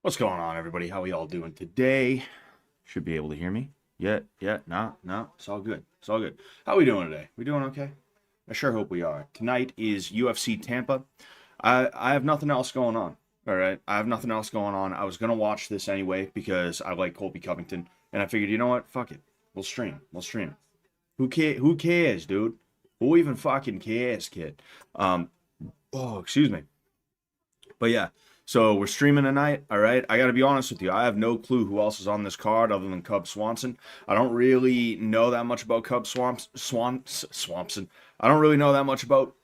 What's going on, everybody? How are y'all doing today? Should be able to hear me. No, it's all good. It's all good. How are we doing today? We doing okay? I sure hope we are. Tonight is UFC Tampa. I have nothing else going on. All right, I have nothing else going on. I was gonna watch this anyway because I like Colby Covington, and I figured, you know what? Fuck it. We'll stream. We'll stream. Who cares, dude? Who even fucking cares, kid? Um. Oh, excuse me. But yeah, so we're streaming tonight. All right. I got to be honest with you. I have no clue who else is on this card other than Cub Swanson. I don't really know that much about Swanson. I don't really know that much about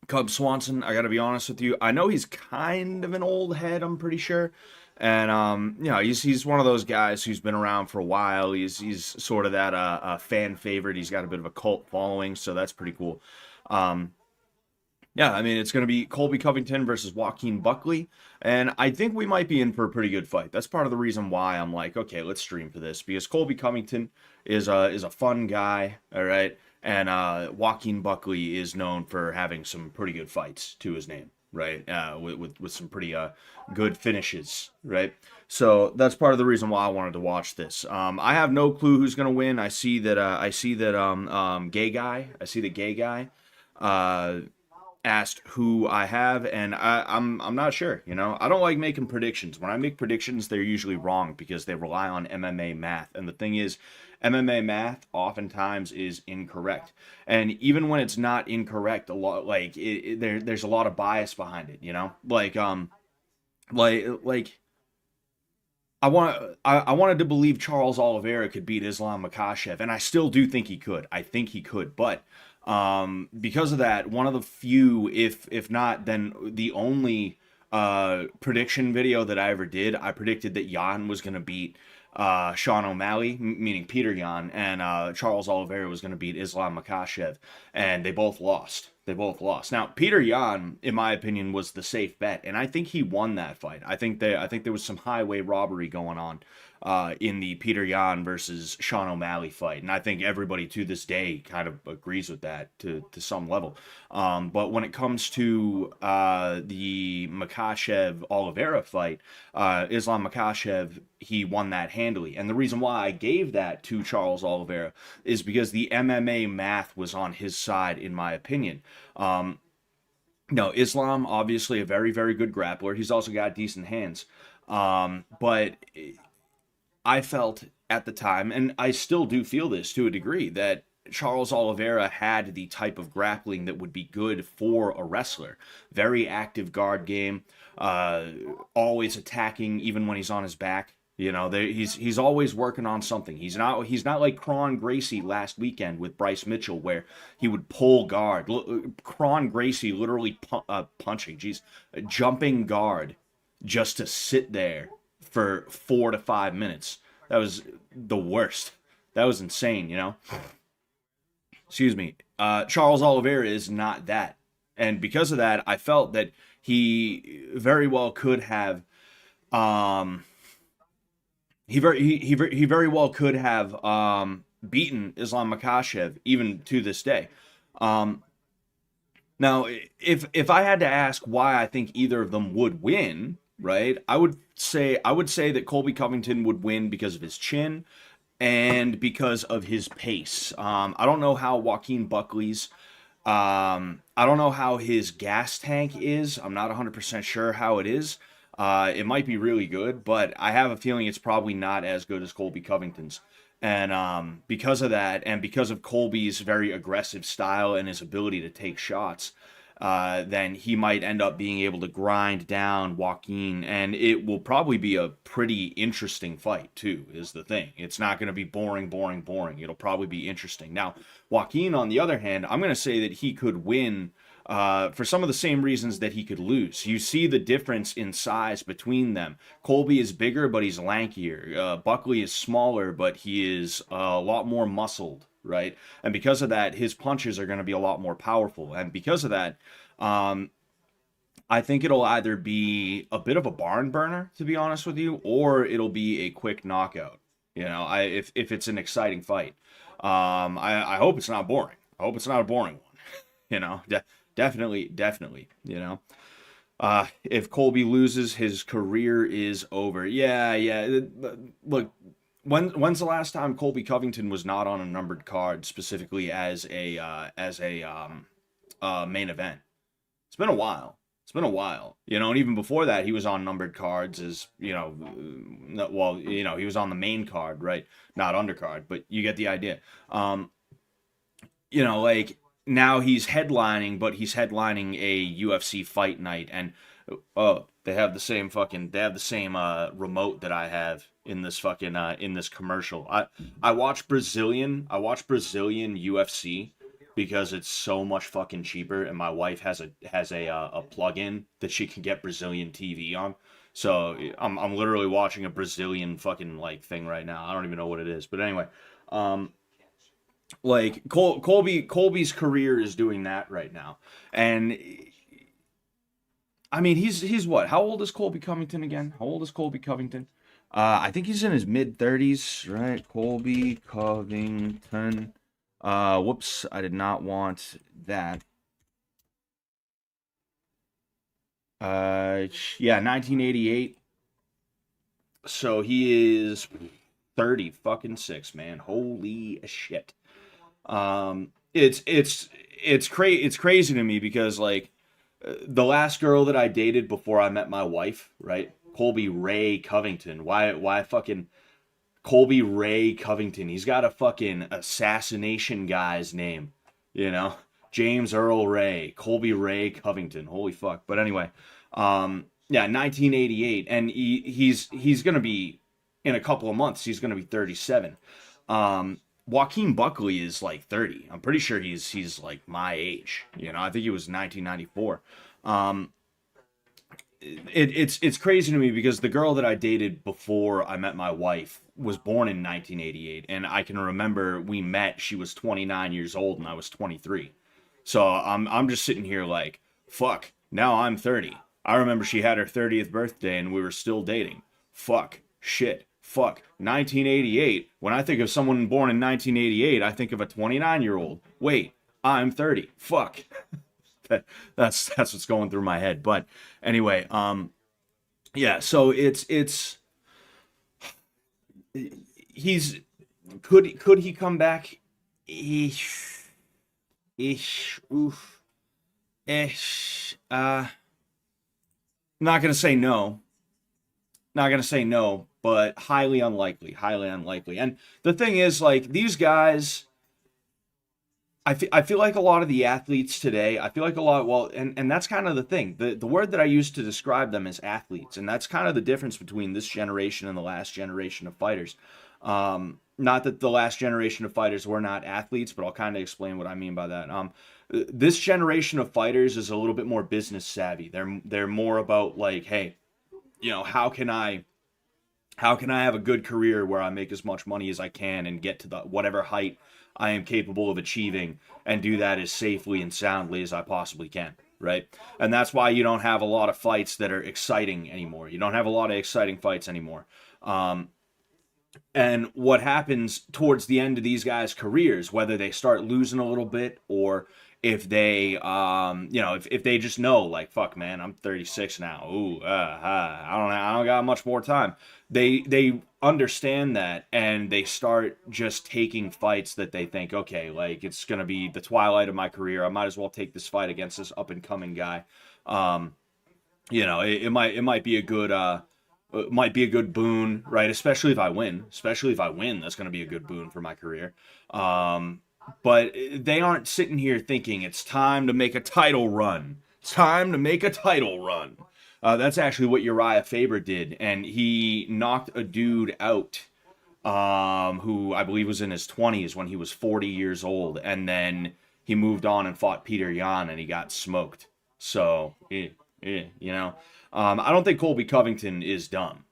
Cub Swanson. I got to be honest with you. I know he's kind of an old head, I'm pretty sure. And he's one of those guys who's been around for a while. He's sort of that fan favorite. He's got a bit of a cult following, so that's pretty cool. Yeah, I mean, it's going to be Colby Covington versus Joaquin Buckley, and I think we might be in for a pretty good fight. That's part of the reason why I'm like, okay, let's stream for this, because Colby Covington is a fun guy, all right, and Joaquin Buckley is known for having some pretty good fights to his name, right, with some pretty good finishes, right? So that's part of the reason why I wanted to watch this. I have no clue who's going to win. I see that gay guy. I see the gay guy. Asked who I have, and I'm not sure. I don't like making predictions. When I make predictions, they're usually wrong because they rely on MMA math. And the thing is, MMA math oftentimes is incorrect. And even when it's not incorrect, a lot there's a lot of bias behind it. Like I wanted to believe Charles Oliveira could beat Islam Makhachev, and I still do think he could. I think he could, but because of that, one of the few, if not then the only prediction video that I ever did, I predicted that Jan was going to beat Sean O'Malley, meaning Peter Yan, and Charles Oliveira was going to beat Islam Makhachev, and they both lost. They both lost. Now, Peter Yan, in my opinion, was the safe bet, and I think he won that fight. I think there was some highway robbery going on in the Peter Yan versus Sean O'Malley fight, and I think everybody to this day kind of agrees with that to some level. But when it comes to the Makhachev Oliveira fight, Islam Makhachev, he won that handily, and the reason why I gave that to Charles Oliveira is because the MMA math was on his side, in my opinion. No, Islam, obviously a very, very good grappler. He's also got decent hands. But I felt at the time, and I still do feel this to a degree, that Charles Oliveira had the type of grappling that would be good for a wrestler. Very active guard game, always attacking even when he's on his back. He's always working on something. He's not like Kron Gracie last weekend with Bryce Mitchell, where he would pull guard. Kron Gracie literally jumping guard just to sit there for 4 to 5 minutes. That was the worst. That was insane. Excuse me. Charles Oliveira is not that, and because of that, I felt that he very well could have. He very well could have beaten Islam Makhachev even to this day. Now, if I had to ask why I think either of them would win, right? I would say that Colby Covington would win because of his chin and because of his pace. I don't know how Joaquin Buckley's. I don't know how his gas tank is. I'm not 100% sure how it is. It might be really good, but I have a feeling it's probably not as good as Colby Covington's. And because of that, and because of Colby's very aggressive style and his ability to take shots, then he might end up being able to grind down Joaquin, and it will probably be a pretty interesting fight, too, is the thing. It's not going to be boring. It'll probably be interesting. Now, Joaquin, on the other hand, I'm going to say that he could win for some of the same reasons that he could lose. You see the difference in size between them. Colby is bigger, but he's lankier. Buckley is smaller, but he is a lot more muscled, right? And because of that, his punches are going to be a lot more powerful. And because of that, I think it'll either be a bit of a barn burner, to be honest with you, or it'll be a quick knockout. If it's an exciting fight. I hope it's not boring. I hope it's not a boring one. Definitely. If Colby loses, his career is over. Yeah, yeah. Look, when's the last time Colby Covington was not on a numbered card, specifically as a main event? It's been a while. It's been a while, and even before that, he was on numbered cards as, well, he was on the main card, right? Not undercard, but you get the idea. Like now he's headlining, but he's headlining a UFC fight night, and oh, they have the same remote that I have in this fucking in this commercial. I watch Brazilian UFC because it's so much fucking cheaper, and my wife has a plug-in that she can get Brazilian TV on. So I'm literally watching a Brazilian fucking like thing right now. I don't even know what it is, but anyway, um, like Colby's career is doing that right now, and I mean he's what? How old is Colby Covington again? How old is Colby Covington? I think he's in his mid 30s, right? Colby Covington. Whoops, I did not want that. Yeah, 1988. So he is 30 fucking 6, man. Holy shit. It's crazy to me because like the last girl that I dated before I met my wife, right? Colby Ray Covington. Why fucking Colby Ray Covington? He's got a fucking assassination guy's name, you know? James Earl Ray, Colby Ray Covington. Holy fuck. But anyway, yeah, 1988, and he's gonna be in a couple of months. He's gonna be 37. Joaquin Buckley is like 30. I'm pretty sure he's like my age. I think he was 1994. Um, it's crazy to me because the girl that I dated before I met my wife was born in 1988, and I can remember we met. She was 29 years old, and I was 23. So I'm just sitting here like, fuck. Now I'm 30. I remember she had her 30th birthday, and we were still dating. Fuck. Shit. Fuck. 1988. When I think of someone born in 1988, I think of a 29-year-old. Wait, I'm 30. Fuck. That's what's going through my head. But anyway, yeah. So he's could he come back? Ish, oof, ish. Not gonna say no. Not gonna say no, but highly unlikely. Highly unlikely. And the thing is, like these guys. I feel like a lot of the athletes today, I feel like a lot, well, and that's kind of the thing. The word that I use to describe them is athletes, and that's kind of the difference between this generation and the last generation of fighters. Not that the last generation of fighters were not athletes, but I'll kind of explain what I mean by that. This generation of fighters is a little bit more business savvy. They're more about like, hey, how can I have a good career where I make as much money as I can and get to the whatever height I am capable of achieving and do that as safely and soundly as I possibly can, right? And that's why you don't have a lot of fights that are exciting anymore. You don't have a lot of exciting fights anymore. And what happens towards the end of these guys' careers, whether they start losing a little bit or if they, if they just know, like, fuck, man, I'm 36 now. Ooh, I don't got much more time. They understand that and they start just taking fights that they think, okay, like it's gonna be the twilight of my career. I might as well take this fight against this up and coming guy. It might be a good might be a good boon, right? Especially if I win. Especially if I win, that's going to be a good boon for my career. But they aren't sitting here thinking it's time to make a title run. It's time to make a title run. That's actually what Uriah Faber did, and he knocked a dude out who I believe was in his 20s when he was 40 years old, and then he moved on and fought Peter Yan, and he got smoked. So, I don't think Colby Covington is dumb.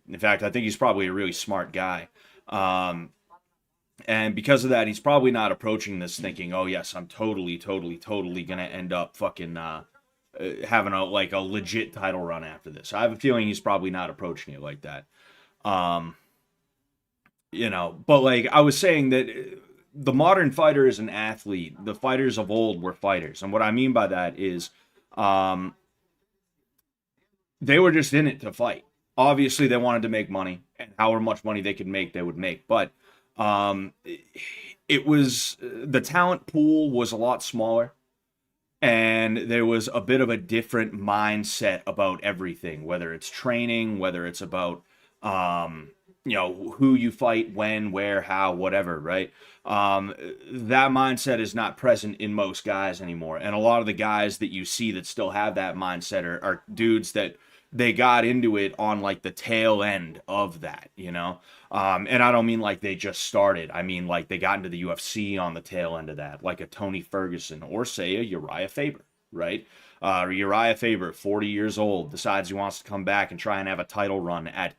In fact, I think he's probably a really smart guy. And because of that, he's probably not approaching this thinking, oh, yes, I'm totally going to end up fucking having a legit title run after this. I have a feeling he's probably not approaching it like that. But like I was saying that the modern fighter is an athlete. The fighters of old were fighters. And what I mean by that is they were just in it to fight. Obviously, they wanted to make money, and however much money they could make, they would make. But it was the talent pool was a lot smaller, and there was a bit of a different mindset about everything, whether it's training, whether it's about who you fight, when, where, how, whatever, right? That mindset is not present in most guys anymore, and a lot of the guys that you see that still have that mindset are dudes that they got into it on like the tail end of that, and I don't mean like they just started. I mean like they got into the UFC on the tail end of that, like a Tony Ferguson or say a Uriah Faber, right? Uriah Faber, 40 years old, decides he wants to come back and try and have a title run at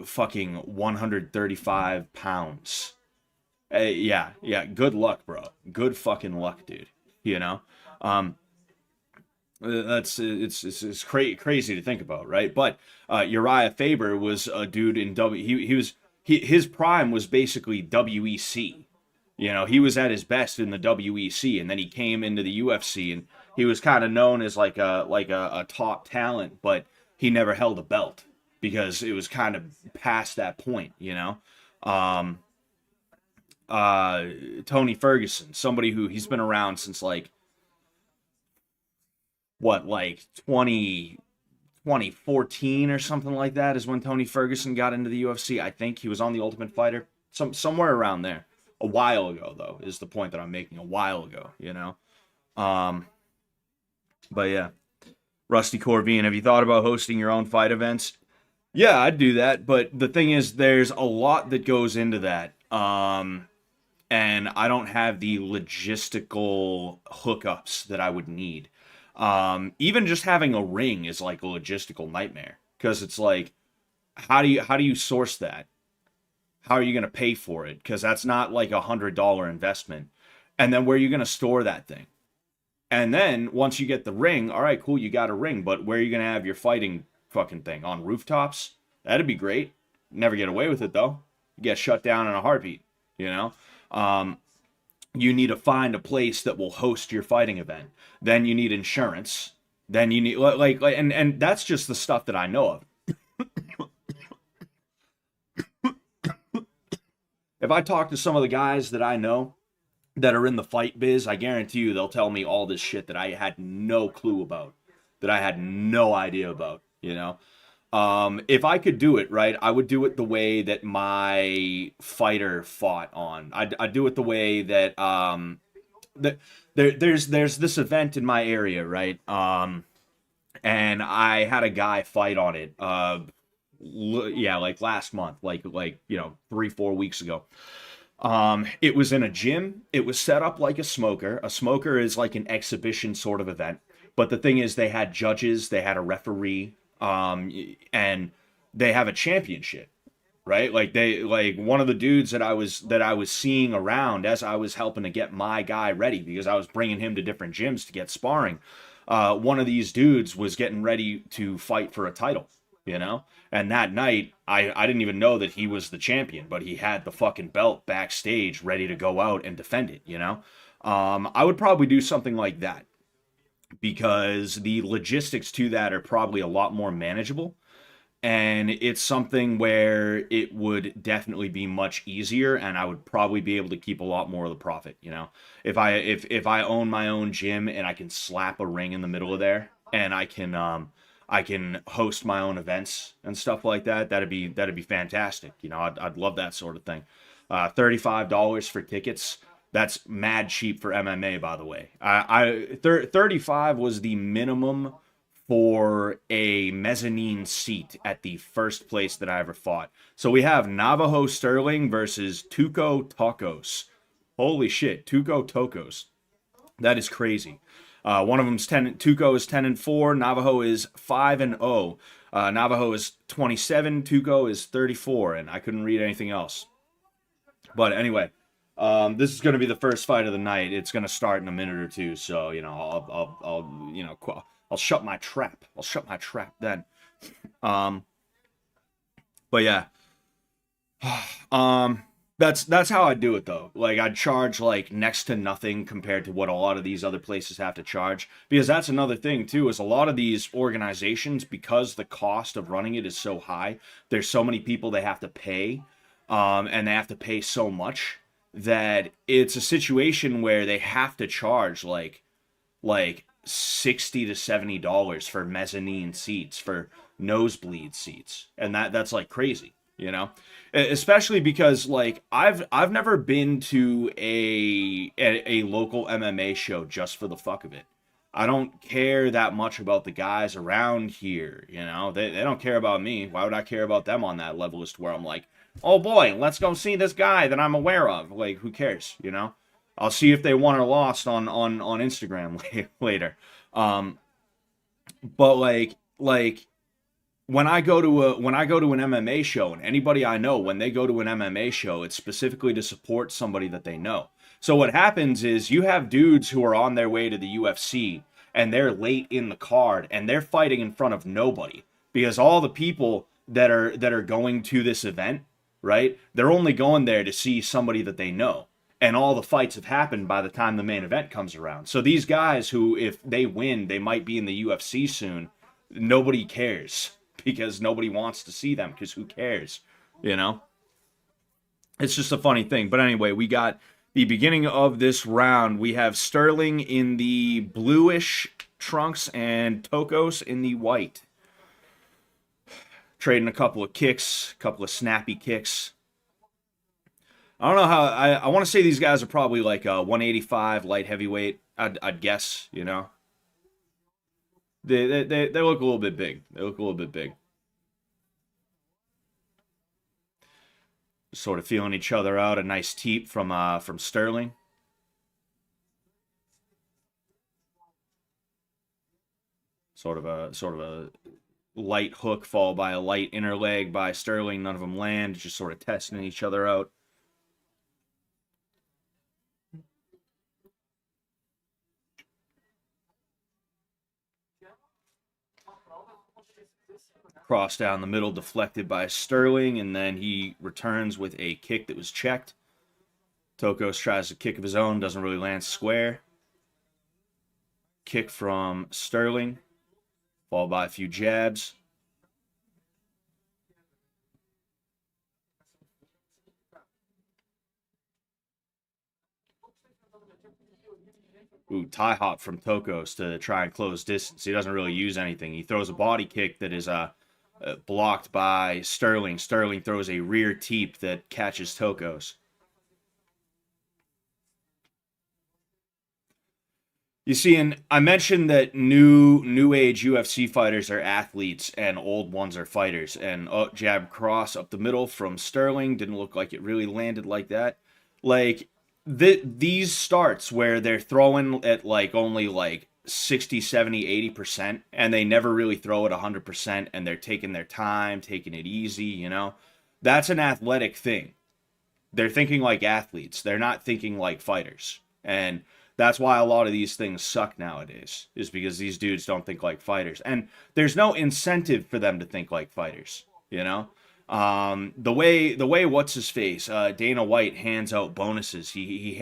fucking 135 pounds. Yeah. Good luck, bro. Good fucking luck, dude. You know, that's it's crazy to think about, right? But Uriah Faber was a dude in his prime was basically WEC. He was at his best in the WEC, and then he came into the UFC, and he was kind of known as like a top talent, but he never held a belt because it was kind of past that point. Tony Ferguson, somebody who he's been around since like 2014 or something like that is when Tony Ferguson got into the UFC. I think he was on the Ultimate Fighter, somewhere around there. A while ago, though, is the point that I'm making. A while ago, But yeah, Rusty Corvine, have you thought about hosting your own fight events? Yeah, I'd do that, but the thing is, there's a lot that goes into that. And I don't have the logistical hookups that I would need. Even just having a ring is like a logistical nightmare because it's like, how do you source that? How are you going to pay for it? Because that's not like $100 investment. And then where are you going to store that thing? And then once you get the ring, all right, cool, you got a ring, but where are you going to have your fighting fucking thing? On rooftops? That'd be great. Never get away with it though. You get shut down in a heartbeat, You need to find a place that will host your fighting event. Then you need insurance. Then you need and that's just the stuff that I know of. If I talk to some of the guys that I know that are in the fight biz, I guarantee you they'll tell me all this shit that I had no clue about, that I had no idea about, If I could do it, right, I would do it the way that my fighter fought on. I'd do it the way that there's this event in my area, right? And I had a guy fight on it. Like last month, like 3-4 weeks ago. It was in a gym. It was set up like a smoker. A smoker is like an exhibition sort of event. But the thing is, they had judges, they had a referee, and they have a championship, right? Like one of the dudes that I was seeing around as I was helping to get my guy ready because I was bringing him to different gyms to get sparring. One of these dudes was getting ready to fight for a title, And that night, I didn't even know that he was the champion, but he had the fucking belt backstage ready to go out and defend it, I would probably do something like that because the logistics to that are probably a lot more manageable. And it's something where it would definitely be much easier, and I would probably be able to keep a lot more of the profit. If I own my own gym and I can slap a ring in the middle of there, and I can host my own events and stuff like that, that'd be fantastic. I'd love that sort of thing. $35 for tickets. That's mad cheap for MMA, by the way. 35 was the minimum for a mezzanine seat at the first place that I ever fought. So we have Navajo Sterling versus Tuco Tacos. Holy shit, Tuco Tacos. That is crazy. One of them's 10. Tuco is 10-4. Navajo is 5-0. Navajo is 27. Tuco is 34, and I couldn't read anything else. But anyway, this is going to be the first fight of the night. It's going to start in a minute or two, so I'll shut my trap. I'll shut my trap then. But yeah. That's how I do it though. Like I'd charge like next to nothing compared to what a lot of these other places have to charge. Because that's another thing too, is a lot of these organizations, because the cost of running it is so high, there's so many people they have to pay, and they have to pay so much that it's a situation where they have to charge like $60 to $70 for mezzanine seats, for nosebleed seats, and that's like crazy, you know. Especially because like I've never been to a local MMA show just for the fuck of it. I don't care that much about the guys around here, you know. They don't care about me. Why would I care about them on that level, as to where I'm like, oh boy, let's go see this guy that I'm aware of. Like, who cares, you know? I'll see if they won or lost on Instagram later. Um, but like when I go to an MMA show, and anybody I know, when they go to an MMA show, it's specifically to support somebody that they know. So what happens is you have dudes who are on their way to the UFC, and they're late in the card, and they're fighting in front of nobody, because all the people that are going to this event, right? They're only going there to see somebody that they know. And all the fights have happened by the time the main event comes around. So these guys who, if they win, they might be in the UFC soon, nobody cares, because nobody wants to see them, because who cares, you know? It's just a funny thing. But anyway, we got the beginning of this round. We have Sterling in the bluish trunks and Tokos in the white. Trading a couple of kicks, a couple of snappy kicks. I don't know how, I want to say these guys are probably like a 185 light heavyweight, I'd guess, you know? They look a little bit big. They look a little bit big. Sort of feeling each other out. A nice teep from Sterling. Sort of a light hook followed by a light inner leg by Sterling. None of them land. Just sort of testing each other out. Cross down the middle, deflected by Sterling, and then he returns with a kick that was checked. Tokos tries a kick of his own, doesn't really land square. Kick from Sterling, followed by a few jabs. Ooh, tie hop from Tokos to try and close distance. He doesn't really use anything. He throws a body kick that is blocked by Sterling. Sterling throws a rear teep that catches Tokos. You see, and I mentioned that new age UFC fighters are athletes and old ones are fighters. And jab cross up the middle from Sterling. Didn't look like it really landed like that. Like these starts where they're throwing at like only like 60, 70, 80%, and they never really throw it 100%, and they're taking their time, taking it easy, you know? That's an athletic thing. They're thinking like athletes. They're not thinking like fighters. And that's why a lot of these things suck nowadays, is because these dudes don't think like fighters. And there's no incentive for them to think like fighters, you know? The way what's his face, Dana White hands out bonuses. He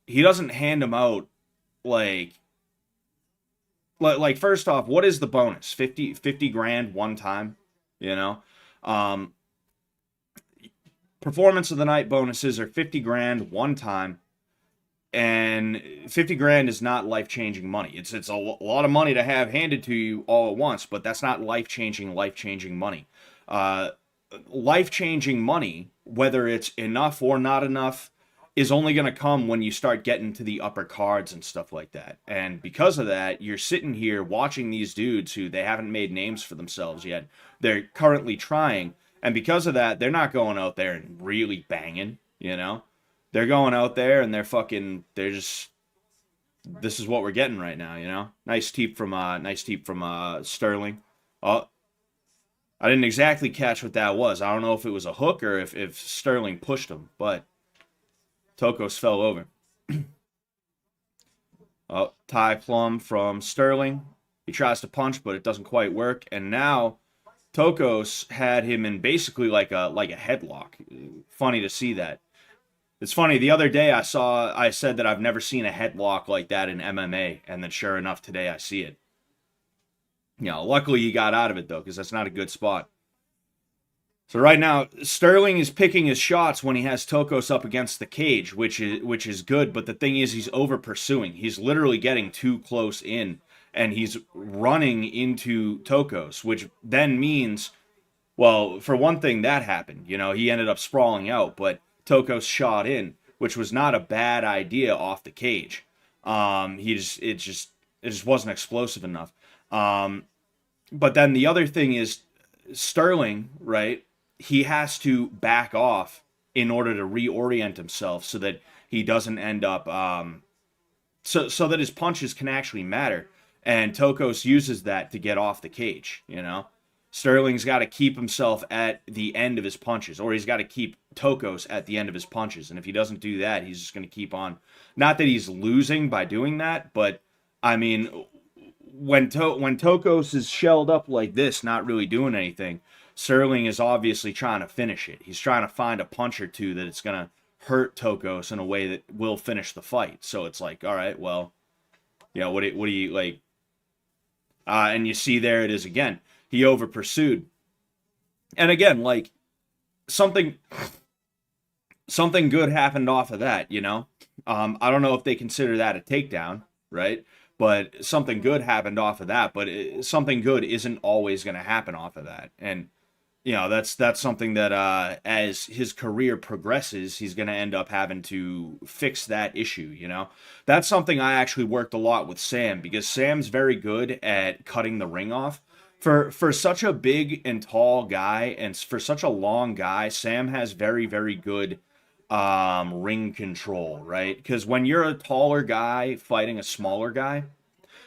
doesn't hand them out like first off, what is the bonus? 50 grand one time, you know? Performance of the night bonuses are 50 grand one time, and 50 grand is not life-changing money. It's a lot of money to have handed to you all at once, but that's not life-changing money. Life-changing money, whether it's enough or not enough, is only going to come when you start getting to the upper cards and stuff like that. And because of that, you're sitting here watching these dudes who they haven't made names for themselves yet. They're currently trying. And because of that, they're not going out there and really banging, you know? They're going out there and they're just, this is what we're getting right now, you know? Nice teep from Sterling. Oh, I didn't exactly catch what that was. I don't know if it was a hook or if Sterling pushed him, but Tokos fell over. Oh, tie plum from Sterling. He tries to punch, but it doesn't quite work. And now Tokos had him in basically like a headlock. Funny to see that. It's funny. The other day I said that I've never seen a headlock like that in MMA, and then sure enough today I see it. Luckily he got out of it though, because that's not a good spot. So right now, Sterling is picking his shots when he has Tokos up against the cage, which is good. But the thing is, he's over pursuing. He's literally getting too close in, and he's running into Tokos, which then means, well, for one thing, that happened. He ended up sprawling out, but Tokos shot in, which was not a bad idea off the cage. It just wasn't explosive enough. But then the other thing is Sterling, right? He has to back off in order to reorient himself so that he doesn't end up so that his punches can actually matter. And Tokos uses that to get off the cage. Sterling's got to keep himself at the end of his punches, or he's got to keep Tokos at the end of his punches. And if he doesn't do that, he's just going to keep on. Not that he's losing by doing that, but I mean, when Tokos is shelled up like this, not really doing anything, Sterling is obviously trying to finish it. He's trying to find a punch or two that it's going to hurt Tokos in a way that will finish the fight. So it's like, all right, well, what do you like? And you see there it is again. He over pursued. And again, like something good happened off of that, I don't know if they consider that a takedown, right? But something good happened off of that. But something good isn't always going to happen off of that. And that's something that as his career progresses, he's going to end up having to fix that issue. That's something I actually worked a lot with Sam, because Sam's very good at cutting the ring off. For such a big and tall guy, and for such a long guy, Sam has very, very good ring control, right? Because when you're a taller guy fighting a smaller guy,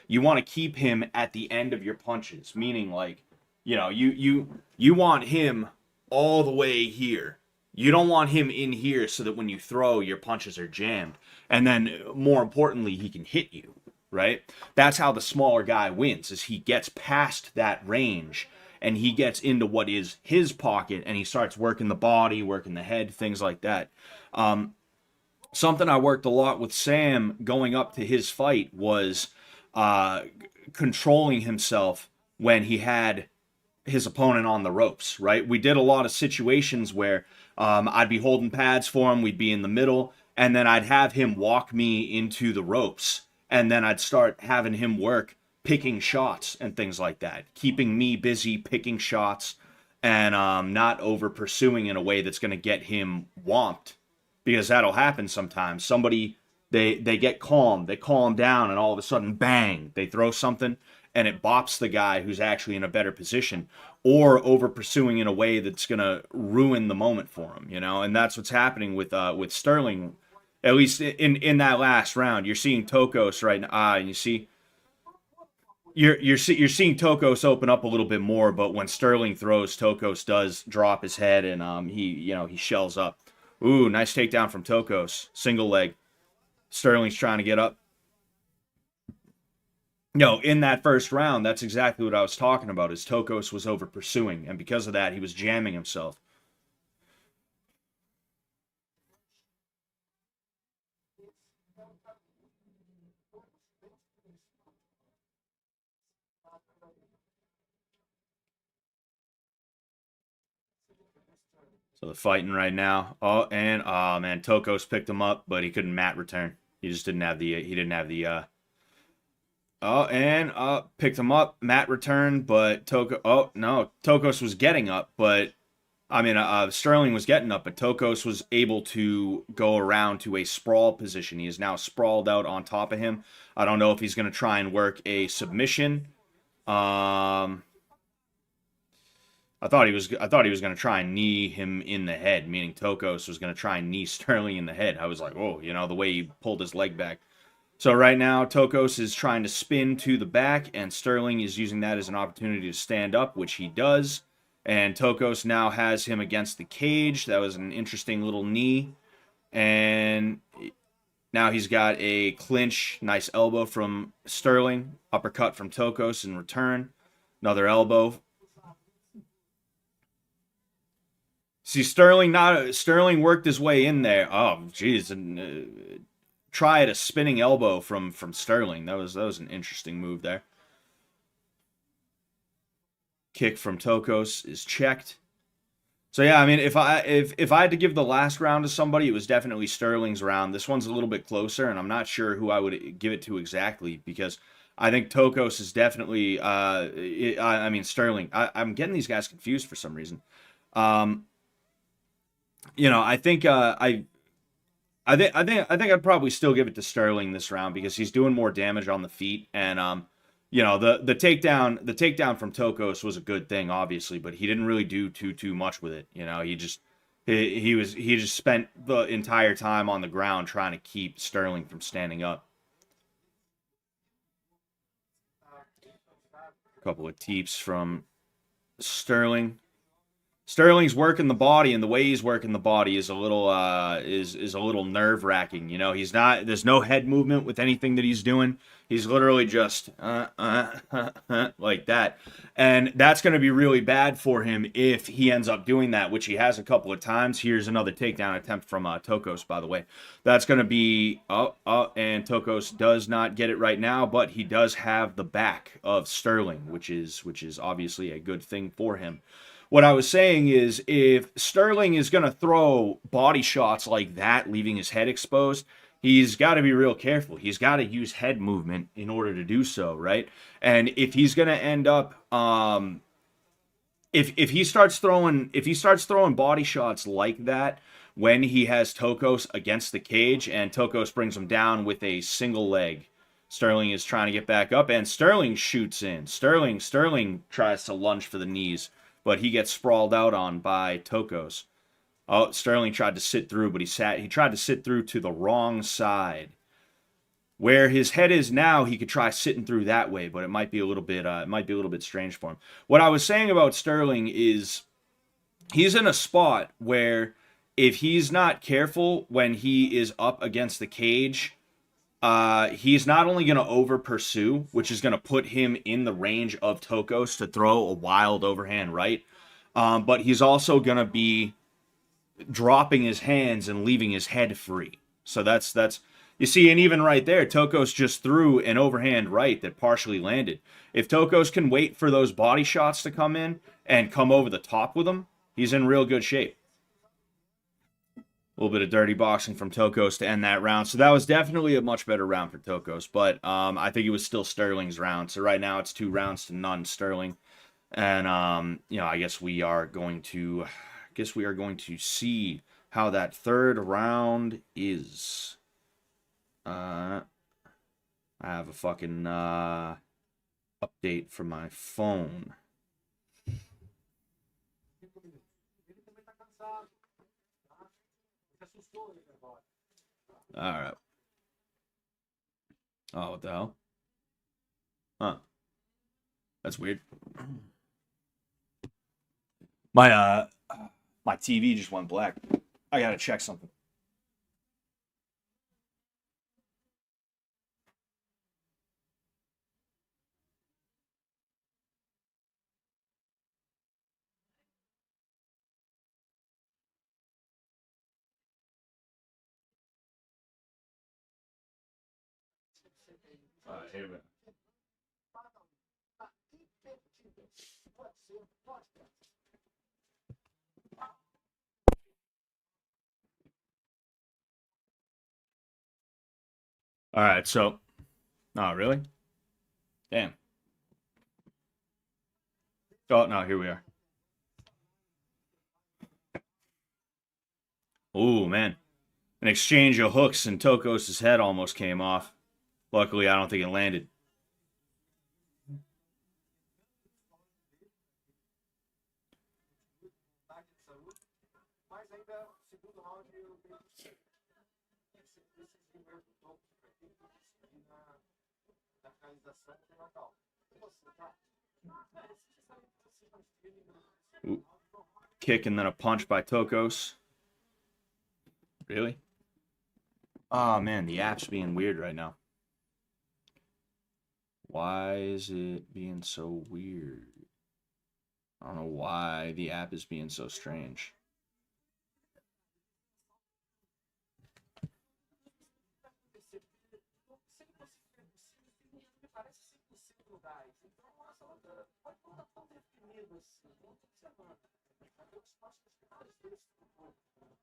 you want to keep him at the end of your punches, meaning like, you want him all the way here. You don't want him in here so that when you throw, your punches are jammed. And then, more importantly, he can hit you, right? That's how the smaller guy wins, is he gets past that range and he gets into what is his pocket and he starts working the body, working the head, things like that. Something I worked a lot with Sam going up to his fight was controlling himself when he had his opponent on the ropes, right? We did a lot of situations where I'd be holding pads for him, we'd be in the middle, and then I'd have him walk me into the ropes, and then I'd start having him work picking shots and things like that, keeping me busy picking shots and not over pursuing in a way that's going to get him whomped, because that'll happen sometimes. Somebody, they get calm, they calm down, and all of a sudden, bang, they throw something, and it bops the guy who's actually in a better position, or over pursuing in a way that's going to ruin the moment for him, and that's what's happening with Sterling, at least in that last round. You're seeing Tokos right now, and you see you're seeing Tokos open up a little bit more, but when Sterling throws, Tokos does drop his head, and he shells up. Ooh, nice takedown from Tokos, single leg. Sterling's trying to get up. In that first round, that's exactly what I was talking about, is Tokos was over pursuing, and because of that, he was jamming himself. So they're fighting right now. Oh, man, Tokos picked him up, but he couldn't mat return. He just didn't have the picked him up, mat return, but Tokos was getting up, but Sterling was getting up, but Tokos was able to go around to a sprawl position. He is now sprawled out on top of him. I don't know if he's going to try and work a submission. I thought he was going to try and knee him in the head, meaning Tokos was going to try and knee Sterling in the head. I was like, oh, the way he pulled his leg back. So right now, Tokos is trying to spin to the back, and Sterling is using that as an opportunity to stand up, which he does. And Tokos now has him against the cage. That was an interesting little knee. And now he's got a clinch, nice elbow from Sterling, uppercut from Tokos in return. Another elbow. See, Sterling worked his way in there. Oh, jeez, and tried a spinning elbow from Sterling. That was an interesting move there. Kick from Tokos is checked. So yeah, I mean, if I had to give the last round to somebody, it was definitely Sterling's round. This one's a little bit closer, and I'm not sure who I would give it to exactly because I think Tokos is definitely. I mean Sterling. I'm getting these guys confused for some reason. Um, I think I think I'd probably still give it to Sterling this round because he's doing more damage on the feet, and the takedown from Tokos was a good thing, obviously, but he didn't really do too much with it. He just spent the entire time on the ground trying to keep Sterling from standing up. A couple of teeps from Sterling. Sterling's working the body, and the way he's working the body is a little is a little nerve wracking. He's not. There's no head movement with anything that he's doing. He's literally just like that, and that's going to be really bad for him if he ends up doing that, which he has a couple of times. Here's another takedown attempt from Tokos, by the way. That's going to be and Tokos does not get it right now, but he does have the back of Sterling, which is obviously a good thing for him. What I was saying is if Sterling is going to throw body shots like that, leaving his head exposed, he's got to be real careful. He's got to use head movement in order to do so, right? And if he's going to end up if he starts throwing body shots like that when he has Tokos against the cage and Tokos brings him down with a single leg, Sterling is trying to get back up and Sterling shoots in. Sterling tries to lunge for the knees, but he gets sprawled out on by Tokos. Oh, Sterling tried to sit through, but he tried to sit through to the wrong side. Where his head is now, he could try sitting through that way, but it might be a little bit strange for him. What I was saying about Sterling is he's in a spot where if he's not careful when he is up against the cage, he's not only going to over pursue, which is going to put him in the range of Tokos to throw a wild overhand right, but he's also going to be dropping his hands and leaving his head free. So that's you see, and even right there, Tokos just threw an overhand right that partially landed. If Tokos can wait for those body shots to come in and come over the top with him, he's in real good shape. A little bit of dirty boxing from Tokos to end that round. So that was definitely a much better round for Tokos, but I think it was still Sterling's round. So right now it's 2-0 Sterling, and I guess we are going to see how that third round is. I have a fucking update from my phone. All right. Oh, what the hell? Huh. That's weird. My TV just went black. I gotta check something. Here we go. All right, so, oh, really? Damn. Oh, no, here we are. Oh, man. An exchange of hooks and Tokos' head almost came off. Luckily, I don't think it landed. Ooh. Kick and then a punch by Tokos. Really? Oh, man, the app's being weird right now. Why is it being so weird? I don't know why the app is being so strange.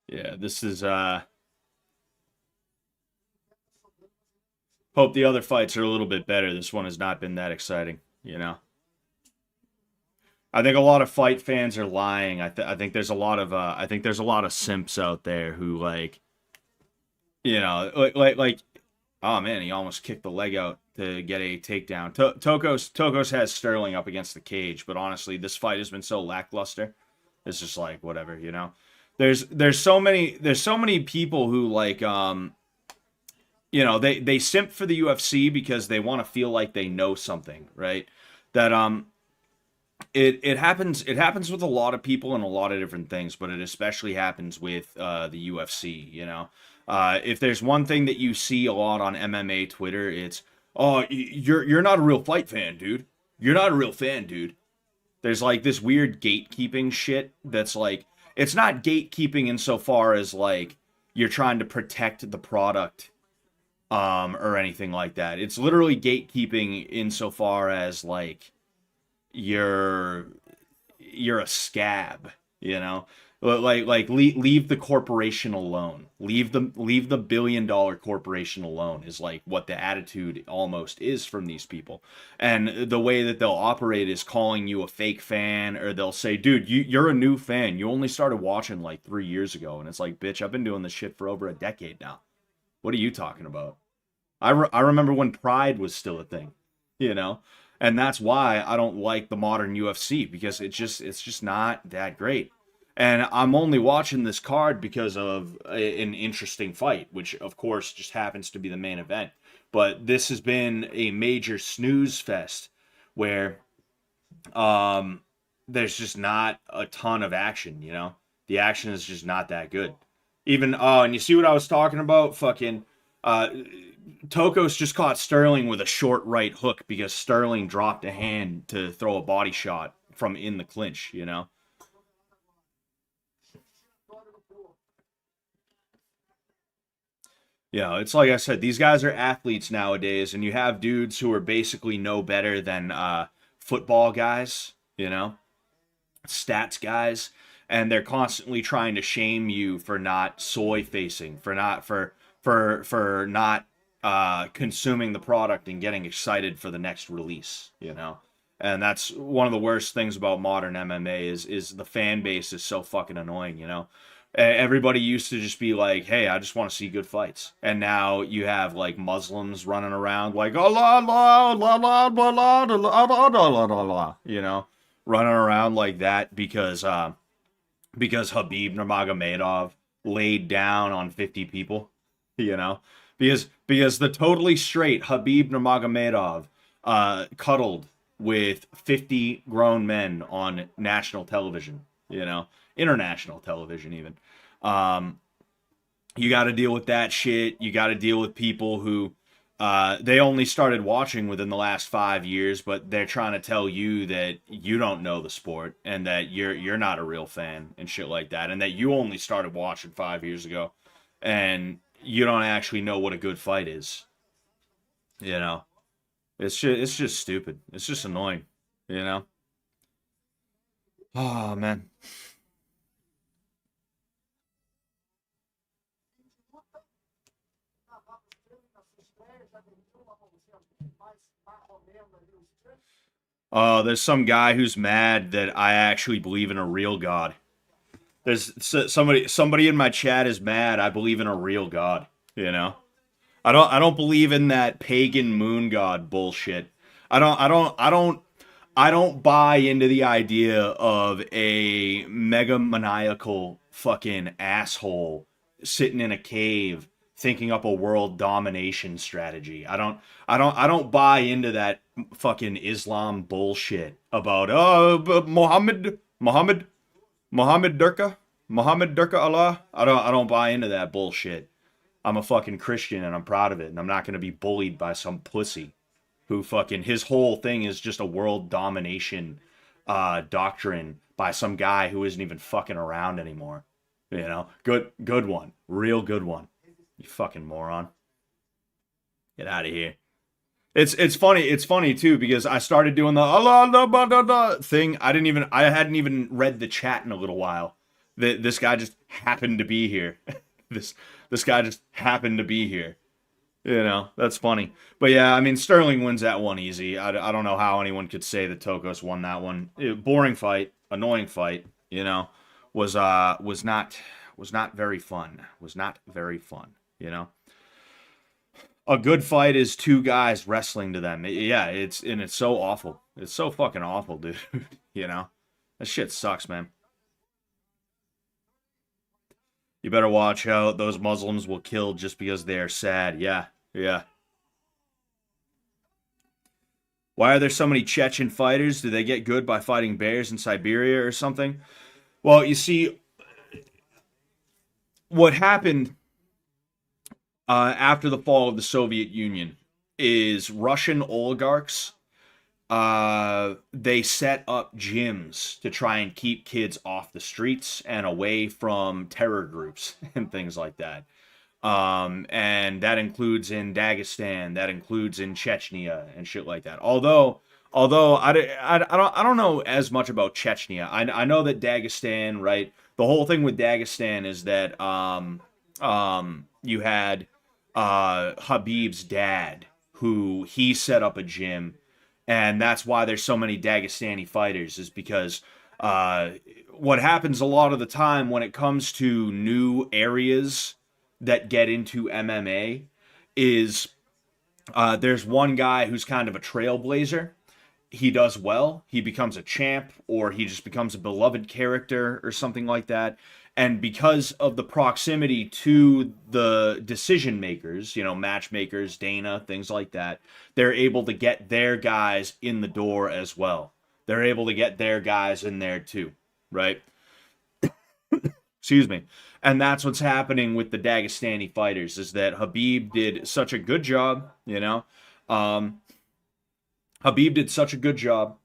Yeah, this is hope the other fights are a little bit better. This one has not been that exciting, you know. I think a lot of fight fans are lying. I think there's a lot of I think there's a lot of simps out there who like, like oh man, he almost kicked the leg out to get a takedown. Tokos has Sterling up against the cage, but honestly, this fight has been so lackluster. It's just like whatever, you know. There's so many people who like they simp for the UFC because they want to feel like they know something, right? That it happens with a lot of people and a lot of different things, but it especially happens with the UFC. If there's one thing that you see a lot on MMA Twitter, it's you're not a real fight fan, dude. You're not a real fan, dude. There's like this weird gatekeeping shit that's like it's not gatekeeping insofar as like you're trying to protect the product or anything like that. It's literally gatekeeping insofar as like you're a scab, you know? Like leave the corporation alone. Leave the billion-dollar corporation alone is like what the attitude almost is from these people. And the way that they'll operate is calling you a fake fan, or they'll say, dude, you're a new fan. You only started watching like 3 years ago. And it's like, bitch, I've been doing this shit for over a decade now. What are you talking about? I remember when Pride was still a thing, you know? And that's why I don't like the modern UFC, because it's just not that great. And I'm only watching this card because of an interesting fight, which of course just happens to be the main event. But this has been a major snooze fest where there's just not a ton of action, you know? The action is just not that good. Even and you see what I was talking about? Fucking Tokos just caught Sterling with a short right hook because Sterling dropped a hand to throw a body shot from in the clinch, you know? Yeah, it's like I said, these guys are athletes nowadays, and you have dudes who are basically no better than football guys, you know, stats guys, and they're constantly trying to shame you for not soy facing, for not consuming the product and getting excited for the next release, you know. And that's one of the worst things about modern MMA is the fan base is so fucking annoying, you know. Everybody used to just be like, "Hey, I just want to see good fights," and now you have like Muslims running around like "Allah, Allah, Allah, Allah, Allah, Allah, Allah," you know, running around like that because Habib Nurmagomedov laid down on 50 people, you know, because the totally straight Habib Nurmagomedov cuddled with 50 grown men on national television, you know, international television even. Um, you got to deal with that shit. You got to deal with people who they only started watching within the last 5 years, but they're trying to tell you that you don't know the sport and that you're not a real fan and shit like that, and that you only started watching 5 years ago, and you don't actually know what a good fight is. You know, it's just stupid. It's just annoying. You know. Oh man. There's some guy who's mad that I actually believe in a real God. Somebody in my chat is mad I believe in a real God, you know? I don't believe in that pagan moon god bullshit. I don't buy into the idea of a mega maniacal fucking asshole sitting in a cave thinking up a world domination strategy. I don't buy into that fucking Islam bullshit about Muhammad Durka Allah. I don't buy into that bullshit. I'm a fucking Christian and I'm proud of it, and I'm not going to be bullied by some pussy who fucking his whole thing is just a world domination doctrine by some guy who isn't even fucking around anymore. You know, good one, real good one. You fucking moron. Get out of here. It's funny. It's funny too because I started doing the Allah da ba da da thing. I hadn't even read the chat in a little while. This guy just happened to be here. this this guy just happened to be here. That's funny. But yeah, I mean Sterling wins that one easy. I don't know how anyone could say that Tokos won that one. Boring fight, annoying fight. Was not very fun. Was not very fun. A good fight is two guys wrestling to them. Yeah, it's so awful. It's so fucking awful, dude. you know, that shit sucks, man. You better watch out. Those Muslims will kill just because they are sad. Yeah, yeah. Why are there so many Chechen fighters? Do they get good by fighting bears in Siberia or something? Well, you see, what happened after the fall of the Soviet Union is Russian oligarchs they set up gyms to try and keep kids off the streets and away from terror groups and things like that. And that includes in Dagestan, that includes in Chechnya and shit like that. Although I don't know as much about Chechnya. I know that Dagestan, right? The whole thing with Dagestan is that you had Habib's dad, who he set up a gym, and that's why there's so many Dagestani fighters, is because what happens a lot of the time when it comes to new areas that get into MMA is there's one guy who's kind of a trailblazer. He does well, he becomes a champ, or he just becomes a beloved character or something like that. And because of the proximity to the decision makers, matchmakers, Dana, things like that, they're able to get their guys in the door as well. They're able to get their guys in there too, right? Excuse me. And that's what's happening with the Dagestani fighters, is that Habib did such a good job, Habib did such a good job,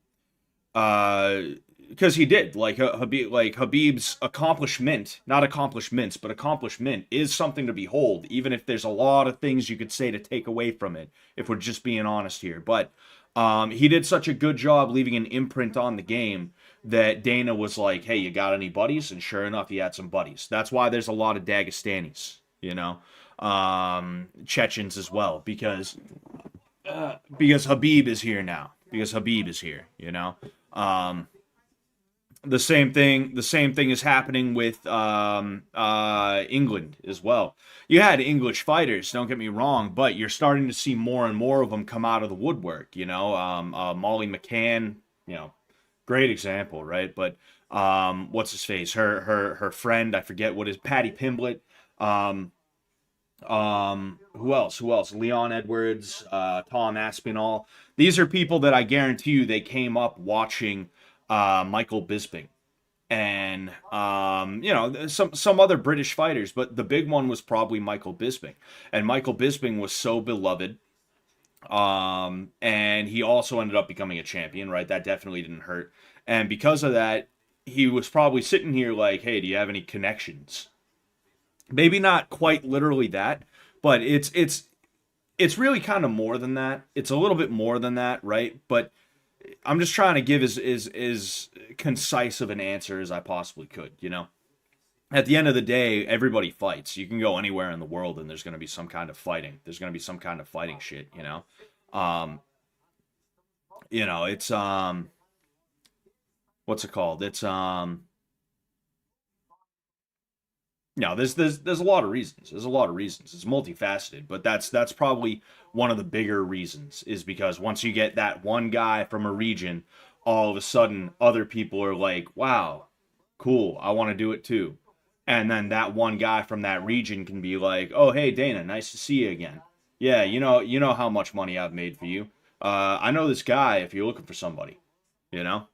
because he did. Habib's accomplishment, not accomplishments, but accomplishment is something to behold, even if there's a lot of things you could say to take away from it, if we're just being honest here. But he did such a good job leaving an imprint on the game that Dana was like, hey, you got any buddies? And sure enough, he had some buddies. That's why there's a lot of Dagestanis, Chechens as well, because Habib is here now. Because Habib is here, The same thing is happening with England as well. You had English fighters, don't get me wrong, but you're starting to see more and more of them come out of the woodwork. Molly McCann, great example, right? But what's his face? Her friend, I forget what is, Patty Pimblett. Who else? Leon Edwards, Tom Aspinall. These are people that I guarantee you they came up watching Michael Bisping, and some other British fighters, but the big one was probably Michael Bisping. And Michael Bisping was so beloved, and he also ended up becoming a champion, right? That definitely didn't hurt. And because of that, he was probably sitting here like, hey, do you have any connections? Maybe not quite literally that, but it's really kind of more than that. It's a little bit more than that, right? But I'm just trying to give as concise of an answer as I possibly could, At the end of the day, everybody fights. You can go anywhere in the world and there's going to be some kind of fighting. There's going to be some kind of fighting shit, It's what's it called? It's No, there's a lot of reasons. There's a lot of reasons. It's multifaceted, but that's probably one of the bigger reasons, is because once you get that one guy from a region, all of a sudden other people are like, "Wow, cool, I want to do it too." And then that one guy from that region can be like, "Oh, hey Dana, nice to see you again. Yeah, you know how much money I've made for you. I know this guy if you're looking for somebody, you know?"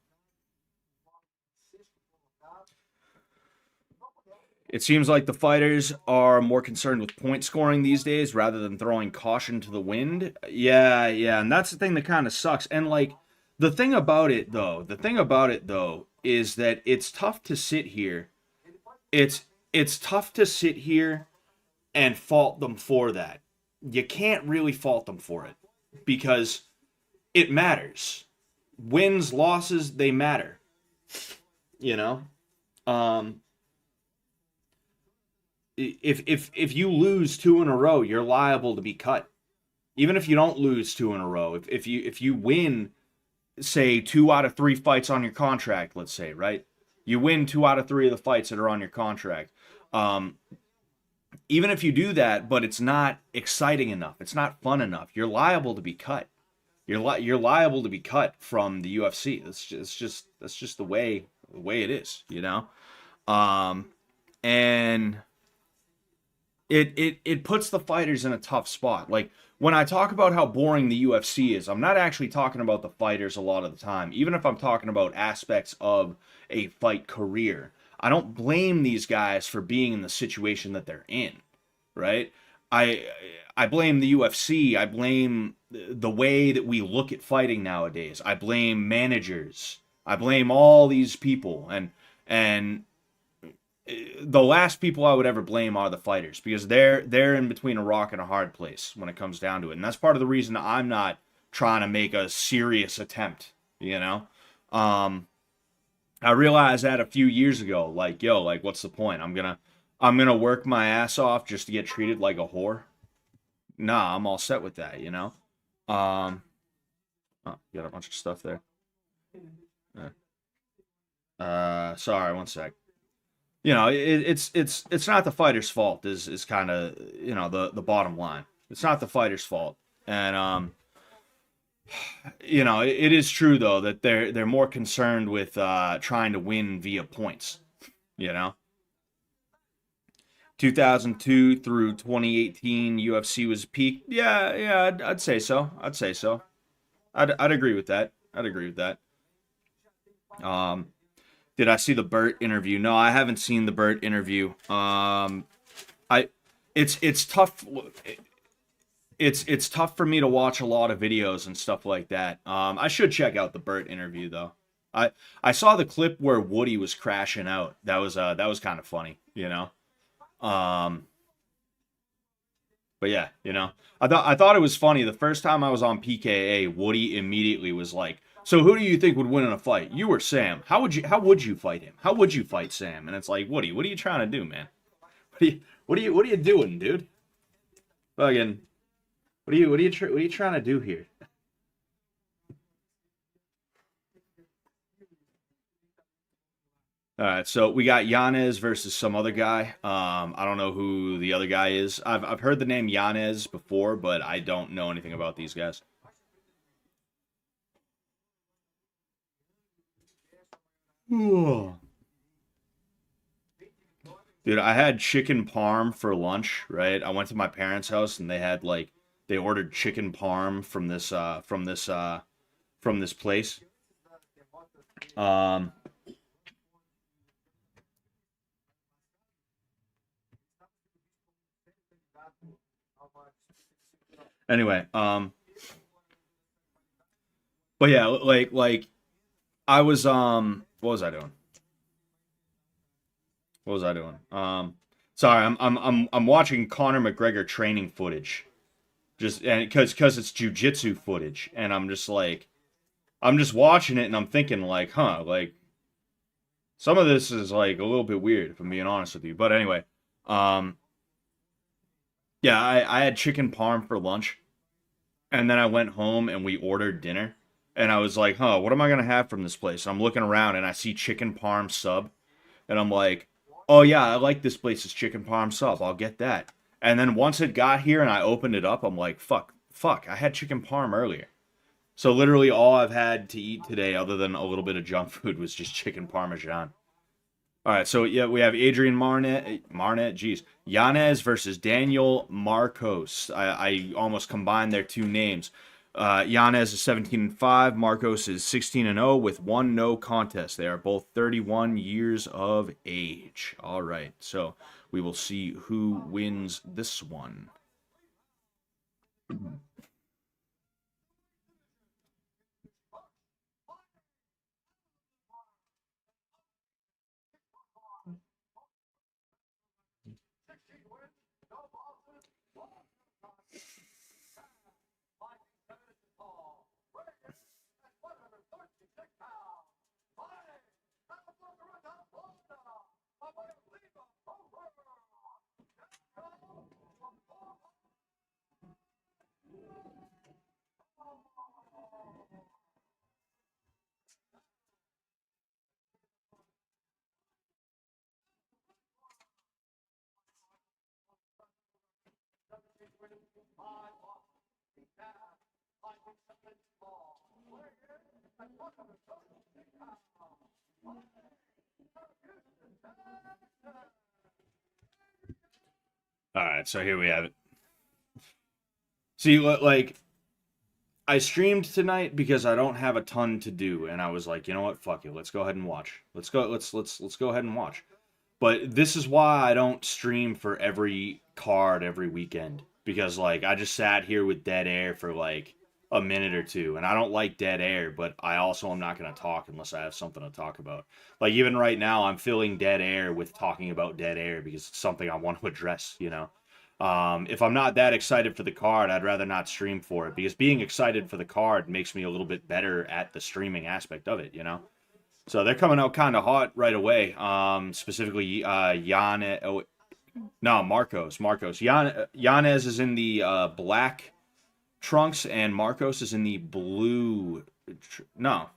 It seems like the fighters are more concerned with point scoring these days rather than throwing caution to the wind. Yeah, yeah, and that's the thing that kind of sucks. And like the thing about it though is that it's tough to sit here. It's tough to sit here and fault them for that. You can't really fault them for it. because it matters. Wins, losses, they matter. You know, um, if you lose two in a row, you're liable to be cut. Even if you don't lose two in a row, if you win, say 2 out of 3 fights on your contract, let's say, right? You win 2 out of 3 of the fights that are on your contract. Um, Even if you do that, but it's not exciting enough, it's not fun enough, you're liable to be cut. You're liable to be cut from the UFC. That's just the way it is, you know. Um, and it puts the fighters in a tough spot. Like when I talk about how boring the UFC is, I'm not actually talking about the fighters a lot of the time. Even if I'm talking about aspects of a fight career, I don't blame these guys for being in the situation that they're in, right? I I blame the UFC. I blame the way that we look at fighting nowadays. I blame managers. I blame all these people, and the last people I would ever blame are the fighters, because they're in between a rock and a hard place when it comes down to it. And that's part of the reason I'm not trying to make a serious attempt, you know? Um I realized that a few years ago, like, yo, like what's the point? I'm gonna work my ass off just to get treated like a whore. Nah, I'm all set with that, you know? Um oh, got a bunch of stuff there. Sorry, one sec. It's not the fighter's fault is kind of, the bottom line. It's not the fighter's fault. And it is true though that they're more concerned with trying to win via points, you know. 2002 through 2018 UFC was peak. Yeah, yeah, I'd say so. I'd say so. I'd agree with that. I'd agree with that. Um did I see the Burt interview? No, I haven't seen the Burt interview. I it's tough. It's tough for me to watch a lot of videos and stuff like that. I should check out the Burt interview though. I saw the clip where Woody was crashing out. That was kind of funny, you know. Um, but yeah, I thought it was funny. The first time I was on PKA, Woody immediately was like, "So who do you think would win in a fight? You or Sam? How would you fight him? How would you fight Sam?" And it's like, Woody, what are you trying to do, man? What are you doing, dude? Fucking, what are you trying to do here? All right, so we got Yanez versus some other guy. I don't know who the other guy is. I've heard the name Yanez before, but I don't know anything about these guys. Dude, I had chicken parm for lunch, right? I went to my parents' house and they ordered chicken parm from this place. Um anyway, but yeah, like I was what was I doing? What was I doing? Sorry, I'm watching Conor McGregor training footage. Just and because it's jujitsu footage, and I'm just watching it and I'm thinking like, huh, like some of this is like a little bit weird if I'm being honest with you. But anyway, um, yeah, I had chicken parm for lunch, and then I went home and we ordered dinner, and I was like, huh, what am I gonna have from this place? And I'm looking around and I see chicken parm sub, and I'm like, oh yeah, I like this place's chicken parm sub. I'll get that. And then once it got here and I opened it up, I'm like, fuck, I had chicken parm earlier. So literally all I've had to eat today, other than a little bit of junk food, was just chicken parmesan. All right, so yeah, we have Adrian Marnet, geez, Yanez versus Daniel Marcos. I almost combined their two names. Yanez is 17-5. Marcos is 16-0 with one no contest. They are both 31 years of age. All right, so we will see who wins this one. All right, so here we have it. See, like I streamed tonight because I don't have a ton to do, and I was like, you know what, fuck it, let's go ahead and watch. Let's go ahead and watch. But this is why I don't stream for every card every weekend, because like I just sat here with dead air for like a minute or two, and I don't like dead air, but I also am not going to talk unless I have something to talk about. Like even right now, I'm filling dead air with talking about dead air because it's something I want to address, you know. If I'm not that excited for the card, I'd rather not stream for it because being excited for the card makes me a little bit better at the streaming aspect of it, you know. So they're coming out kind of hot right away. Specifically, Jan. Oh, no, Marcos. Yanez is in the black trunks, and Marcos is in the blue. No.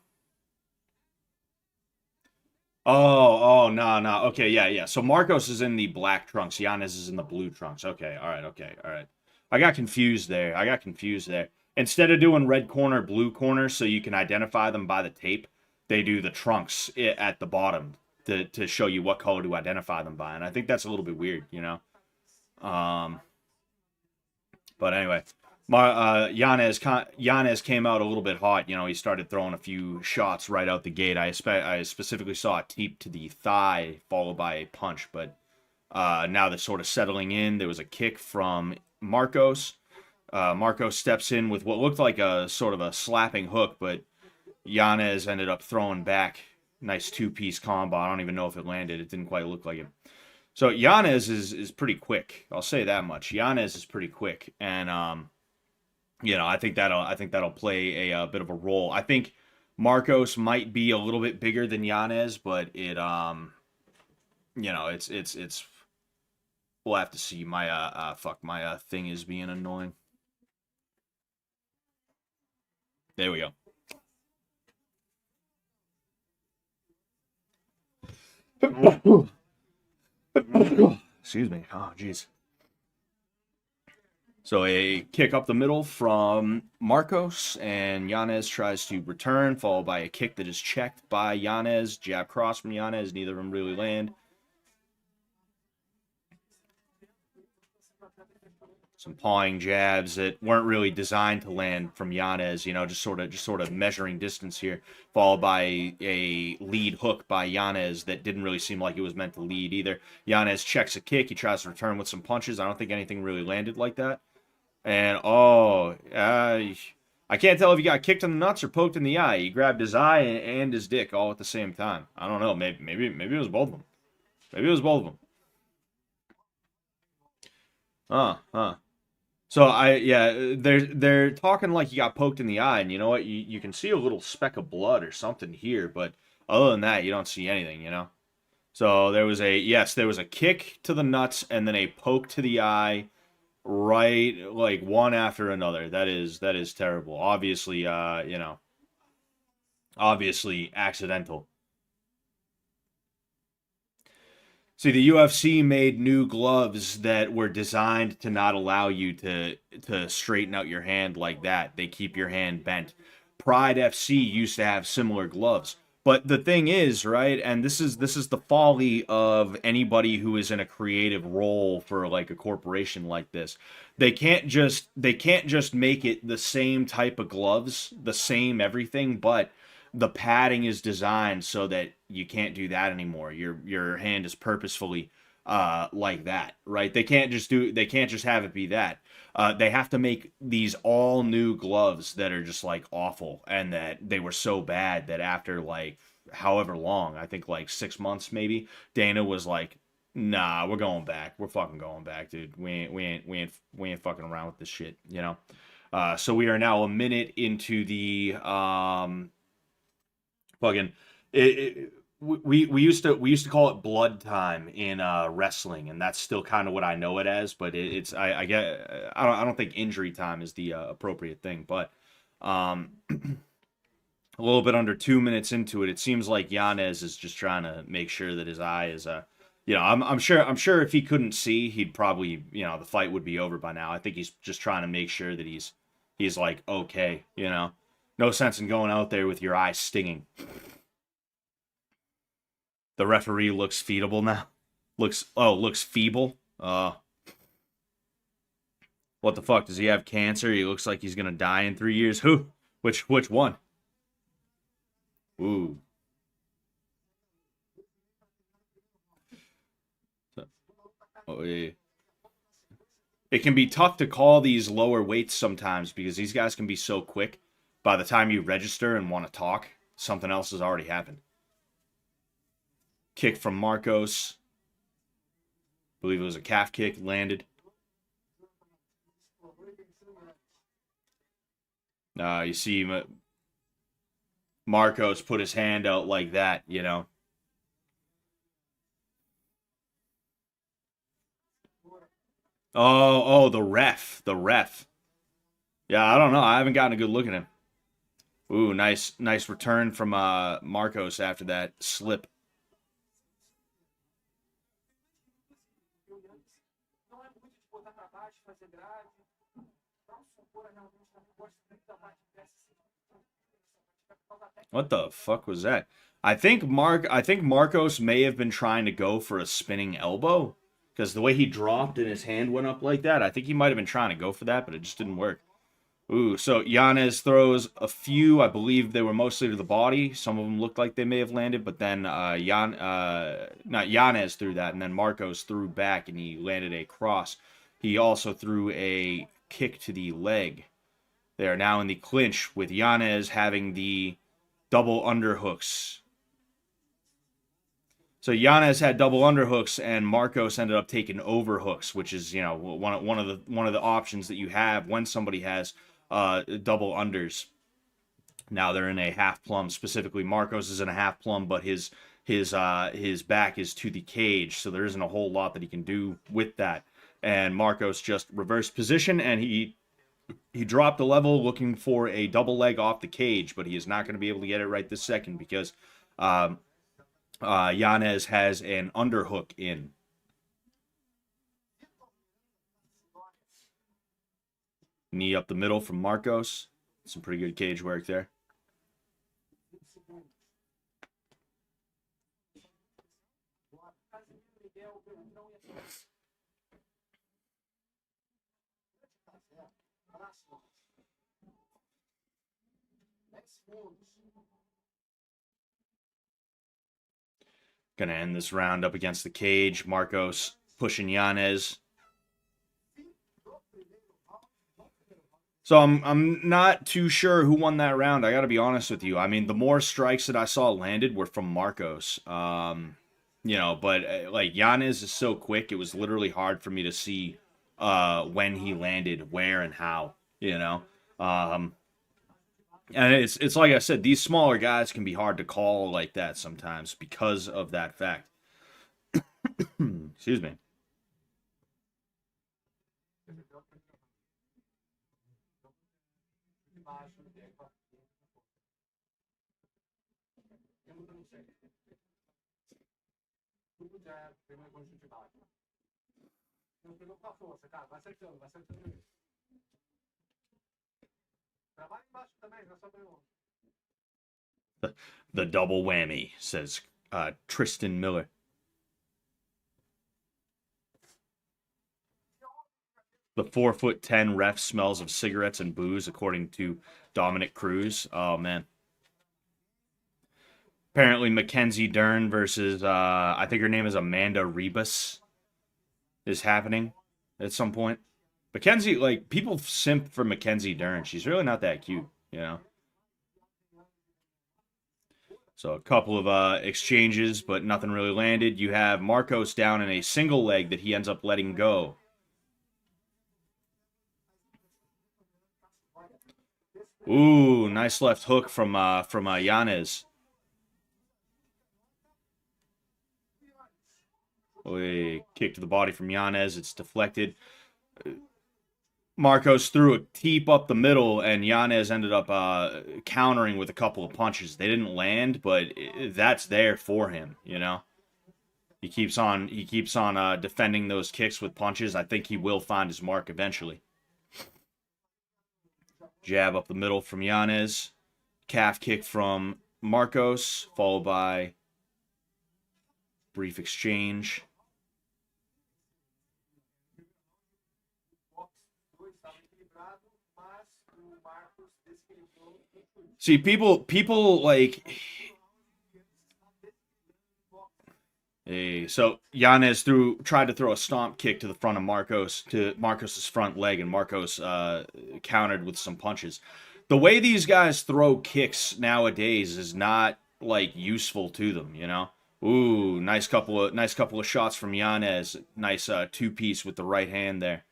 Oh, no, no. Okay, yeah, yeah. So Marcos is in the black trunks. Yanez is in the blue trunks. Okay, all right, okay, all right. I got confused there. I got confused there. Instead of doing red corner, blue corner, so you can identify them by the tape, they do the trunks at the bottom to show you what color to identify them by. And I think that's a little bit weird, you know? Um, but anyway, Yanez came out a little bit hot. You know, he started throwing a few shots right out the gate. I specifically saw a teep to the thigh followed by a punch, but now they're sort of settling in. There was a kick from Marcos. Marcos steps in with what looked like a sort of a slapping hook, but Yanez ended up throwing back. Nice two-piece combo. I don't even know if it landed. It didn't quite look like it. So Yanez is pretty quick. I'll say that much. Yanez is pretty quick, and you know, I think that'll play a bit of a role. I think Marcos might be a little bit bigger than Yanez, but it you know, it's we'll have to see. My fuck, my thing is being annoying. There we go. Excuse me. Oh, jeez. So a kick up the middle from Marcos, and Yanez tries to return, followed by a kick that is checked by Yanez. Jab cross from Yanez. Neither of them really land. Some pawing jabs that weren't really designed to land from Yanez, you know, just sort of measuring distance here, followed by a lead hook by Yanez that didn't really seem like it was meant to lead either. Yanez checks a kick, he tries to return with some punches. I don't think anything really landed like that. And I can't tell if he got kicked in the nuts or poked in the eye. He grabbed his eye and his dick all at the same time. I don't know. Maybe it was both of them. Maybe it was both of them. Huh. So they're talking like he got poked in the eye, and you know what? You can see a little speck of blood or something here, but other than that, you don't see anything, you know. So there was a kick to the nuts and then a poke to the eye, right, like one after another. That is terrible. Obviously, you know, obviously accidental. See, the UFC made new gloves that were designed to not allow you to straighten out your hand like that. They keep your hand bent. Pride FC used to have similar gloves. But the thing is, right, and this is the folly of anybody who is in a creative role for like a corporation like this. They can't just make it the same type of gloves, the same everything, but the padding is designed so that you can't do that anymore. Your hand is purposefully like that, right? They can't just have it be that. They have to make these all new gloves that are just like awful, and that they were so bad that after like however long, I think like 6 months maybe, Dana was like, "Nah, we're going back. We're fucking going back, dude. We ain't fucking around with this shit, you know." So we are now a minute into the fucking we used to call it blood time in wrestling, and that's still kind of what I know it as. But it's I get I don't think injury time is the appropriate thing. But a little bit under 2 minutes into it, it seems like Yanez is just trying to make sure that his eye I'm sure if he couldn't see, he'd probably, the fight would be over by now. I think he's just trying to make sure that he's like, okay, no sense in going out there with your eyes stinging. The referee looks feeble now. Looks feeble. What the fuck? Does he have cancer? He looks like he's gonna die in 3 years. Who? Which one? Ooh. Oh, yeah. It can be tough to call these lower weights sometimes because these guys can be so quick. By the time you register and want to talk, something else has already happened. Kick from Marcos. I believe it was a calf kick, landed. You see Marcos put his hand out like that, Oh, the ref. The ref. Yeah, I don't know. I haven't gotten a good look at him. Ooh, nice return from Marcos after that slip. What the fuck was that? I think Marcos may have been trying to go for a spinning elbow because the way he dropped and his hand went up like that, I think he might have been trying to go for that, but it just didn't work. Ooh, so Janz throws a few. I believe they were mostly to the body. Some of them looked like they may have landed, but then not Janz threw that, and then Marcos threw back, and he landed a cross. He also threw a kick to the leg. They are now in the clinch with Janz having the double underhooks. So Janz had double underhooks, and Marcos ended up taking overhooks, which is one of the options that you have when somebody has double unders. Now they're in a half plumb. Specifically, Marcos is in a half plumb, but his back is to the cage, so there isn't a whole lot that he can do with that. And Marcos just reversed position, and he dropped a level looking for a double leg off the cage, but he is not going to be able to get it right this second because Janz has an underhook in. Knee up the middle from Marcos. Some pretty good cage work there. Gonna end this round up against the cage. Marcos pushing Janz. So I'm not too sure who won that round. I got to be honest with you. I mean, the more strikes that I saw landed were from Marcos. But like Janz is so quick, it was literally hard for me to see when he landed, where, and how. And it's like I said, these smaller guys can be hard to call like that sometimes because of that fact. Excuse me. The double whammy, says Tristan Miller. The 4'10" ref smells of cigarettes and booze, according to Dominic Cruz. Oh, man. Apparently, Mackenzie Dern versus, I think her name is Amanda Rebus, is happening at some point. Mackenzie, like, people simp for Mackenzie Dern. She's really not that cute, So a couple of exchanges, but nothing really landed. You have Marcos down in a single leg that he ends up letting go. Ooh, nice left hook from Janz. A kick to the body from Janz. It's deflected. Marcos threw a teep up the middle, and Janz ended up countering with a couple of punches. They didn't land, but that's there for him, He keeps on defending those kicks with punches. I think he will find his mark eventually. Jab up the middle from Janz. Calf kick from Marcos, followed by brief exchange. See, people like. Hey, so Janz tried to throw a stomp kick to the front of Marcos, to Marcos's front leg, and Marcos countered with some punches. The way these guys throw kicks nowadays is not like useful to them, you know. Ooh, nice couple of shots from Janz. Nice two-piece with the right hand there.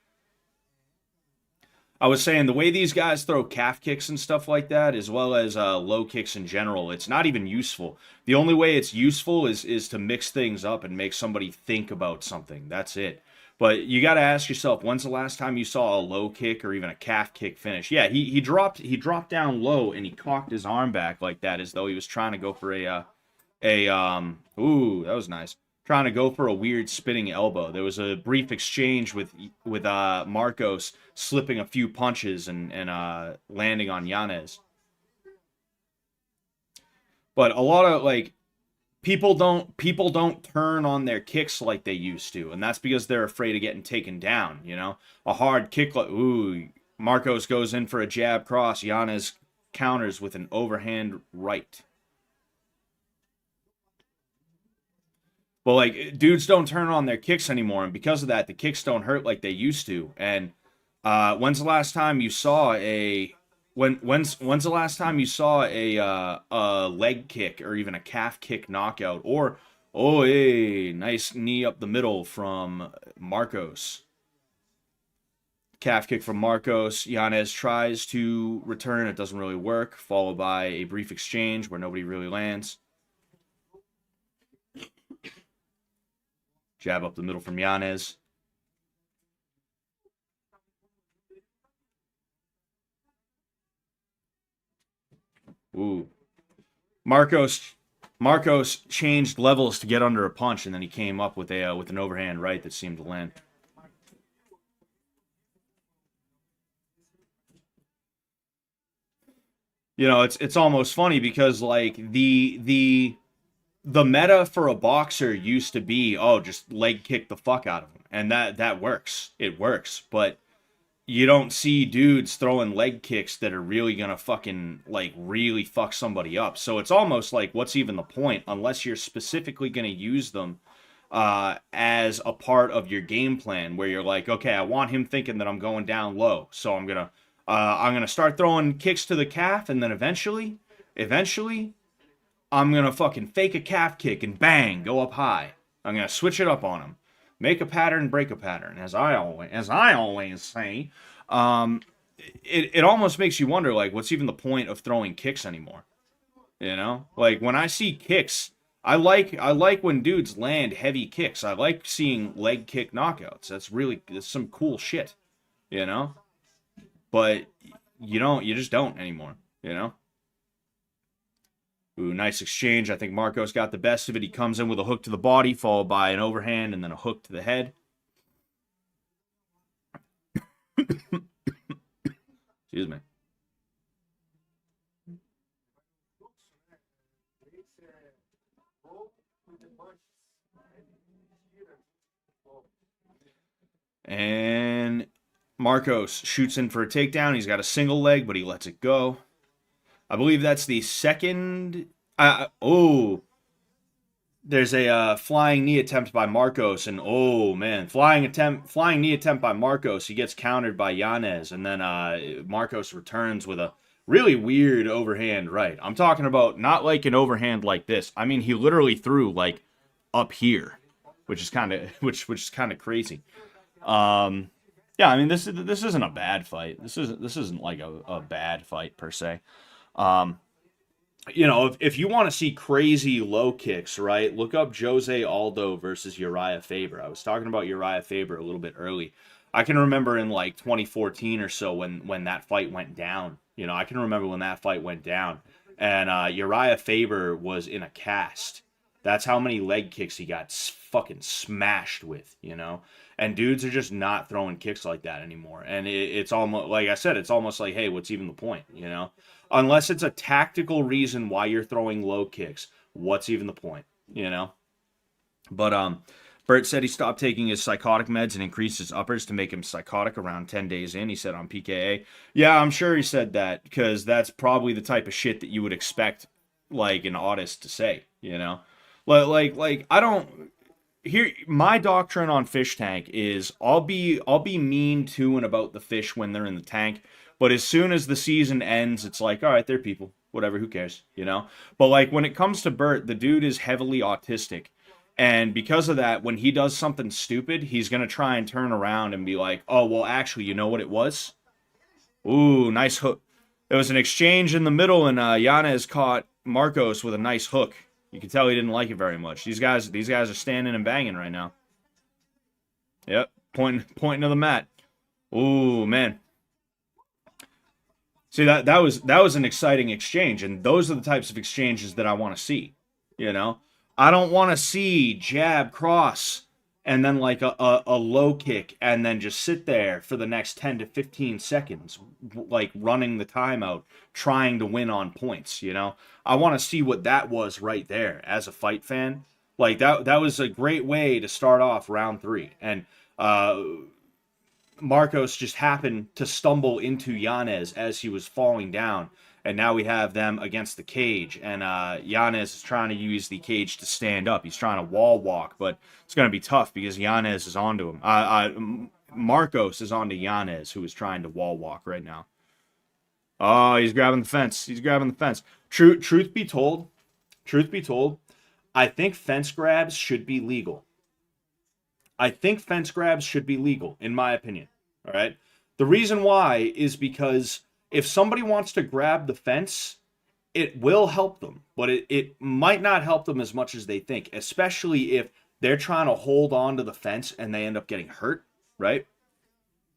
I was saying the way these guys throw calf kicks and stuff like that, as well as low kicks in general, it's not even useful. The only way it's useful is to mix things up and make somebody think about something. That's it. But you got to ask yourself, when's the last time you saw a low kick or even a calf kick finish? Yeah, he dropped down low and he cocked his arm back like that, as though he was trying to go for ooh, that was nice. Trying to go for a weird spinning elbow. There was a brief exchange with Marcos slipping a few punches and landing on Janz. But a lot of like people don't turn on their kicks like they used to, and that's because they're afraid of getting taken down, you know? A hard kick like ooh, Marcos goes in for a jab cross, Janz counters with an overhand right. But like dudes don't turn on their kicks anymore, and because of that, the kicks don't hurt like they used to. And when's the last time you saw when's the last time you saw a leg kick or even a calf kick knockout? Or oh, hey, nice knee up the middle from Marcos. Calf kick from Marcos. Janz tries to return, it doesn't really work. Followed by a brief exchange where nobody really lands. Jab up the middle from Janz. Ooh. Marcos changed levels to get under a punch, and then he came up with an overhand right that seemed to land. You know, it's almost funny because like the meta for a boxer used to be, oh, just leg kick the fuck out of him, and that works. It works, but you don't see dudes throwing leg kicks that are really gonna fucking like really fuck somebody up. So it's almost like, what's even the point unless you're specifically gonna use them as a part of your game plan, where you're like, okay, I want him thinking that I'm going down low, so I'm gonna start throwing kicks to the calf, and then eventually I'm gonna fucking fake a calf kick and bang, go up high. I'm gonna switch it up on him, make a pattern, break a pattern, as I always say. Um, it almost makes you wonder, like, what's even the point of throwing kicks anymore? You know, like when I see kicks, I like when dudes land heavy kicks. I like seeing leg kick knockouts. That's some cool shit, you know. But you just don't anymore, you know. Ooh, nice exchange. I think Marcos got the best of it. He comes in with a hook to the body, followed by an overhand, and then a hook to the head. Excuse me. And Marcos shoots in for a takedown. He's got a single leg, but he lets it go. I believe that's the second. Oh, there's a flying knee attempt by Marcos, and oh man, flying knee attempt by Marcos. He gets countered by Janz, and then Marcos returns with a really weird overhand right. I'm talking about not like an overhand like this. I mean, he literally threw like up here, which is kind of which is kind of crazy. Yeah, I mean this isn't a bad fight. This isn't like a bad fight per se. Um, you know, if you want to see crazy low kicks, right? Look up Jose Aldo versus Uriah Faber. I was talking about Uriah Faber a little bit early. I can remember in like 2014 or so when that fight went down. You know, I can remember when that fight went down, and Uriah Faber was in a cast. That's how many leg kicks he got. fucking smashed with, you know? And dudes are just not throwing kicks like that anymore. And it's almost, like I said, it's almost like, hey, what's even the point, you know? Unless it's a tactical reason why you're throwing low kicks, what's even the point, you know? But Bert said he stopped taking his psychotic meds and increased his uppers to make him psychotic around 10 days in. He said on PKA. Yeah, I'm sure he said that because that's probably the type of shit that you would expect like an autist to say, you know? Like I don't here my doctrine on fish tank is I'll be mean to and about the fish when they're in the tank, but as soon as the season ends, it's like, all right, they're people. Whatever, who cares, you know? But like when it comes to Bert, the dude is heavily autistic. And because of that, when he does something stupid, he's going to try and turn around and be like, oh, well, actually, you know what it was? Ooh, nice hook. There was an exchange in the middle, and Yanez caught Marcos with a nice hook. You can tell he didn't like it very much. These guys are standing and banging right now. Yep, pointing to the mat. Ooh, man. See, that was an exciting exchange, and those are the types of exchanges that I want to see, you know? I don't want to see jab, cross, and then like a low kick, and then just sit there for the next 10 to 15 seconds, like running the timeout, trying to win on points, you know? I want to see what that was right there as a fight fan. Like, that was a great way to start off round 3. And Marcos just happened to stumble into Yanez as he was falling down. And now we have them against the cage. And Yanez is trying to use the cage to stand up. He's trying to wall walk, but it's going to be tough because Yanez is onto him. Marcos is onto Yanez, who is trying to wall walk right now. Oh, he's grabbing the fence. He's grabbing the fence. Truth be told, I think fence grabs should be legal. I think fence grabs should be legal, in my opinion. All right? The reason why is because if somebody wants to grab the fence, it will help them, but it might not help them as much as they think, especially if they're trying to hold on to the fence and they end up getting hurt, right?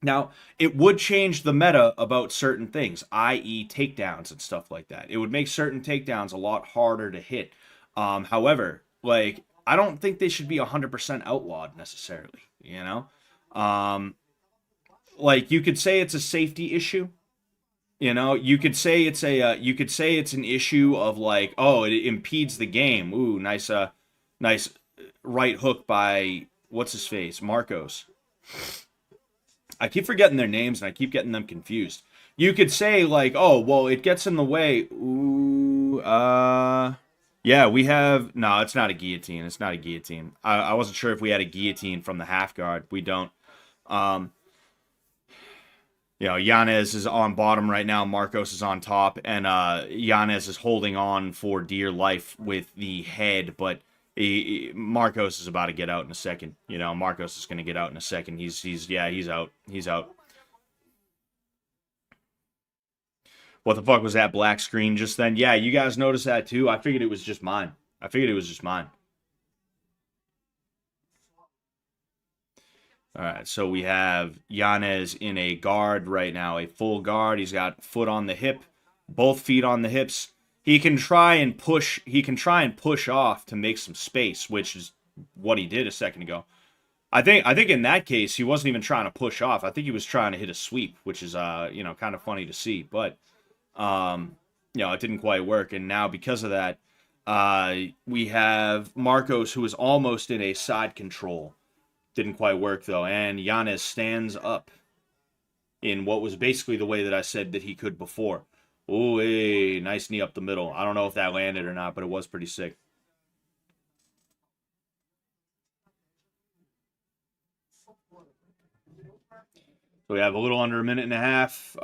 Now, it would change the meta about certain things, i.e. takedowns and stuff like that. It would make certain takedowns a lot harder to hit. However, like, I don't think they should be 100% outlawed necessarily, you know? Like, you could say it's a safety issue. You know, you could say it's an issue of like, oh, it impedes the game. Ooh, nice right hook by what's his face, Marcos. I keep forgetting their names and I keep getting them confused. You could say like, oh, well, it gets in the way. Ooh, yeah, we have no. It's not a guillotine. It's not a guillotine. I wasn't sure if we had a guillotine from the half guard. We don't. You know, Yanez is on bottom right now. Marcos is on top, and Yanez is holding on for dear life with the head, but Marcos is about to get out in a second. You know, Marcos is going to get out in a second. He's out. He's out. What the fuck was that black screen just then? Yeah, you guys noticed that too? I figured it was just mine. All right, so we have Yanez in a guard right now, a full guard. He's got foot on the hip, both feet on the hips. He can try and push off to make some space, which is what he did a second ago. I think in that case he wasn't even trying to push off. I think he was trying to hit a sweep, which is kind of funny to see, but it didn't quite work. And now because of that, we have Marcos, who is almost in a side control. Didn't quite work, though. And Yanez stands up in what was basically the way that I said that he could before. Ooh, hey, nice knee up the middle. I don't know if that landed or not, but it was pretty sick. So we have a little under a minute and a half.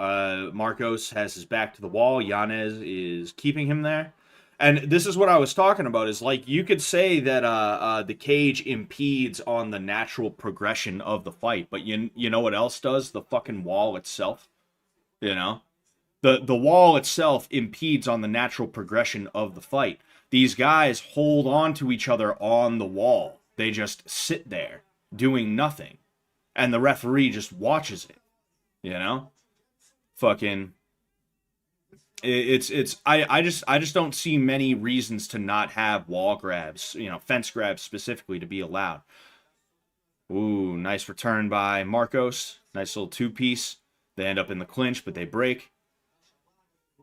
Marcos has his back to the wall. Yanez is keeping him there. And this is what I was talking about, is like you could say that the cage impedes on the natural progression of the fight, but you know what else does? The fucking wall itself. You know? The wall itself impedes on the natural progression of the fight. These guys hold on to each other on the wall. They just sit there doing nothing. And the referee just watches it. You know? Fucking... I just don't see many reasons to not have wall grabs, fence grabs specifically to be allowed. Ooh, nice return by Marcos. Nice little two-piece. They end up in the clinch, but they break.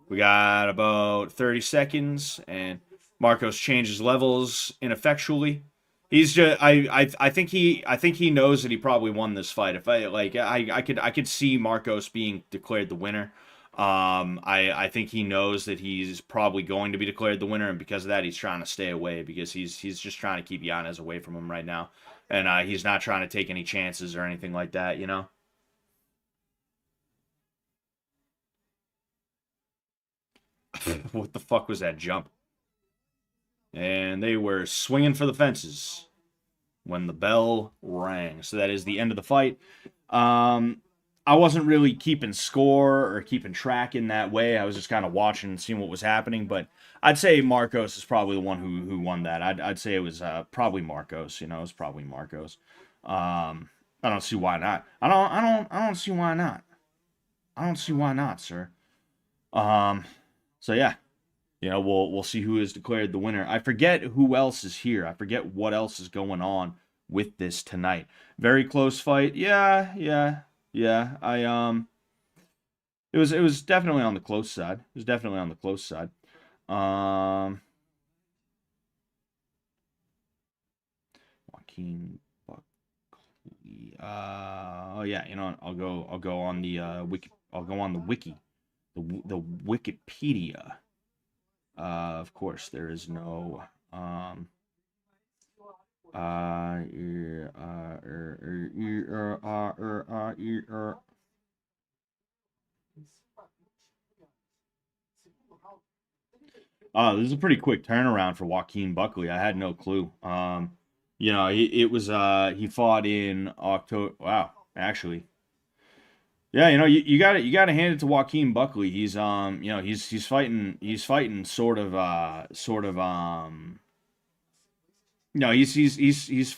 We got about 30 seconds, and Marcos changes levels ineffectually. He's just I think he knows that he probably won this fight. If I could see Marcos being declared the winner. I think he knows that he's probably going to be declared the winner, and because of that, he's trying to stay away because he's just trying to keep Janz away from him right now, and he's not trying to take any chances or anything like that. What the fuck was that jump? And they were swinging for the fences when the bell rang. So that is the end of the fight. I wasn't really keeping score or keeping track in that way. I was just kind of watching and seeing what was happening. But I'd say Marcos is probably the one who won that. I'd say it was probably Marcos. It was probably Marcos. I don't see why not. I don't see why not. I don't see why not, sir. Um, so yeah, we'll see who is declared the winner. I forget who else is here. I forget what else is going on with this tonight. Very close fight. Yeah, yeah, yeah. It was definitely on the close side. It was definitely on the close side. Um, Joaquin Buckley. Oh yeah. You know what? I'll go on the wiki. I'll go on the wiki, the Wikipedia. Of course, there is no er, er, er, this is a pretty quick turnaround for Joaquin Buckley. I had no clue. He fought in October. Wow, actually, yeah. You got to hand it to Joaquin Buckley. He's fighting no, he's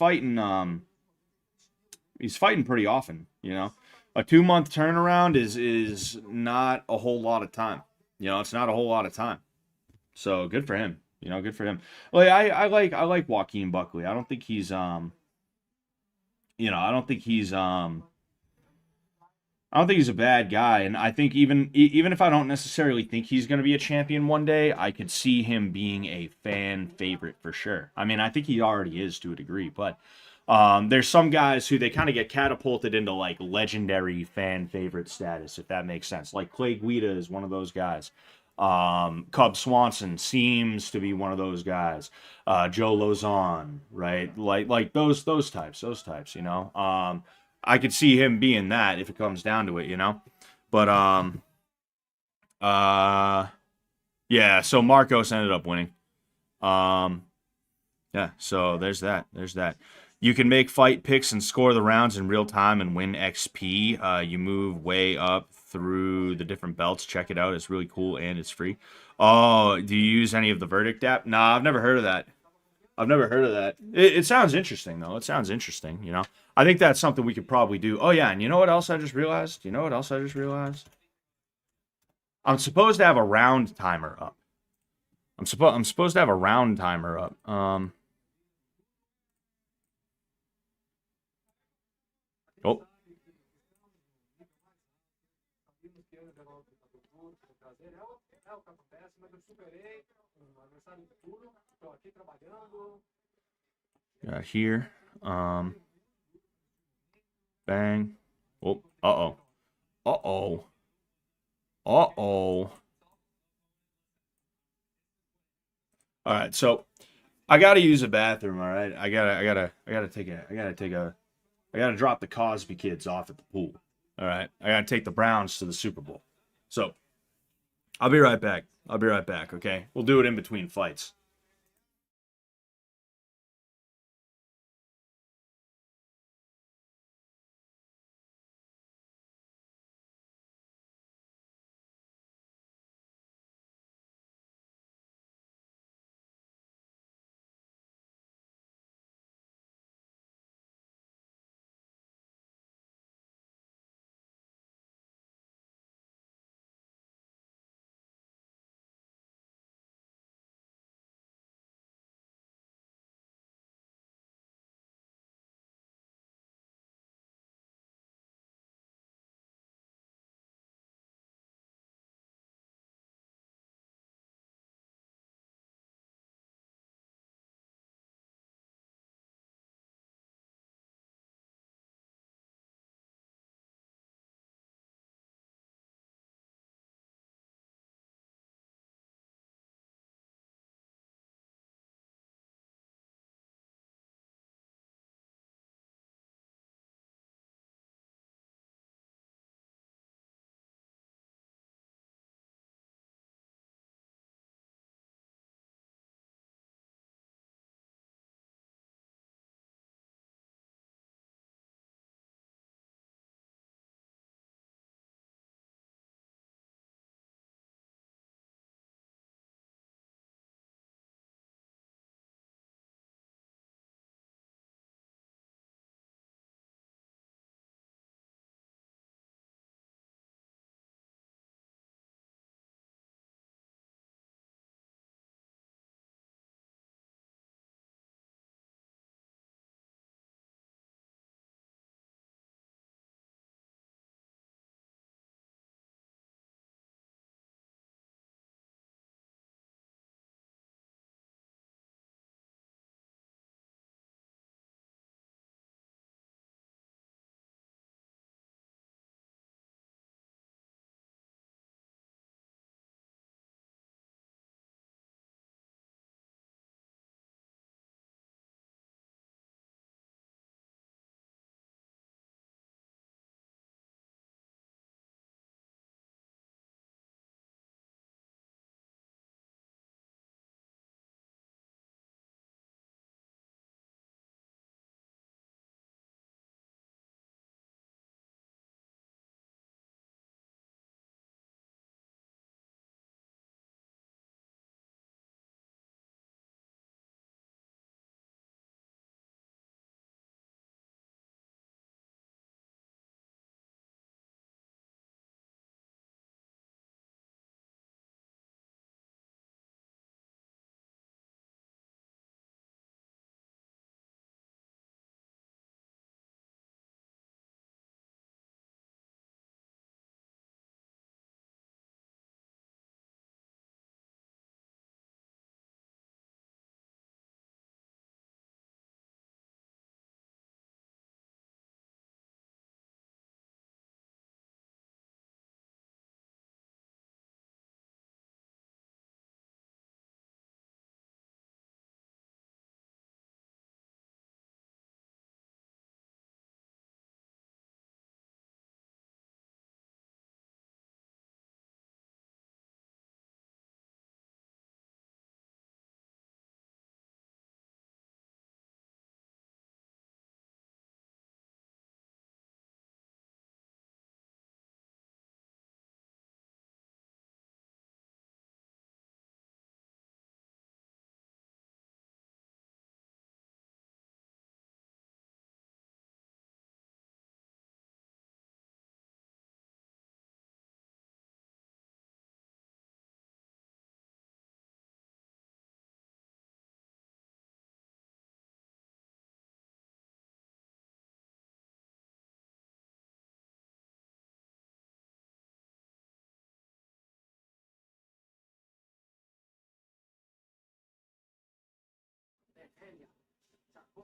fighting pretty often. A 2 month turnaround is not a whole lot of time. It's not a whole lot of time. So good for him. Good for him. Like I like Joaquin Buckley. I don't think I don't think he's a bad guy, and I think even if I don't necessarily think he's going to be a champion one day, I could see him being a fan favorite for sure. I mean, I think he already is to a degree, but there's some guys who they kind of get catapulted into like legendary fan favorite status, if that makes sense. Like Clay Guida is one of those guys. Swanson seems to be one of those guys. Joe Lozon, right? Like those types. I could see him being that if it comes down to it. But uh yeah, so Marcos ended up winning. Um yeah, so there's that. There's that. You can make fight picks and score the rounds in real time and win XP. You move way up through the different belts. Check it out. It's really cool and it's free. Oh, do you use any of the Verdict app? Nah, I've never heard of that. I've never heard of that. It sounds interesting though. It sounds interesting. I think that's something we could probably do. Oh yeah, and you know what else I just realized? You know what else I just realized? I'm supposed to have a round timer up. I'm supposed to have a round timer up. Oh, here. Um, Bang. Oh, uh-oh. Uh-oh. Uh-oh. All right, so I gotta use a bathroom. All right, I gotta drop the Cosby kids off at the pool. All right, I gotta take the Browns to the Super Bowl. So I'll be right back. I'll be right back. Okay, we'll do it in between fights.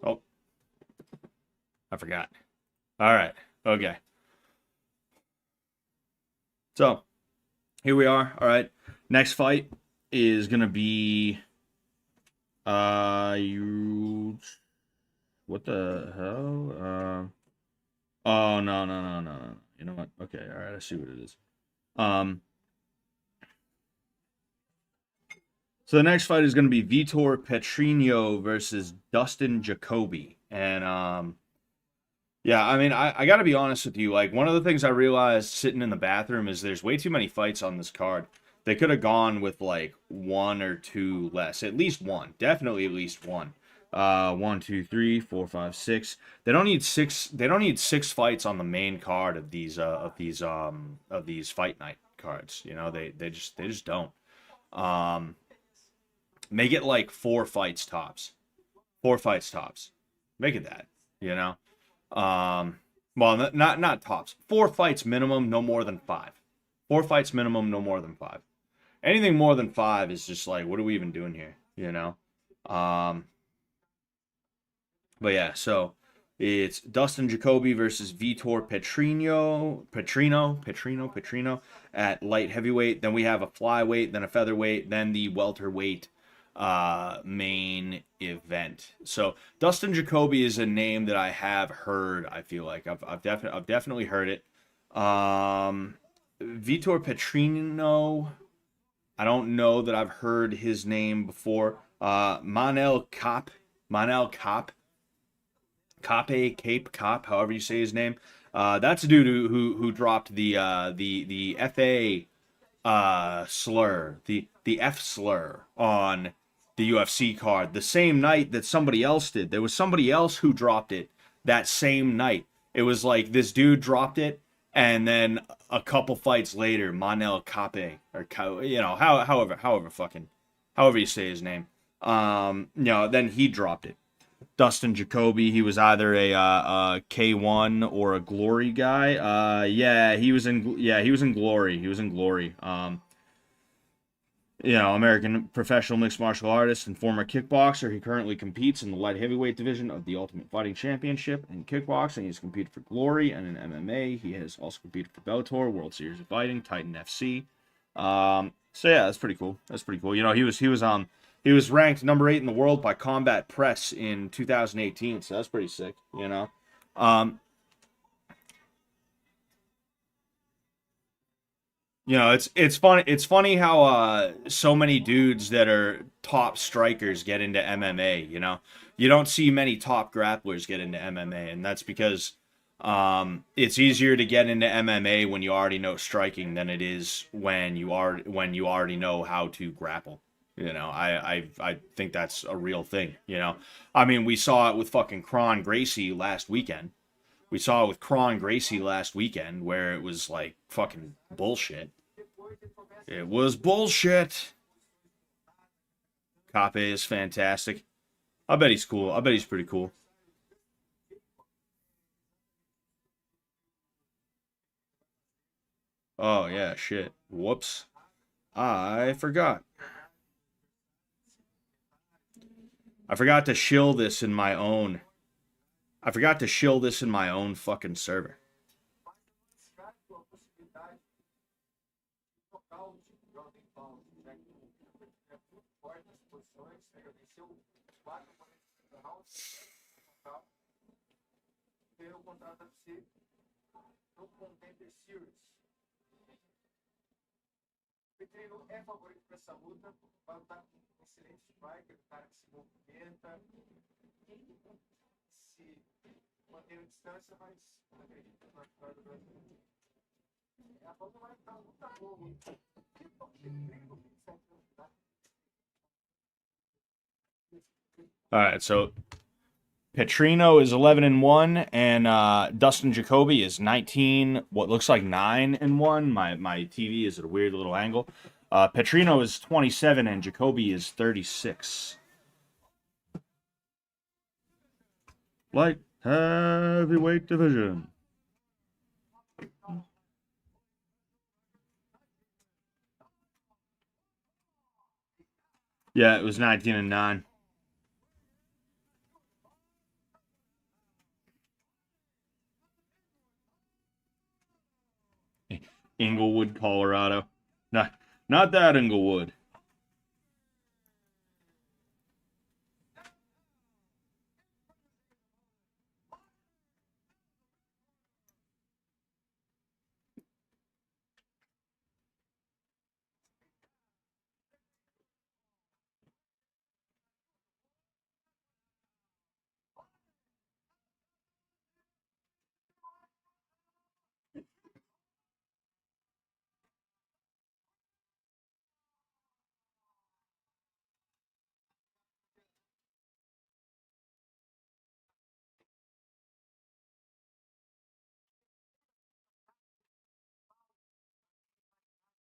Oh, I forgot. All right. Okay. So here we are. All right. Next fight is gonna be you. What the hell? Oh no. You know what? Okay. All right. I see what it is. Um. So the next fight is gonna be Vitor Petrino versus Dustin Jacobe, and yeah, I mean, I got to be honest with you. Like, one of the things I realized sitting in the bathroom is there's way too many fights on this card. They could have gone with like one or two less, at least one, definitely at least one. One, two, three, four, five, six. They don't need six. They don't need six fights on the main card of these fight night cards. You know, they just don't. Um, Make it like four fights tops. Four fights tops. Make it that. You know. Well, not tops. Four fights minimum, no more than five. Four fights minimum, no more than five. Anything more than five is just like, what are we even doing here? You know? Um, but yeah, so it's Dustin Jacobe versus Vitor Petrino at light heavyweight. Then we have a flyweight, then a featherweight, then the welterweight main event. So Dustin Jacobe is a name that I have heard. I feel like I've definitely heard it. Vitor Petrino, I don't know that I've heard his name before. Manel Cape Cop, however you say his name. That's a dude who dropped the FA slur, the F slur on the UFC card the same night that somebody else did. There was somebody else who dropped it that same night. It was like this dude dropped it, and then a couple fights later, Manel Cape or you know, however you say his name. Then he dropped it. Dustin Jacobe, he was either a K1 or a Glory guy. He was in Glory. He was in Glory. American professional mixed martial artist and former kickboxer. He currently competes in the light heavyweight division of the Ultimate Fighting Championship in kickboxing. He's competed for Glory, and in MMA, he has also competed for Bellator, World Series of Fighting, Titan FC. So yeah, that's pretty cool. That's pretty cool. You know, he was ranked number 8 in the world by Combat Press in 2018, so that's pretty sick. You know. It's funny how so many dudes that are top strikers get into MMA, you know. You don't see many top grapplers get into MMA, and that's because it's easier to get into MMA when you already know striking than it is when you already know how to grapple. You know, I think that's a real thing, you know. I mean, we saw it with fucking Kron Gracie last weekend. We saw it with Kron Gracie last weekend where it was like fucking bullshit. It was bullshit. Cape is fantastic. I bet he's cool. I bet he's pretty cool. Oh yeah, shit. Whoops. I forgot. I forgot to shill this in my own. I forgot to shill this in my own fucking server. Petrino é favorito para essa luta, vai lutar com um excelente striker, um cara que se movimenta, se mantém a distância, mas acredito que na vitória do Brasil. A volta vai estar luta boa. All right, so Petrino is 11-1, and Dustin Jacobe is 19. What looks like 9-1. My TV is at a weird little angle. Petrino is 27, and Jacobe is 36. Light heavyweight division. Yeah, it was 19-9. Inglewood, Colorado. Not that Inglewood.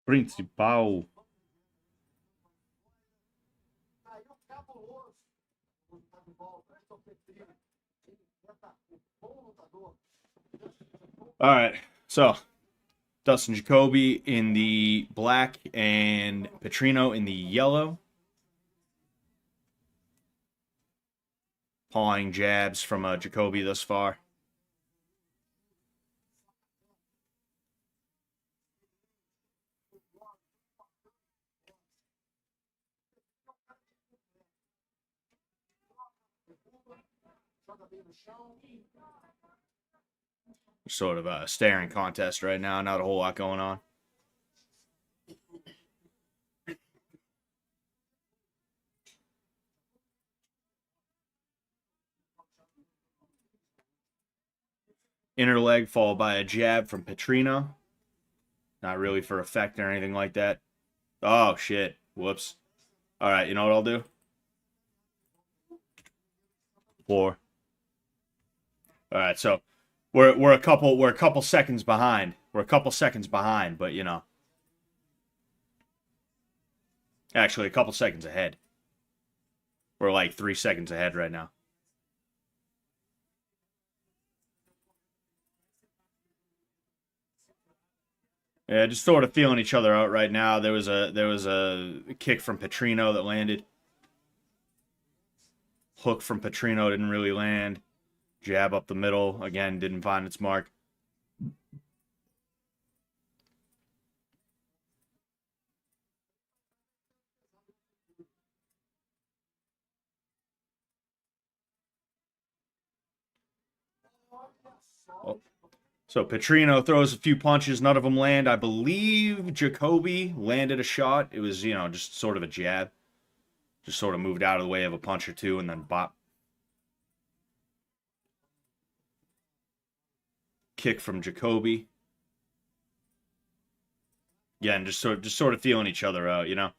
Principal. Aí o cabuloso, o tá de volta, o Petrino, ele tá um bom lutador. All right, so Dustin Jacobe in the black and Petrino in the yellow. Pawing jabs from Jacobe thus far. Sort of a staring contest right now. Not a whole lot going on. Inner leg followed by a jab from Petrino. Not really for effect or anything like that. Oh, shit. Whoops. All right, you know what I'll do? 4. All right, so we're a couple seconds behind. We're a couple seconds behind, but you know. Actually, a couple seconds ahead. We're like 3 seconds ahead right now. Yeah, just sort of feeling each other out right now. There was a kick from Petrino that landed. Hook from Petrino didn't really land. Jab up the middle again didn't find its mark. Oh. So Petrino throws a few punches, none of them land. I believe Jacobe landed a shot. It was, you know, just sort of a jab. Just sort of moved out of the way of a punch or two and then bop. Kick from Jacobe. Again, just sort of feeling each other out, you know.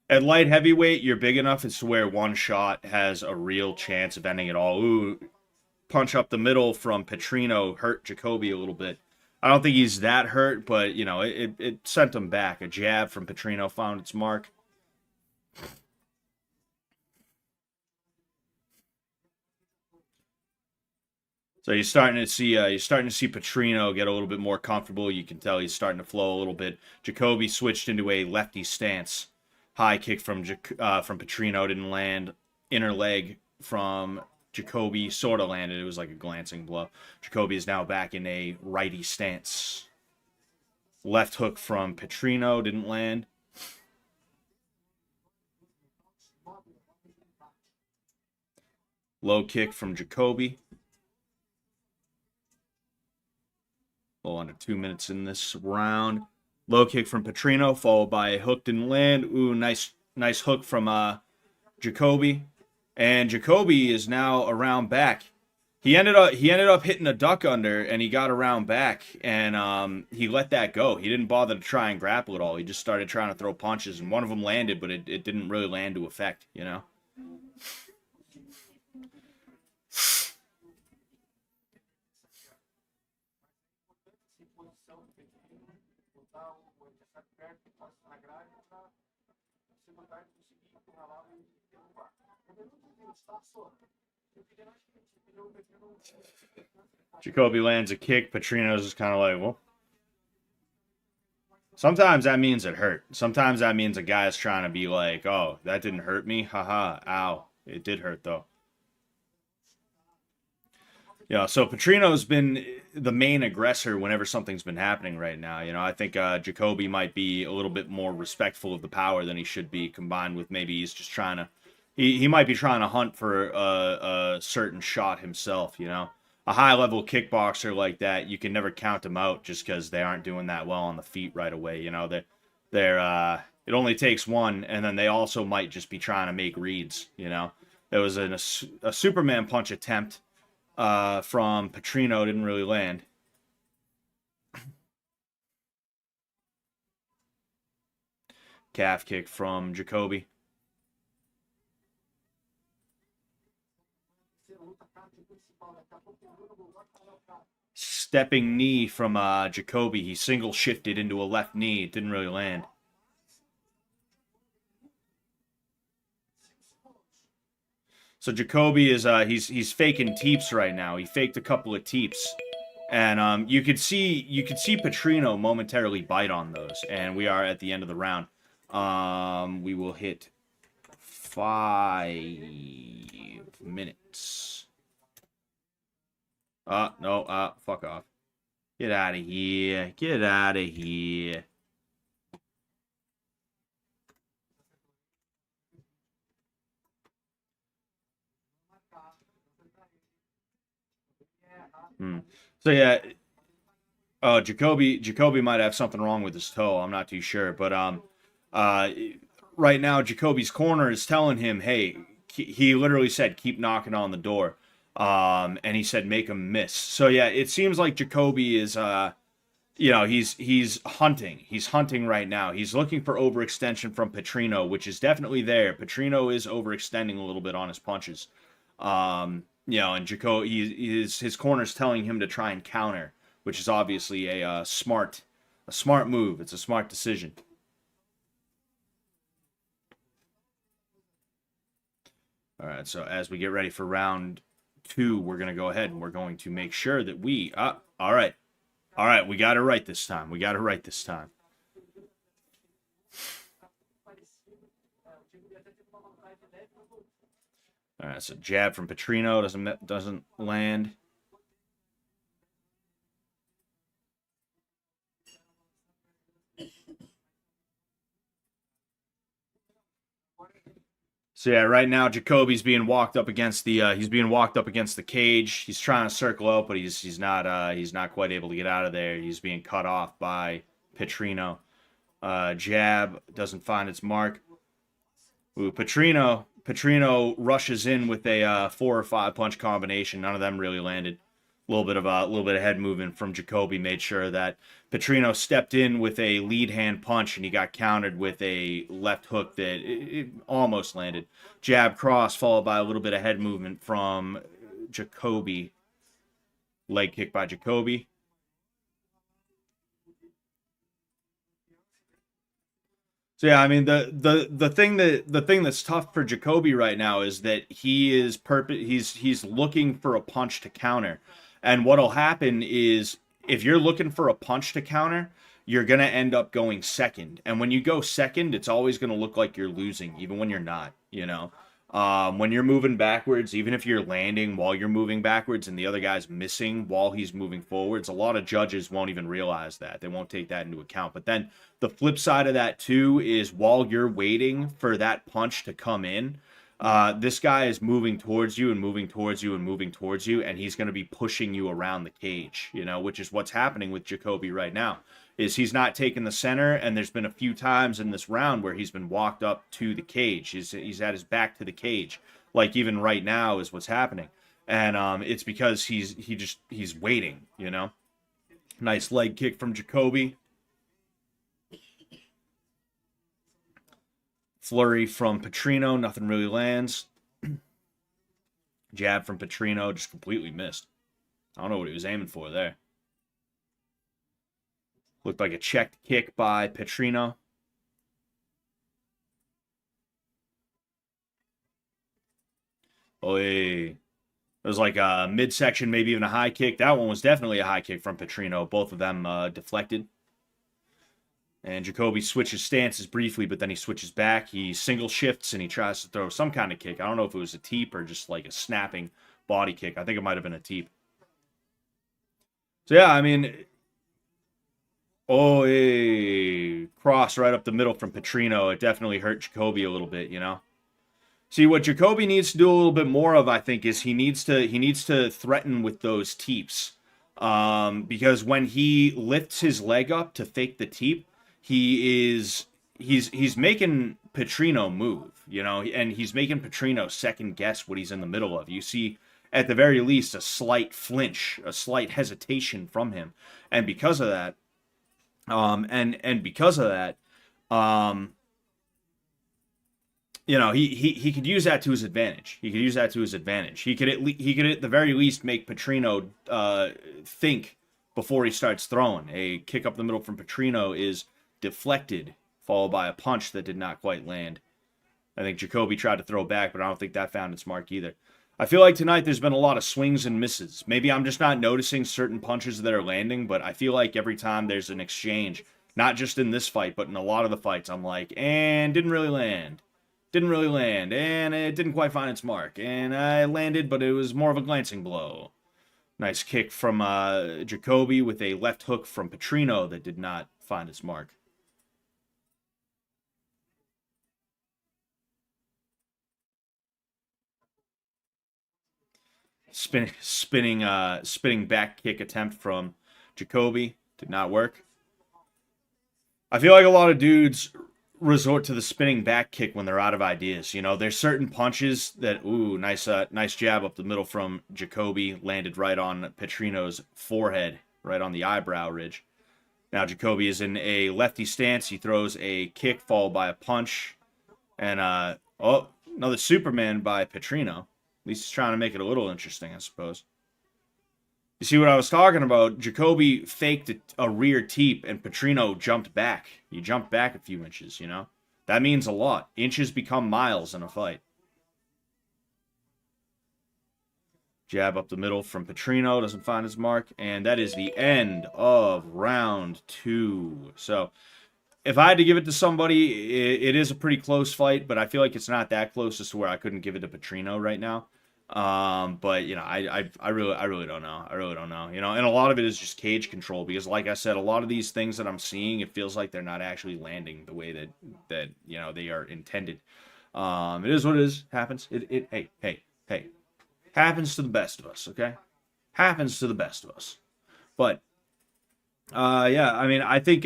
At light heavyweight, you're big enough it's where one shot has a real chance of ending it all. Ooh, punch up the middle from Petrino hurt Jacobe a little bit. I don't think he's that hurt, but, you know, it sent him back. A jab from Petrino found its mark. So you're starting to see Petrino get a little bit more comfortable. You can tell he's starting to flow a little bit. Jacobe switched into a lefty stance. High kick from Petrino didn't land. Inner leg from Jacobe sort of landed. It was like a glancing blow. Jacobe is now back in a righty stance. Left hook from Petrino didn't land. Low kick from Jacobe. A little under 2 minutes in this round. Low kick from Petrino, followed by a hook didn't land. Ooh, nice hook from Jacobe. And Jacobe is now around back. He ended up hitting a duck under, and he got around back, and he let that go. He didn't bother to try and grapple at all. He just started trying to throw punches, and one of them landed, but it didn't really land to effect, you know? Jacobe lands a kick. Petrino's just kind of like, well. Sometimes that means it hurt. Sometimes that means a guy's trying to be like, oh, that didn't hurt me. Haha, ow. It did hurt, though. Yeah, so Petrino's been the main aggressor whenever something's been happening right now. I think Jacoby might be a little bit more respectful of the power than he should be, combined with maybe he's just trying to, he might be trying to hunt for a certain shot himself, A high-level kickboxer like that, you can never count them out just because they aren't doing that well on the feet right away, it only takes one, and then they also might just be trying to make reads. There was a Superman punch attempt from Petrino, didn't really land. Calf kick from Jacobe. Stepping knee from Jacobe. He single shifted into a left knee. It didn't really land. So Jacobe is he's faking teeps right now. He faked a couple of teeps. And you could see Petrino momentarily bite on those, and we are at the end of the round. We will hit 5 minutes. No, fuck off. Get out of here. Get out of here. So yeah, Jacoby might have something wrong with his toe. I'm not too sure, but right now Jacoby's corner is telling him, hey, he literally said keep knocking on the door, and he said make him miss. So yeah, it seems like Jacoby is he's hunting. He's hunting right now. He's looking for overextension from Petrino, which is definitely there. Petrino is overextending a little bit on his punches. And Jacoby, his corner's telling him to try and counter, which is obviously a smart move. It's a smart decision. All right, so as we get ready for round 2, we're going to go ahead and we're going to make sure that we... all right, we got it right this time. All right, so jab from Petrino doesn't land. So yeah, right now Jacoby's being walked up against the cage. He's trying to circle out, but he's not quite able to get out of there. He's being cut off by Petrino. Jab doesn't find its mark. Ooh, Petrino rushes in with a 4 or 5 punch combination. None of them really landed. A little bit of head movement from Jacobe made sure that Petrino stepped in with a lead hand punch, and he got countered with a left hook that it almost landed. Jab cross followed by a little bit of head movement from Jacobe. Leg kick by Jacobe. So yeah, I mean the thing that's tough for Jacobe right now is that he's looking for a punch to counter. And what'll happen is if you're looking for a punch to counter, you're going to end up going second. And when you go second, it's always going to look like you're losing, even when you're not, When you're moving backwards, even if you're landing while you're moving backwards and the other guy's missing while he's moving forwards, a lot of judges won't even realize that. They won't take that into account. But then the flip side of that, too, is while you're waiting for that punch to come in, this guy is moving towards you and moving towards you and moving towards you, and he's going to be pushing you around the cage, which is what's happening with Jacobe right now, is he's not taking the center, and there's been a few times in this round where he's been walked up to the cage. He's had his back to the cage, like even right now is what's happening. And it's because he's waiting, Nice leg kick from Jacobe. Flurry from Petrino, nothing really lands. Jab from Petrino, just completely missed. I don't know what he was aiming for there. Looked like a checked kick by Petrino. Oh, it was like a midsection, maybe even a high kick. That one was definitely a high kick from Petrino. Both of them deflected. And Jacobe switches stances briefly, but then he switches back. He single shifts and he tries to throw some kind of kick. I don't know if it was a teep or just like a snapping body kick. I think it might have been a teep. So yeah, I mean, oh, a cross right up the middle from Petrino. It definitely hurt Jacobe a little bit, you know. See, what Jacoby needs to do a little bit more of, I think, is he needs to threaten with those teeps, because when he lifts his leg up to fake the teep, he's making Petrino move, you know, and he's making Petrino second guess what he's in the middle of. You see, at the very least, a slight flinch, a slight hesitation from him, and because of that, and because of that, um, you know, he could use that to his advantage. He could use that to his advantage. He could at the very least make Petrino think before he starts throwing. A kick up the middle from Petrino is deflected, followed by a punch that did not quite land. I think Jacoby tried to throw back, but I don't think that found its mark either. I feel like tonight there's been a lot of swings and misses. Maybe I'm just not noticing certain punches that are landing, but I feel like every time there's an exchange, not just in this fight, but in a lot of the fights, I'm like, and didn't really land. Didn't really land, and it didn't quite find its mark. And I landed, but it was more of a glancing blow. Nice kick from Jacoby with a left hook from Petrino that did not find its mark. Spinning back kick attempt from Jacoby did not work. I feel like a lot of dudes resort to the spinning back kick when they're out of ideas. You know, there's certain punches that, ooh, nice jab up the middle from Jacoby, landed right on Petrino's forehead, right on the eyebrow ridge. Now Jacoby is in a lefty stance. He throws a kick followed by a punch, and oh, another Superman by Petrino. At least he's trying to make it a little interesting, I suppose. You see what I was talking about? Jacoby faked a rear teep and Petrino jumped back. He jumped back a few inches, you know? That means a lot. Inches become miles in a fight. Jab up the middle from Petrino. Doesn't find his mark. And that is the end of round 2. So, if I had to give it to somebody, it is a pretty close fight, but I feel like it's not that close as to where I couldn't give it to Petrino right now. But you know, I really don't know. I really don't know. You know, and a lot of it is just cage control because, like I said, a lot of these things that I'm seeing, it feels like they're not actually landing the way that you know they are intended. It is what it is. Happens. Hey, happens to the best of us. Okay, happens to the best of us. But yeah, I mean, I think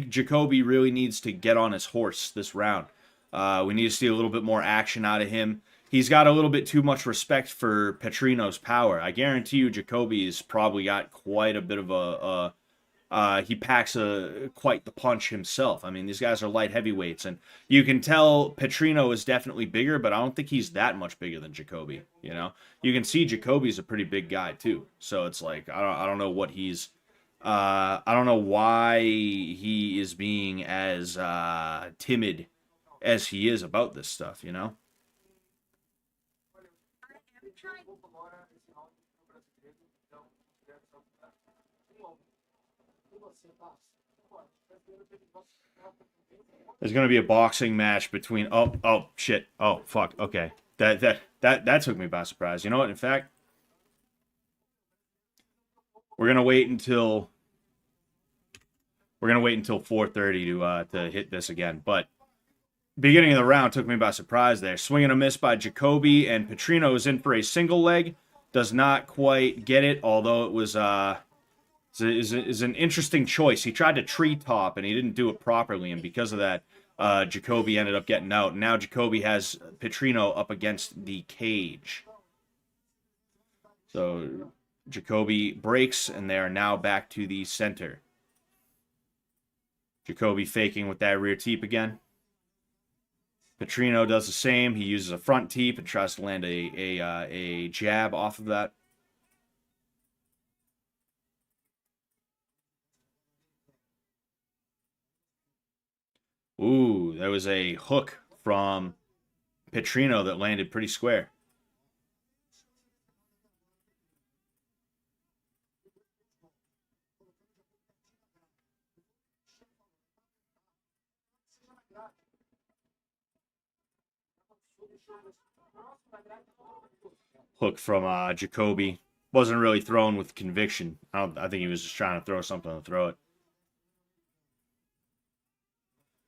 Jacoby really needs to get on his horse this round. We need to see a little bit more action out of him. He's got a little bit too much respect for Petrino's power. I guarantee you, Jacoby's probably got quite a bit of he packs quite the punch himself. I mean, these guys are light heavyweights, and you can tell Petrino is definitely bigger, but I don't think he's that much bigger than Jacoby. You know, you can see Jacoby's a pretty big guy too. So it's like I don't know what he's I don't know why he is being as timid as he is about this stuff, you know? There's going to be a boxing match between oh shit. Oh fuck. Okay. That took me by surprise. You know what? In fact, we're going to wait until 4:30 to hit this again, but beginning of the round took me by surprise there. Swing and a miss by Jacoby, and Petrino is in for a single leg. Does not quite get it, although it was is an interesting choice. He tried to tree top, and he didn't do it properly, and because of that, Jacoby ended up getting out. And now Jacoby has Petrino up against the cage. So Jacoby breaks, and they are now back to the center. Jacoby faking with that rear teep again. Petrino does the same. He uses a front teep and tries to land a jab off of that. Ooh, there was a hook from Petrino that landed pretty square. Hook from Jacoby. Wasn't really throwing with conviction. I think he was just trying to throw something to throw it.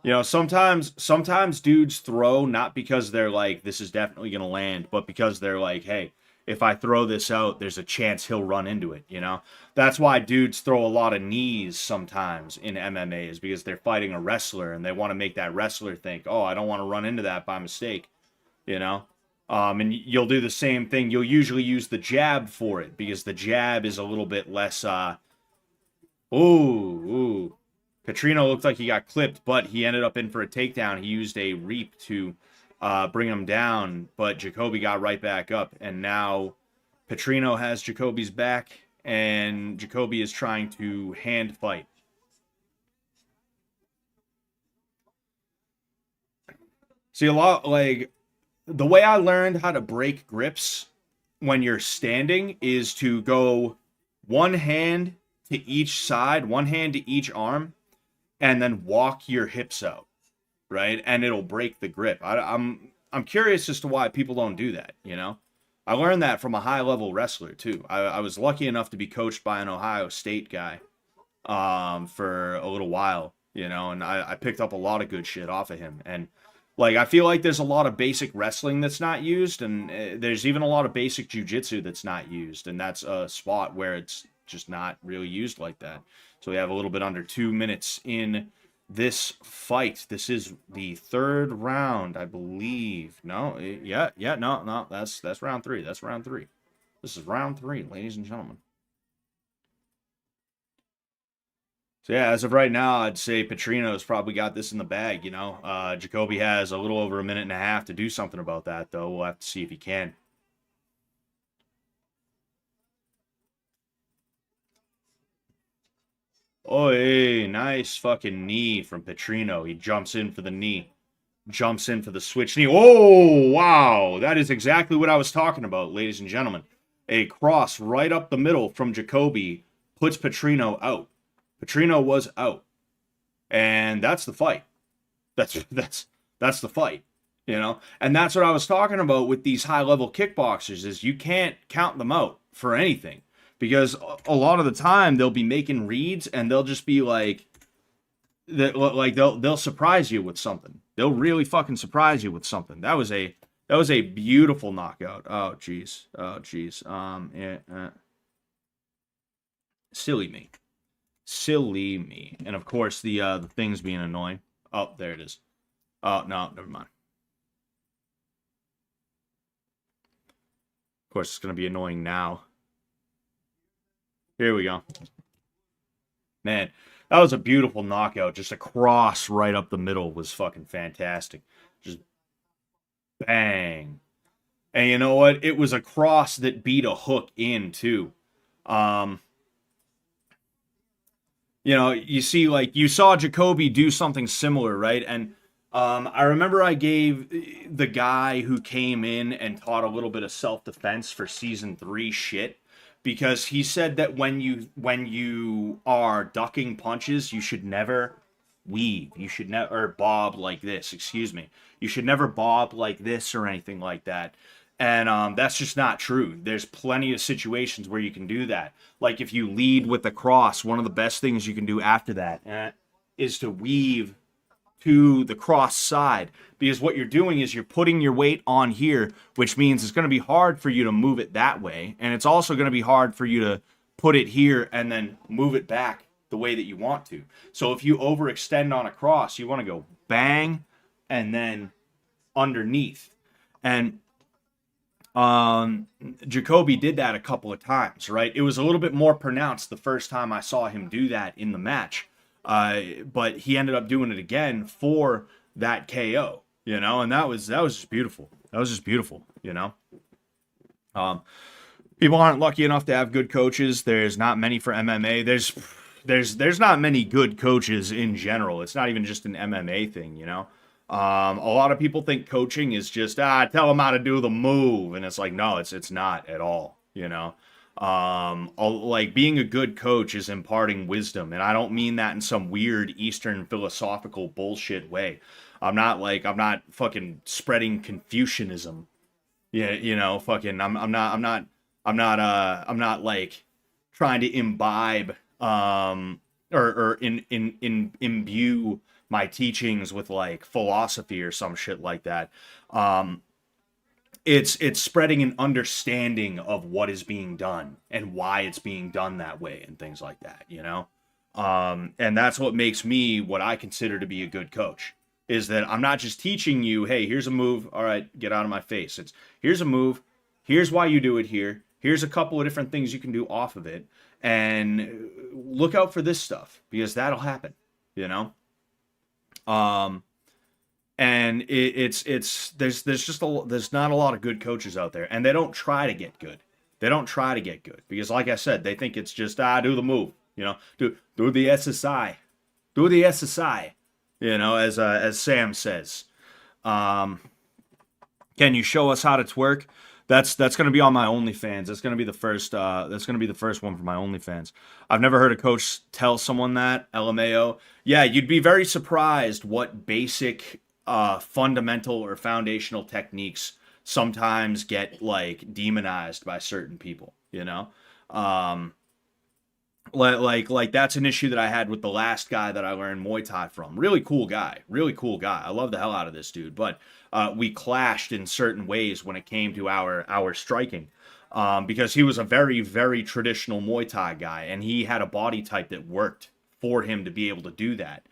You know, sometimes dudes throw not because they're like, this is definitely gonna land, but because they're like, hey, if I throw this out, there's a chance he'll run into it, you know? That's why dudes throw a lot of knees sometimes in MMA, is because they're fighting a wrestler and they want to make that wrestler think, oh, I don't want to run into that by mistake, you know? And you'll do the same thing. You'll usually use the jab for it because the jab is a little bit less ooh. Petrino looked like he got clipped, but he ended up in for a takedown. He used a reap to bring him down, but Jacobe got right back up. And now Petrino has Jacobe's back, and Jacobe is trying to hand fight. See, a lot, like, the way I learned how to break grips when you're standing is to go one hand to each side, one hand to each arm, and then walk your hips out, right? And it'll break the grip. I'm curious as to why people don't do that, you know? I learned that from a high-level wrestler, too. I was lucky enough to be coached by an Ohio State guy for a little while, you know, and I picked up a lot of good shit off of him. And, like, I feel like there's a lot of basic wrestling that's not used, and there's even a lot of basic jiu-jitsu that's not used, and that's a spot where it's just not really used like that. So we have a little bit under 2 minutes in this fight. This is the third round, I believe. No, no, that's round 3. That's round 3. This is round 3, ladies and gentlemen. So yeah, as of right now, I'd say Petrino's probably got this in the bag, you know. Jacobe has a little over a minute and a half to do something about that, though. We'll have to see if he can. Oh, hey, nice fucking knee from Petrino. He jumps in for the knee. Jumps in for the switch knee. Oh, wow. That is exactly what I was talking about, ladies and gentlemen. A cross right up the middle from Jacobe puts Petrino out. Petrino was out. And that's the fight. That's the fight, you know? And that's what I was talking about with these high-level kickboxers, is you can't count them out for anything. Because a lot of the time they'll be making reads and they'll just be like they'll surprise you with something. They'll really fucking surprise you with something. That was a beautiful knockout. Oh jeez. Silly me. And of course the thing's being annoying. Oh, there it is. Oh no, never mind. Of course it's gonna be annoying now. Here we go. Man, that was a beautiful knockout. Just a cross right up the middle was fucking fantastic. Just bang. And you know what? It was a cross that beat a hook in, too. You know, you see, like, you saw Jacobe do something similar, right? And I remember I gave the guy who came in and taught a little bit of self-defense for season 3 shit. Because he said that when you are ducking punches, you should never weave. You should never bob like this. Excuse me. You should never bob like this or anything like that. And that's just not true. There's plenty of situations where you can do that. Like if you lead with the cross, one of the best things you can do after that is to weave to the cross side, because what you're doing is you're putting your weight on here, which means it's going to be hard for you to move it that way, and it's also going to be hard for you to put it here and then move it back the way that you want to. So if you overextend on a cross, you want to go bang and then underneath. And Jacobe did that a couple of times, right? It was a little bit more pronounced the first time I saw him do that in the match. But he ended up doing it again for that KO, you know, and that was just beautiful. That was just beautiful, you know. People aren't lucky enough to have good coaches. There's not many for MMA. There's not many good coaches in general. It's not even just an MMA thing, you know. A lot of people think coaching is just tell them how to do the move, and it's like, no, it's not at all, you know. Like being a good coach is imparting wisdom, and I don't mean that in some weird Eastern philosophical bullshit way. I'm not fucking spreading Confucianism. Yeah, you know, fucking I'm not I'm not like trying to imbibe or imbue my teachings with like philosophy or some shit like that. Um, it's spreading an understanding of what is being done and why it's being done that way and things like that, you know? And that's what makes me what I consider to be a good coach is that I'm not just teaching you, hey, here's a move. All right, get out of my face. It's here's a move. Here's why you do it here. Here's a couple of different things you can do off of it. And look out for this stuff because that'll happen, you know? Um, and it's there's just there's not a lot of good coaches out there, and they don't try to get good. They don't try to get good because, like I said, they think it's just do the move, you know, do the SSI, do the SSI, you know, as Sam says. Can you show us how to twerk? That's going to be on my OnlyFans. That's going to be the first. That's going to be the first one for my OnlyFans. I've never heard a coach tell someone that. LMAO. Yeah, you'd be very surprised what basic, fundamental or foundational techniques sometimes get like demonized by certain people. You know, um, like that's an issue that I had with the last guy that I learned Muay Thai from. Really cool guy. Really cool guy. I love the hell out of this dude, but we clashed in certain ways when it came to our striking. Because he was a very, very traditional Muay Thai guy, and he had a body type that worked for him to be able to do that.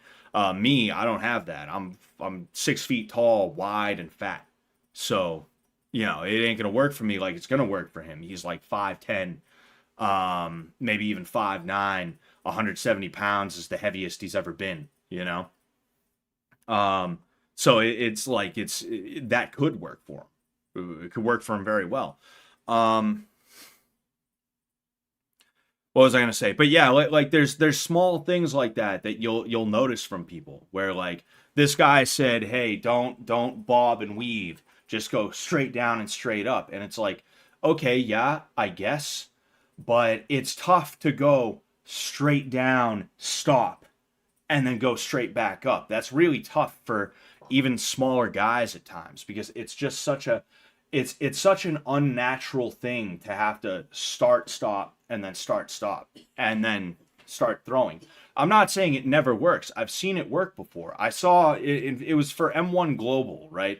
Me, I don't have that. I'm 6 feet tall, wide, and fat. So, you know, it ain't gonna work for me like it's gonna work for him. He's like 5'10", maybe even 5'9", 170 pounds is the heaviest he's ever been. You know. So it's like that could work for him. It could work for him very well. What was I gonna say? But yeah, like there's small things like that that you'll notice from people where like this guy said, hey, don't bob and weave, just go straight down and straight up, and it's like, okay, yeah, I guess, but it's tough to go straight down, stop, and then go straight back up. That's really tough for even smaller guys at times because it's just such a it's such an unnatural thing to have to start stop and then start stop and then start throwing. I'm not saying it never works. I've seen it work before. I saw it was for M1 Global, right?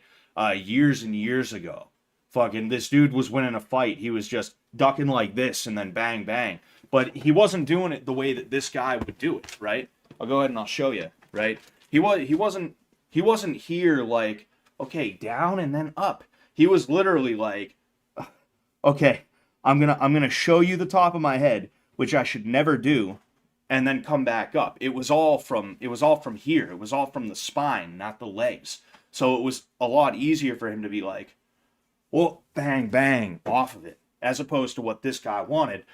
Years and years ago. Fucking this dude was winning a fight. He was just ducking like this and then bang bang. But he wasn't doing it the way that this guy would do it, right? I'll go ahead and I'll show you, right? He wasn't here like, okay, down and then up. He was literally like, okay, I'm gonna show you the top of my head, which I should never do, and then come back up. It was all from here. It was all from the spine, not the legs. So it was a lot easier for him to be like, well, bang bang off of it, as opposed to what this guy wanted,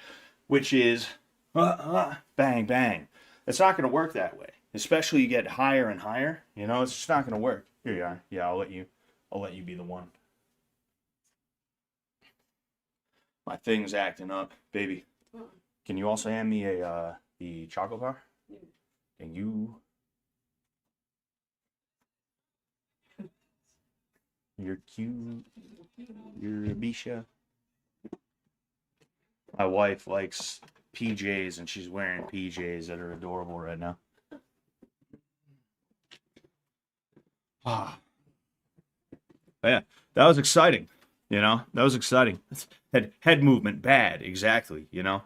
which is bang bang. It's not going to work that way, especially you get higher and higher. You know, it's just not going to work. Here you are. Yeah, I'll let you be the one. My thing's acting up, baby. Can you also hand me the chocolate bar? Can you? You're cute. You're a Bisha. My wife likes PJs, and she's wearing PJs that are adorable right now. Ah, yeah, that was exciting. You know, that was exciting. Head movement bad, exactly. You know,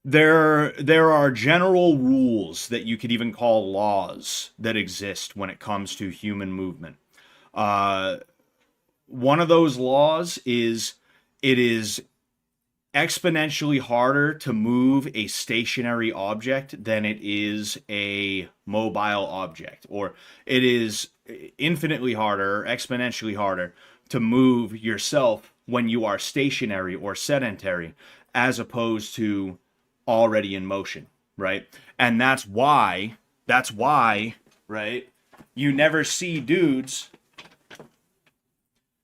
there are general rules that you could even call laws that exist when it comes to human movement. One of those laws is it is exponentially harder to move a stationary object than it is a mobile object, or it is infinitely harder, or exponentially harder to move yourself when you are stationary or sedentary as opposed to already in motion, right? And that's why, right, you never see dudes.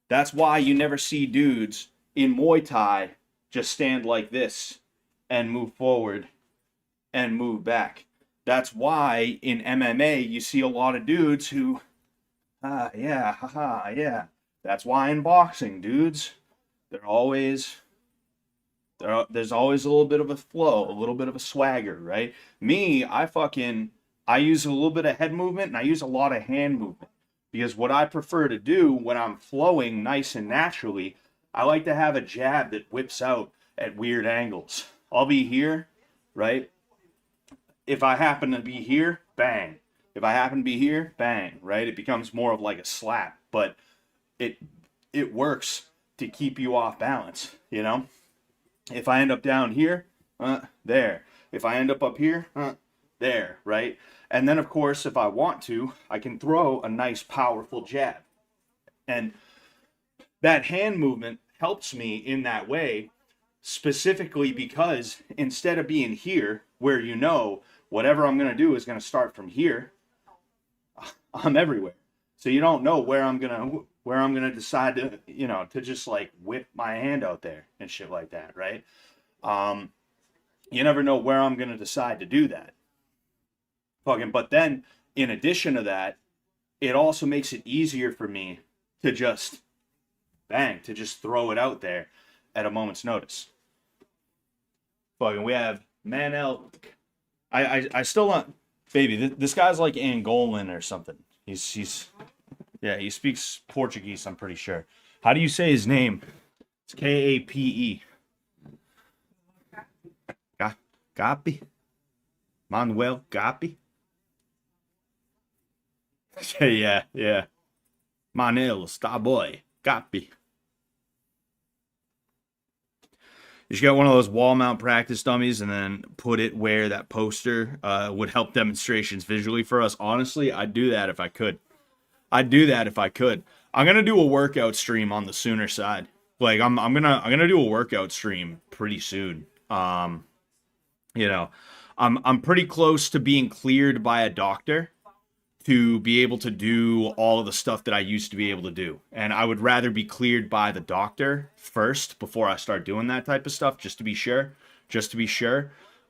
That's why you never see dudes in Muay Thai just stand like this and move forward and move back. That's why in MMA you see a lot of dudes who, yeah, haha, yeah, That's why in boxing, dudes, they're always there's always a little bit of a flow, a little bit of a swagger, right? Me, I use a little bit of head movement and I use a lot of hand movement because what I prefer to do when I'm flowing nice and naturally, I like to have a jab that whips out at weird angles. I'll be here, right? If I happen to be here, bang. If I happen to be here, bang, right? It becomes more of like a slap, but it it works to keep you off balance, you know? If I end up down here, there. If I end up here, there, right? And then, of course, if I want to, I can throw a nice, powerful jab. And that hand movement helps me in that way, specifically because instead of being here, where you know whatever I'm going to do is going to start from here, I'm everywhere. So you don't know where I'm gonna decide to, to just like whip my hand out there and shit like that, right? You never know where I'm gonna decide to do that. But then in addition to that, it also makes it easier for me to just to just throw it out there at a moment's notice. We have Manel. I still don't, baby. This guy's like Angolan or something. Yeah, he speaks Portuguese, I'm pretty sure. How do you say his name? It's Kape. Gapi? Manuel Gapi? Yeah. Manel, star boy. Gapi. You should get one of those wall mount practice dummies and then put it where that poster would help demonstrations visually for us. Honestly, I'd do that if I could. I'm gonna do a workout stream on the Sooner side. Like I'm gonna do a workout stream pretty soon. I'm pretty close to being cleared by a doctor to be able to do all of the stuff that I used to be able to do. And I would rather be cleared by the doctor first before I start doing that type of stuff, just to be sure.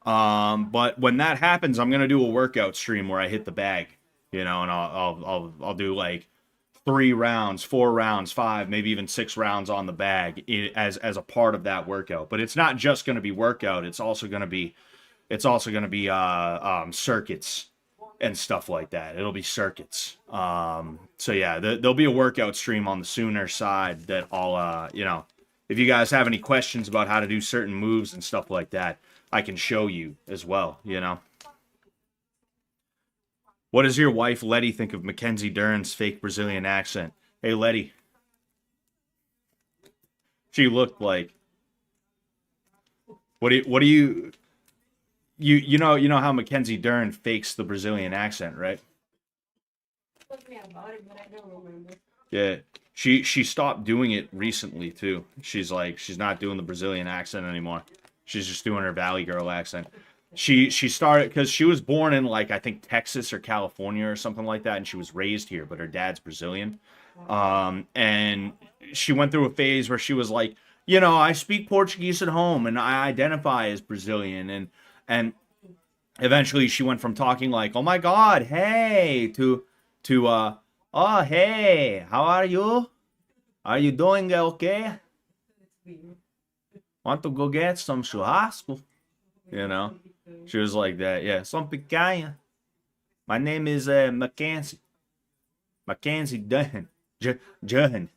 But when that happens, I'm gonna do a workout stream where I hit the bag. And I'll do like 3 rounds, 4 rounds, 5, maybe even 6 rounds on the bag as a part of that workout. But it's not just going to be workout. It's also going to be circuits and stuff like that. It'll be circuits. So yeah, there'll be a workout stream on the Sooner side that I'll if you guys have any questions about how to do certain moves and stuff like that, I can show you as well. What does your wife, Letty, think of Mackenzie Dern's fake Brazilian accent? Hey, Letty. She looked like... What do you... You know how Mackenzie Dern fakes the Brazilian accent, right? Yeah. She stopped doing it recently, too. She's not doing the Brazilian accent anymore. She's just doing her Valley Girl accent. She started because she was born in I think Texas or California or something like that, and she was raised here, but her dad's Brazilian. And she went through a phase where she was like, I speak Portuguese at home and I identify as Brazilian, and eventually she went from talking like, oh my God, hey, to oh hey, how are you? Are you doing okay? Want to go get some churrasco? She was like that, yeah. Some picanha. My name is Mackenzie. Mackenzie Dunn. Juhan.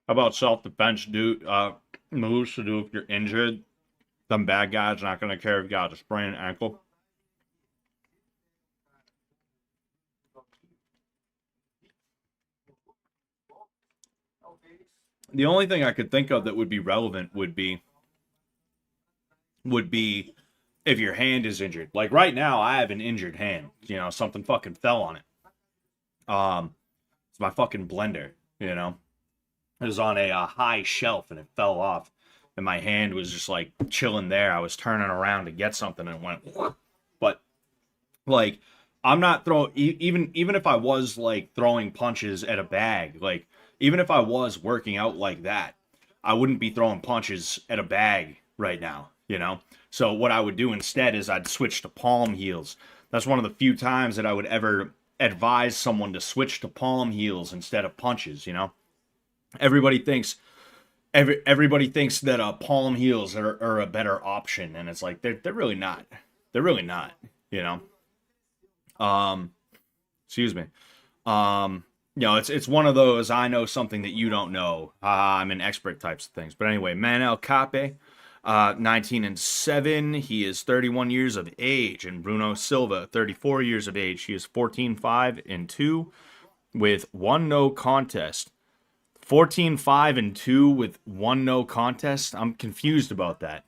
How about self-defense moves to do if you're injured? Some bad guys not going to care if you got a sprained ankle. The only thing I could think of that would be relevant would be if your hand is injured. Like right now, I have an injured hand. Something fucking fell on it. It's my fucking blender. It was on a high shelf and it fell off, and my hand was just like chilling there. I was turning around to get something and it went. But like, I'm not throwing even if I was like throwing punches at a bag, like. Even if I was working out like that, I wouldn't be throwing punches at a bag right now, you know? So what I would do instead is I'd switch to palm heels. That's one of the few times that I would ever advise someone to switch to palm heels instead of punches, you know? Everybody thinks everybody thinks that palm heels are a better option, and it's like they're really not. They're really not, you know? Excuse me. You know, it's one of those I know something that you don't know. I'm an expert types of things. But anyway, Manel Cape, 19-7. He is 31 years of age, and Bruno Silva, 34 years of age. He is 14-5-2 with one no contest. 14-5-2 with one no contest. I'm confused about that.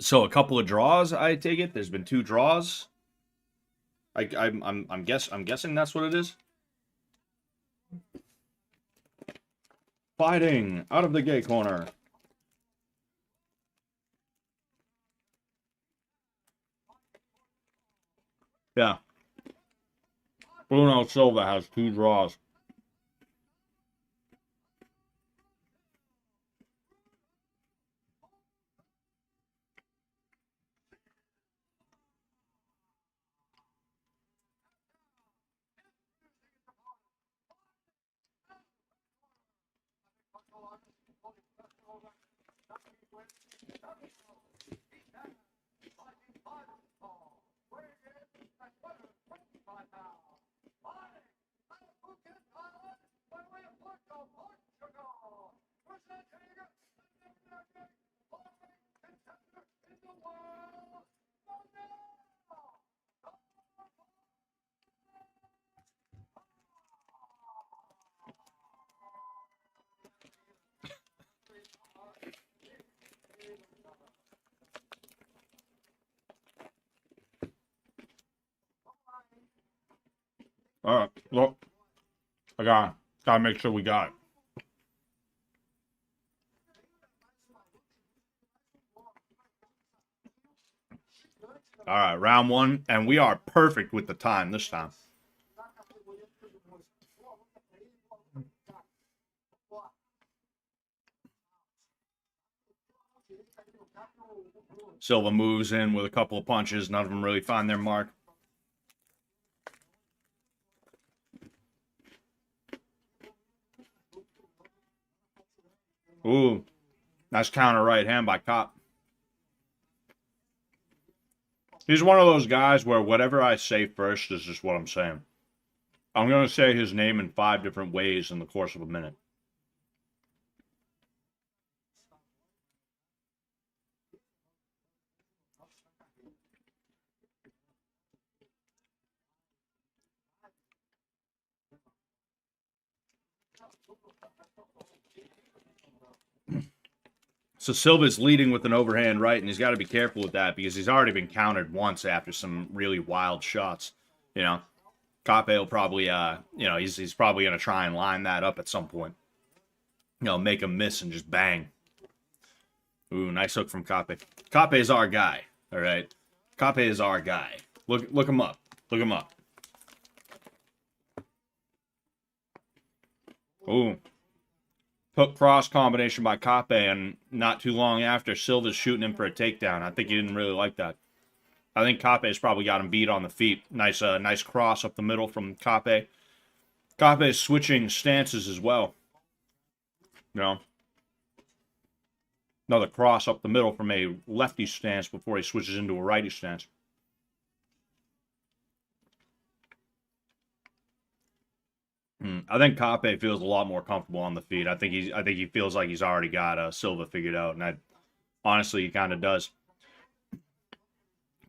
So a couple of draws, I take it. There's been 2 draws. I'm guessing that's what it is. Fighting out of the gay corner. Yeah. Bruno Silva has 2 draws. All right, look, I gotta make sure we got it. All right, round 1, and we are perfect with the time this time. Silva moves in with a couple of punches. None of them really find their mark. Ooh, nice counter right hand by Cop. He's one of those guys where whatever I say first is just what I'm saying. I'm going to say his name in 5 different ways in the course of a minute. So Silva's leading with an overhand right, and he's got to be careful with that because he's already been countered once after some really wild shots. You know, Cape will probably, he's probably going to try and line that up at some point. You know, make him miss and just bang. Ooh, nice hook from Cape. Cape is our guy. All right, Cape is our guy. Look him up. Look him up. Ooh. Hook cross combination by Cape, and not too long after, Silva's shooting him for a takedown. I think he didn't really like that. I think Cape's probably got him beat on the feet. Nice cross up the middle from Cape. Cape's switching stances as well. You know, another cross up the middle from a lefty stance before he switches into a righty stance. I think Cape feels a lot more comfortable on the feet. I think he feels like he's already got Silva figured out, and honestly, he kind of does.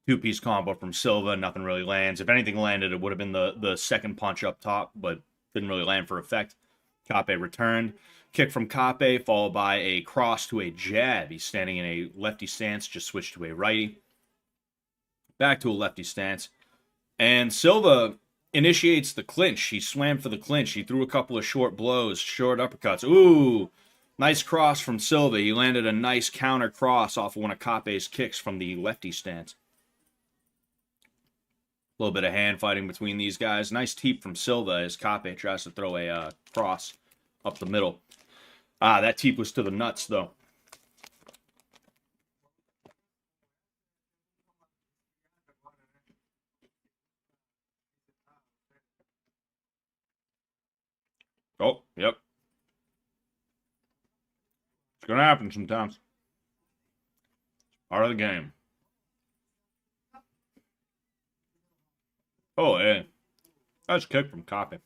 2-piece combo from Silva, nothing really lands. If anything landed, it would have been the second punch up top, but didn't really land for effect. Cape returned. Kick from Cape, followed by a cross to a jab. He's standing in a lefty stance, just switched to a righty. Back to a lefty stance. And Silva initiates the clinch. He swam for the clinch. He threw a couple of short blows, short uppercuts. Ooh, nice cross from Silva. He landed a nice counter cross off of one of Cape's kicks from the lefty stance. A little bit of hand fighting between these guys. Nice teep from Silva as Cape tries to throw a cross up the middle. Ah, that teep was to the nuts, though. Oh, yep. It's going to happen sometimes. Part of the game. Oh, yeah. Nice kick from Copy.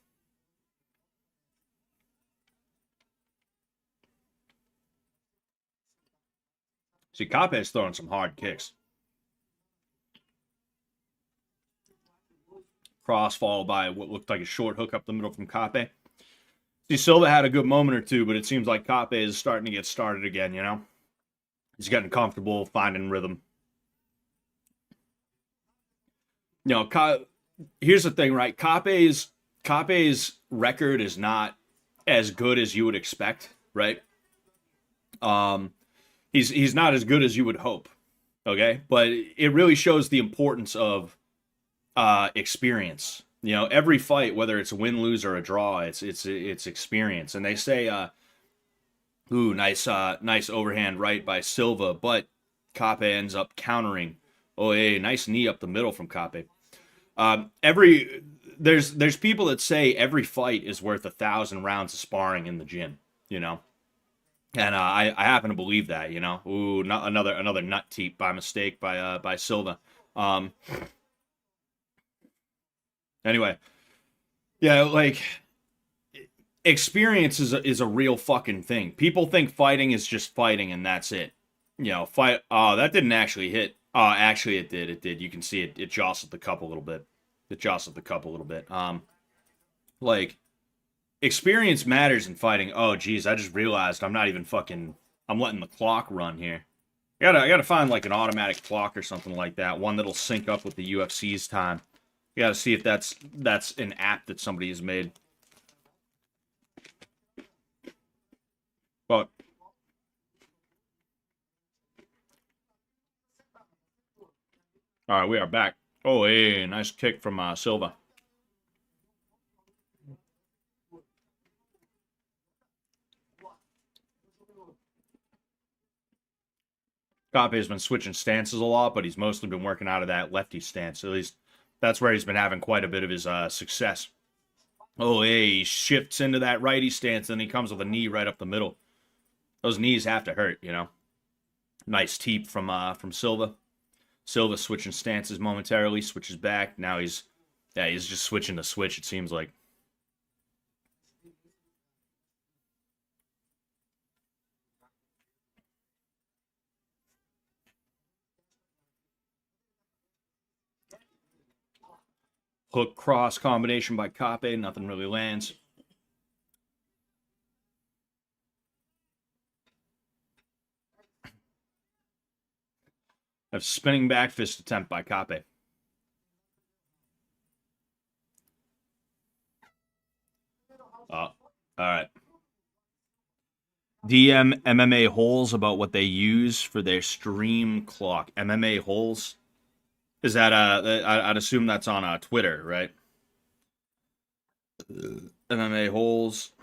See, Copy is throwing some hard kicks. Cross followed by what looked like a short hook up the middle from Copy. See, Silva had a good moment or two, but it seems like Copy is starting to get started again, you know? He's getting comfortable, finding rhythm. You know, here's the thing, right? Copy's record is not as good as you would expect, right? He's not as good as you would hope, okay? But it really shows the importance of experience. You know, every fight, whether it's a win, lose, or a draw, it's experience. And they say, ooh, nice overhand right by Silva, but Cape ends up countering. Oh, hey, nice knee up the middle from Cape. There's people that say every fight is worth 1,000 rounds of sparring in the gym. You know, and I happen to believe that. You know, ooh, another nut teep by mistake by Silva. Anyway, yeah, like experience is a real fucking thing. People think fighting is just fighting and that's it. You know, fight. Oh, that didn't actually hit. Oh, actually, it did. It did. You can see it. It jostled the cup a little bit. It jostled the cup a little bit. Like experience matters in fighting. Oh, geez, I just realized I'm not even fucking. I'm letting the clock run here. I gotta find like an automatic clock or something like that. One that'll sync up with the UFC's time. You gotta see if that's an app that somebody has made. But all right, we are back. Oh, hey, nice kick from Silva. Cape has been switching stances a lot, but he's mostly been working out of that lefty stance. At least that's where he's been having quite a bit of his success. Oh, hey, he shifts into that righty stance, and he comes with a knee right up the middle. Those knees have to hurt, you know. Nice teep from Silva. Silva switching stances momentarily, switches back. Now he's just switching the switch, it seems like. Hook cross combination by Cape, nothing really lands. A spinning back fist attempt by Cape. All right. DM MMA holes about what they use for their stream clock. MMA holes. Is that I'd assume that's on Twitter, right? MMA holes.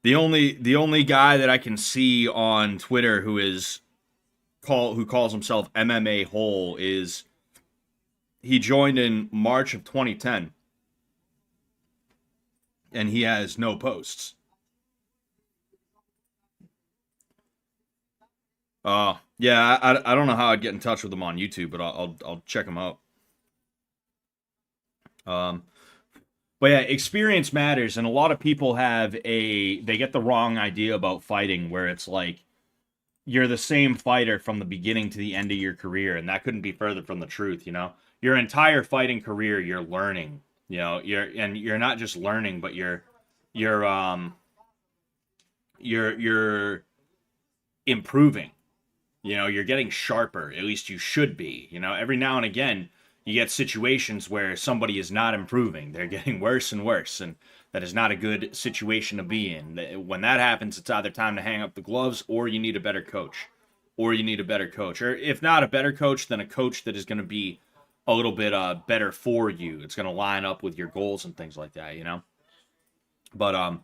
The only guy that I can see on Twitter who calls himself MMA Hole is he joined in March of 2010 and he has no posts. Yeah, I don't know how I'd get in touch with him on YouTube, but I'll check him out. But yeah, experience matters, and a lot of people they get the wrong idea about fighting, where it's like you're the same fighter from the beginning to the end of your career, and that couldn't be further from the truth. You know, your entire fighting career, you're learning. You know, you're not just learning, but you're improving. You know, you're getting sharper. At least you should be. You know, every now and again, you get situations where somebody is not improving. They're getting worse and worse, and that is not a good situation to be in. When that happens, it's either time to hang up the gloves or you need a better coach. Or you need a better coach. Or if not a better coach, then a coach that is going to be a little bit better for you. It's going to line up with your goals and things like that, you know? But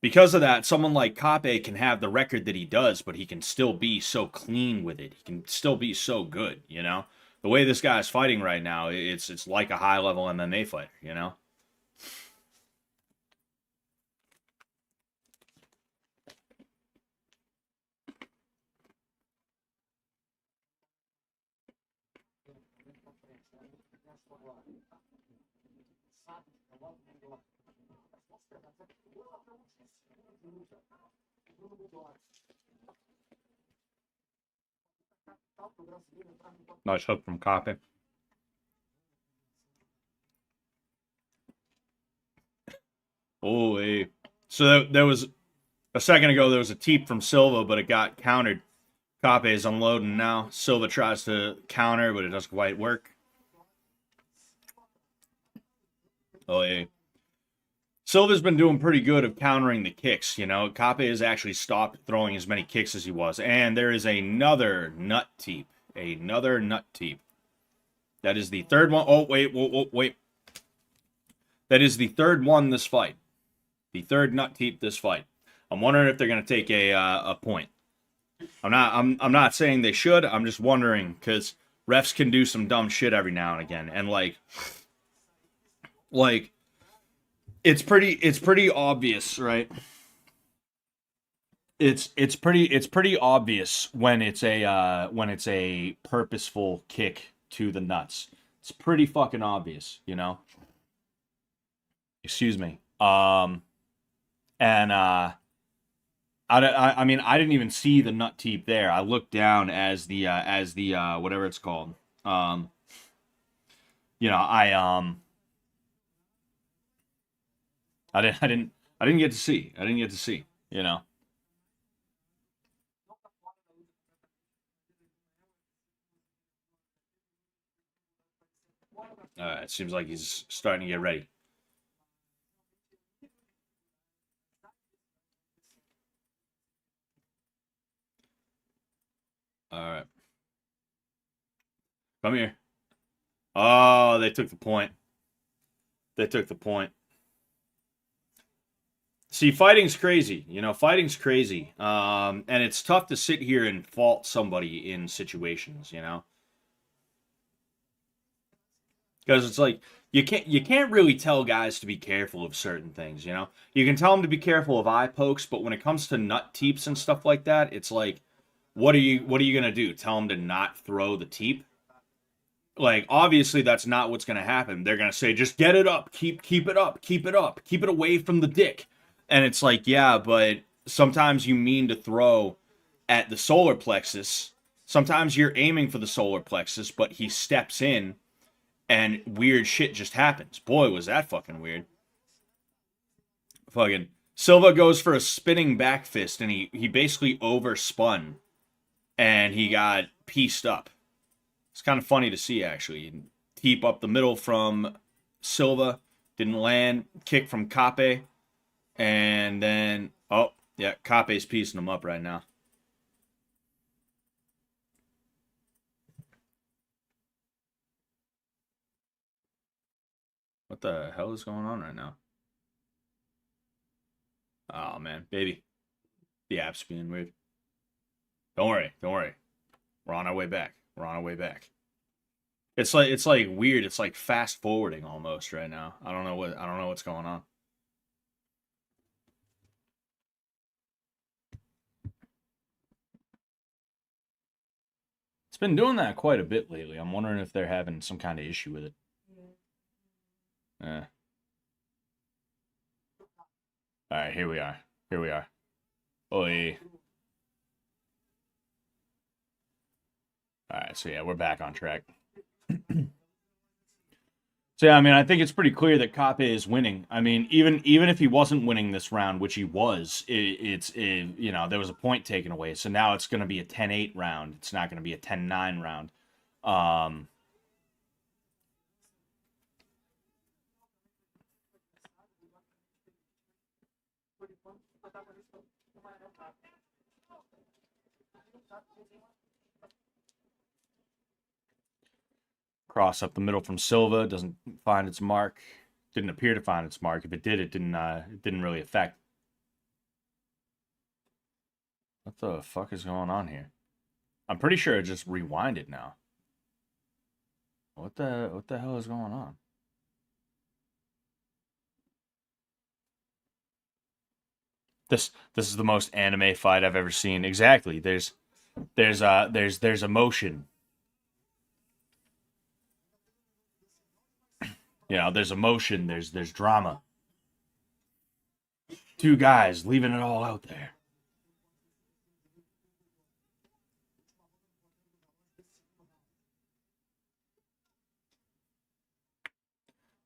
because of that, someone like Cape can have the record that he does, but he can still be so clean with it. He can still be so good, you know? The way this guy's fighting right now, it's like a high-level MMA fighter, you know? Nice hook from Cape. Oh, hey. So there was a second ago, there was a teep from Silva, but it got countered. Cape is unloading now. Silva tries to counter, but it doesn't quite work. Oh, hey. Silva's been doing pretty good of countering the kicks, you know. Cape has actually stopped throwing as many kicks as he was. And there is another nut teep. Another nut teep. That is the third one. Oh, wait. That is the third one this fight. The third nut teep this fight. I'm wondering if they're going to take a point. I'm not saying they should. I'm just wondering because refs can do some dumb shit every now and again. And like it's pretty obvious, right? It's pretty obvious when it's a purposeful kick to the nuts. It's pretty fucking obvious, you know. Excuse me. And I mean I didn't even see the nut teep there. I looked down as the whatever it's called. You know, I didn't get to see. I didn't get to see, you know. It seems like he's starting to get ready. All right. Come here. Oh, they took the point. They took the point. See, fighting's crazy. You know, fighting's crazy. And it's tough to sit here and fault somebody in situations, you know? Because it's like you can't really tell guys to be careful of certain things, you know? You can tell them to be careful of eye pokes, but when it comes to nut teeps and stuff like that, it's like what are you gonna do? Tell them to not throw the teep? Like obviously that's not what's gonna happen. They're gonna say just get it up, keep it up, keep it up, keep it away from the dick. And it's like yeah, but sometimes you mean to throw at the solar plexus. Sometimes you're aiming for the solar plexus, but he steps in and weird shit just happens. Boy, was that fucking weird. Fucking Silva goes for a spinning back fist and he basically overspun and he got pieced up. It's kind of funny to see, actually. Teep up the middle from Silva. Didn't land. Kick from Cape. And then, oh, yeah, Cape's piecing him up right now. What the hell is going on right now? Oh, man. Baby. The app's being weird. Don't worry. Don't worry. We're on our way back. We're on our way back. It's like weird. It's like fast forwarding almost right now. I don't know what's going on. It's been doing that quite a bit lately. I'm wondering if they're having some kind of issue with it. Yeah. All right, here we are. Here we are. Oi. All right, so yeah, we're back on track. So yeah, I mean, I think it's pretty clear that Cape is winning. I mean, even if he wasn't winning this round, which he was, you know there was a point taken away. So now it's going to be a 10-8 round. It's not going to be a 10-9 round. Cross up the middle from Silva doesn't find its mark. Didn't appear to find its mark. If it did, it didn't really affect. What the fuck is going on here? I'm pretty sure it just rewinded now. What the hell is going on? This is the most anime fight I've ever seen. Exactly. There's emotion. You know, there's emotion, there's drama. Two guys leaving it all out there.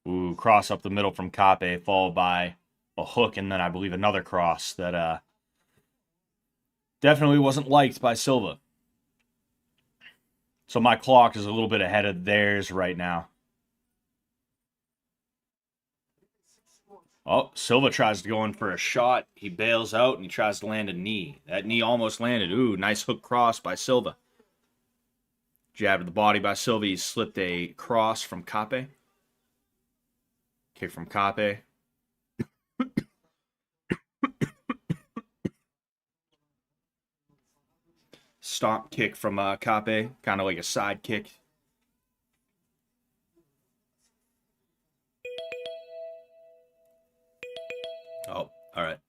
Ooh, cross up the middle from Cape, followed by a hook, and then I believe another cross that definitely wasn't liked by Silva. So my clock is a little bit ahead of theirs right now. Oh, Silva tries to go in for a shot. He bails out and he tries to land a knee. That knee almost landed. Ooh, nice hook cross by Silva. Jab to the body by Silva. He slipped a cross from Cape. Kick from Cape. Stomp kick from Cape. Kind of like a side kick. Oh, all right.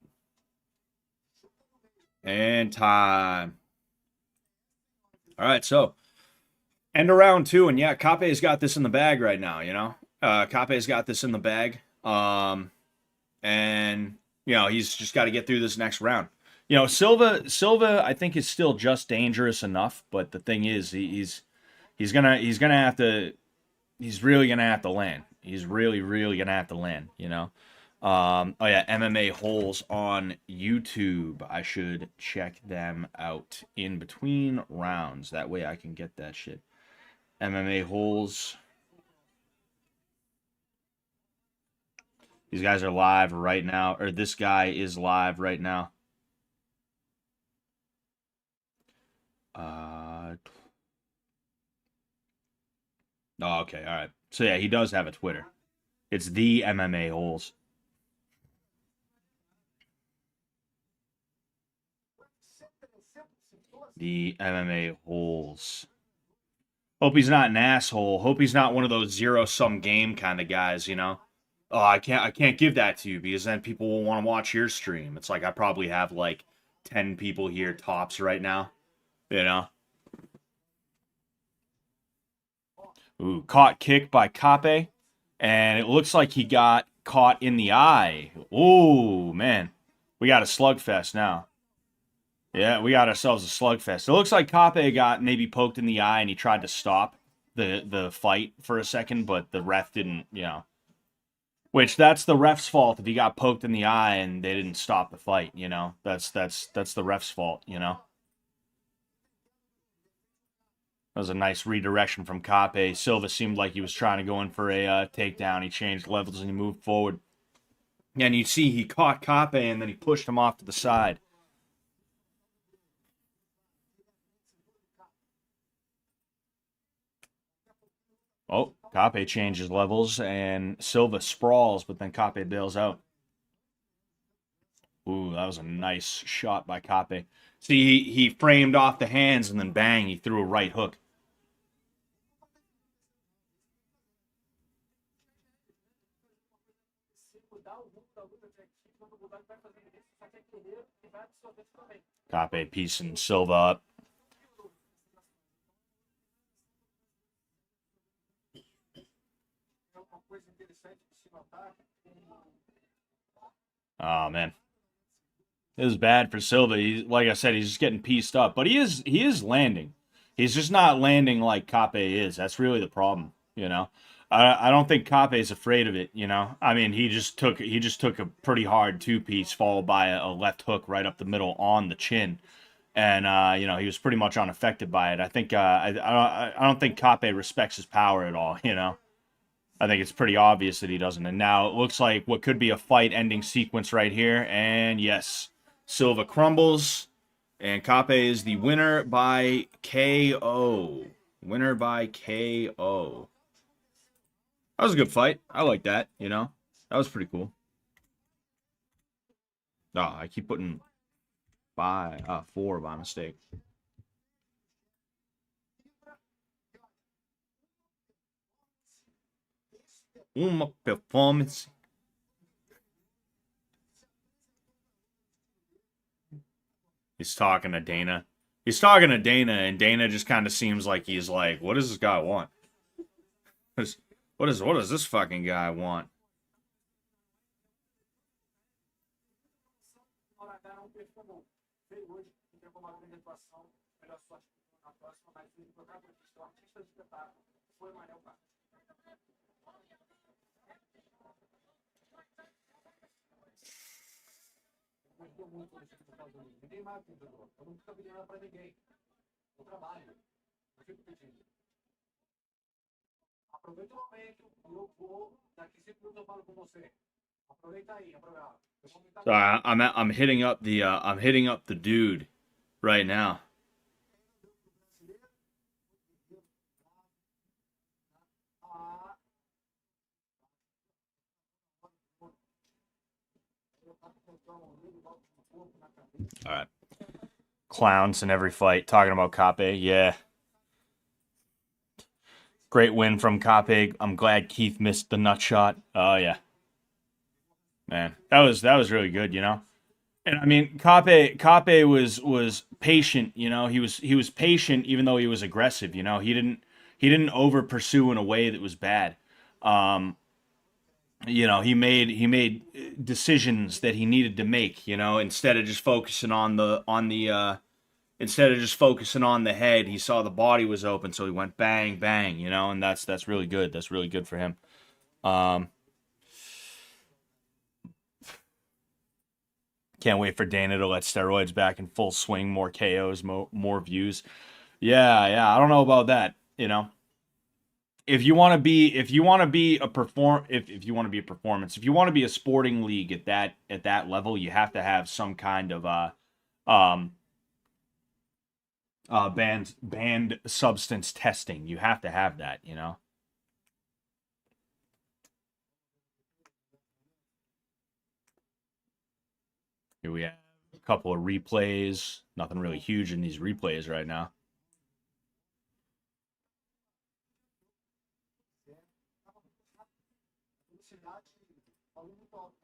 And time. All right, so end of round 2, and yeah, Cape's got this in the bag right now, you know? Cape's got this in the bag. And, you know, he's just got to get through this next round. You know, Silva, I think is still just dangerous enough, but the thing is, he's gonna have to, he's really gonna have to land. He's really gonna have to land. You know. Oh yeah, MMA holes on YouTube. I should check them out in between rounds. That way I can get that shit. MMA holes. These guys are live right now, or this guy is live right now. Oh, okay, all right. So yeah, he does have a Twitter. It's the MMA holes. The MMA holes. Hope he's not an asshole. Hope he's not one of those zero-sum game kind of guys, you know? Oh, I can't give that to you because then people will want to watch your stream. It's like I probably have like 10 people here tops right now, you know? Ooh, caught kick by Cape, and it looks like he got caught in the eye. Ooh, man. We got a slugfest now. Yeah, we got ourselves a slugfest. It looks like Cape got maybe poked in the eye and he tried to stop the fight for a second, but the ref didn't, you know. Which that's the ref's fault if he got poked in the eye and they didn't stop the fight, you know. That's the ref's fault, you know. That was a nice redirection from Cape. Silva seemed like he was trying to go in for a takedown. He changed levels and he moved forward. And you see he caught Cape and then he pushed him off to the side. Oh, Cape changes levels and Silva sprawls, but then Cape bails out. Ooh, that was a nice shot by Cape. See, he framed off the hands and then bang, he threw a right hook. Cape piecing Silva up. Oh man, it was bad for Silva. Like I said, he's just getting pieced up, but he is landing. He's just not landing like Cape is. That's really the problem, you know. I don't think Cape is afraid of it, you know. I mean, he just took a pretty hard 2-piece followed by a left hook right up the middle on the chin, and you know, he was pretty much unaffected by it. I think I don't think Cape respects his power at all, you know. I think it's pretty obvious that he doesn't. And now it looks like what could be a fight-ending sequence right here. And yes, Silva crumbles. And Cape is the winner by KO. Winner by KO. That was a good fight. I like that, you know. That was pretty cool. Oh, I keep putting 4 by mistake. Uma performance. He's talking to Dana. He's talking to Dana, and Dana just kind of seems like he's like, what does this guy want? What does this fucking guy want? Ninguém mais me ajudou. Eu não fico pedindo nada pra ninguém. Eu trabalho. Eu fico pedindo. Aproveita o momento e eu vou. Daqui 5 minutos eu falo com você. Aproveita aí, aproveita. So I'm hitting up the dude right now. All right. Clowns in every fight. Talking about Cape. Yeah. Great win from Cape. I'm glad Keith missed the nut shot. Oh, yeah. Man, that was really good, you know? And I mean, Cape was patient, you know? He was patient even though he was aggressive, you know? He didn't over pursue in a way that was bad. You know, he made decisions that he needed to make, you know, instead of just focusing on the head. He saw the body was open, so he went bang bang, you know, and that's really good. That's really good for him. Can't wait for Dana to let steroids back in full swing, more KOs, more views. Yeah, I don't know about that, you know. If you want to be a performance, if you want to be a sporting league at that level, you have to have some kind of banned substance testing. You have to have that, you know. Here we have a couple of replays. Nothing really huge in these replays right now.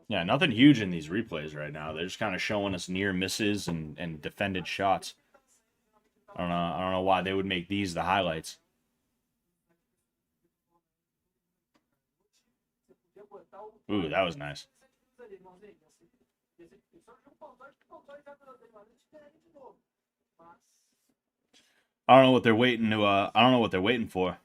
Yeah, nothing huge in these replays right now. They're just kind of showing us near misses and defended shots. I don't know why they would make these the highlights. Ooh, that was nice. I don't know what they're waiting to. I don't know what they're waiting for.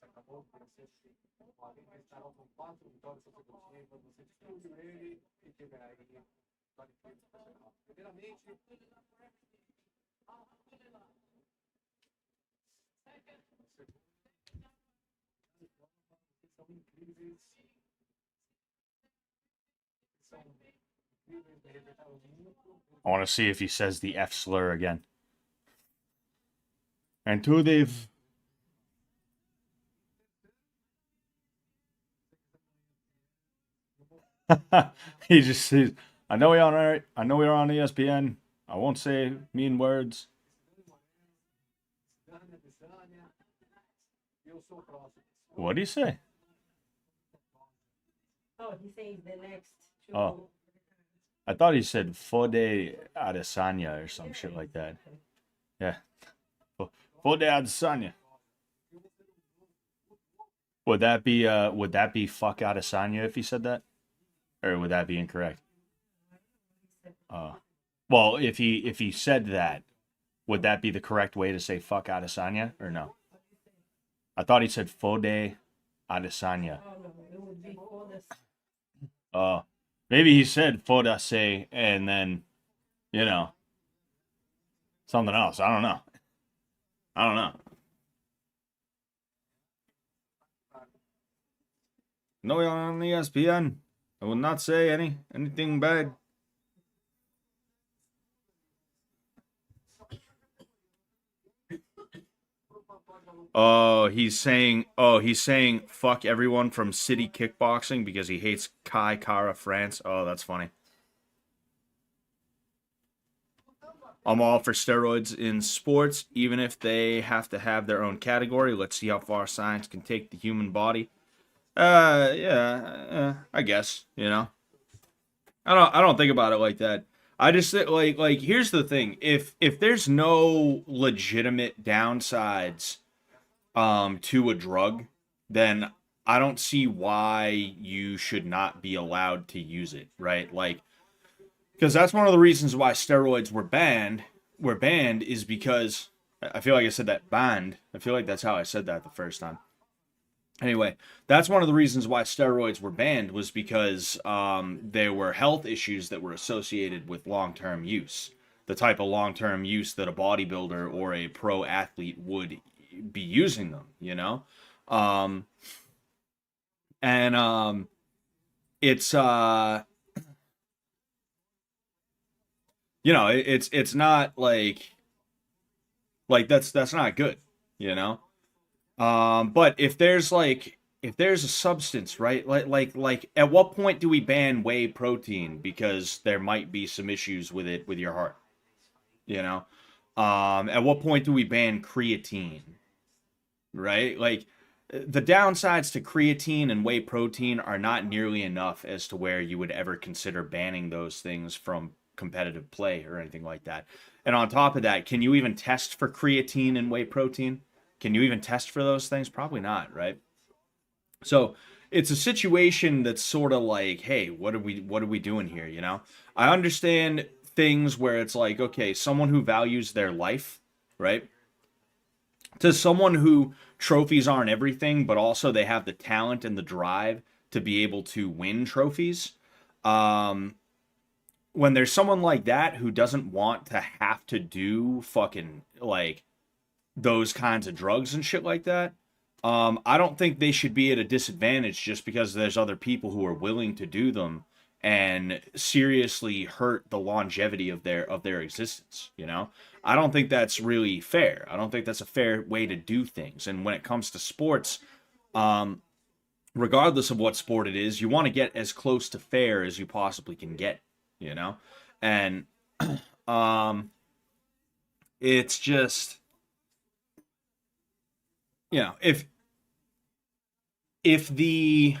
Acabou por você alguém que estará com 4 vitórias consecutivas, você destruiu ele e teve aí vitória internacional. Primeiramente, são incríveis. São incríveis de representar o mundo. I want to see if he says the F slur again. And two, they've. He just says, I know we're on ESPN. I won't say mean words. What do you say? Oh, he says the next two. Oh. I thought he said Fode Adesanya or some shit like that. Yeah. Fode Adesanya. Would that be fuck Adesanya if he said that? Or would that be incorrect? Well, if he said that, would that be the correct way to say fuck Adesanya or no? I thought he said Fode Adesanya. Oh no, it would be for this. Maybe he said Fodase and then, you know. something else. I don't know. I don't know. No, on ESPN. I will not say anything bad. He's saying fuck everyone from City Kickboxing because he hates Kai Kara France. Oh, that's funny. I'm all for steroids in sports, even if they have to have their own category. Let's see how far science can take the human body. Yeah, I guess, you know. I don't think about it like that. I just think like here's the thing. If there's no legitimate downsides to a drug, then I don't see why you should not be allowed to use it, right? Like, because that's one of the reasons why steroids were banned. Were banned is because I feel like I said that banned. I feel like that's how I said that the first time. Anyway, that's one of the reasons why steroids were banned was because there were health issues that were associated with long-term use. The type of long-term use that a bodybuilder or a pro athlete would be using them, you know? It's you know, it's not like that's not good, you know? But if there's a substance, right? Like at what point do we ban whey protein because there might be some issues with it with your heart? You know? At what point do we ban creatine? Right? Like the downsides to creatine and whey protein are not nearly enough as to where you would ever consider banning those things from competitive play or anything like that. And on top of that, can you even test for creatine and whey protein? Can you even test for those things? Probably not, right? So it's a situation that's sort of like, hey, what are we doing here? You know, I understand things where it's like, okay, someone who values their life, right? To someone who trophies aren't everything, but also they have the talent and the drive to be able to win trophies. When there's someone like that who doesn't want to have to do fucking like those kinds of drugs and shit like that, I don't think they should be at a disadvantage just because there's other people who are willing to do them and seriously hurt the longevity of their existence, you know? I don't think that's really fair. I don't think that's a fair way to do things. And when it comes to sports, regardless of what sport it is, you want to get as close to fair as you possibly can get, you know? And it's just, you know, if the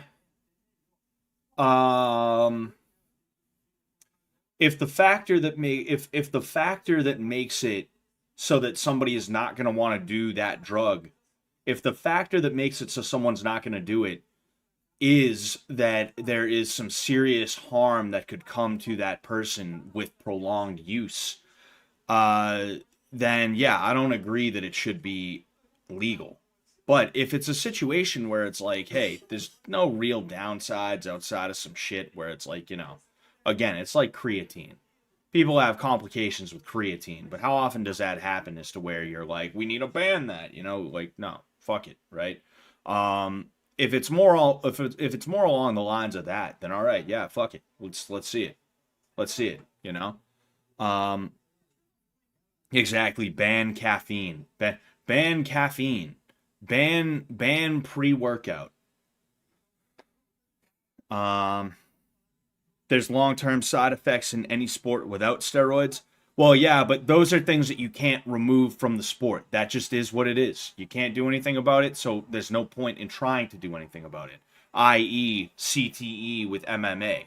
factor that if the factor that makes it so that somebody is not going to want to do that drug, if the factor that makes it so someone's not going to do it is that there is some serious harm that could come to that person with prolonged use, then yeah, I don't agree that it should be legal. But if it's a situation where it's like, hey, there's no real downsides outside of some shit where it's like, you know, again, it's like creatine. People have complications with creatine, but how often does that happen as to where you're like, we need to ban that, you know, like, no, fuck it, right? If it's more if it's more along the lines of that, then all right, yeah, fuck it. Let's see it. Let's see it, you know? Exactly, ban caffeine. Ban caffeine. Ban pre-workout. There's long-term side effects in any sport without steroids. Well, yeah, but those are things that you can't remove from the sport. That just is what it is. You can't do anything about it, so there's no point in trying to do anything about it. i.e., CTE with MMA.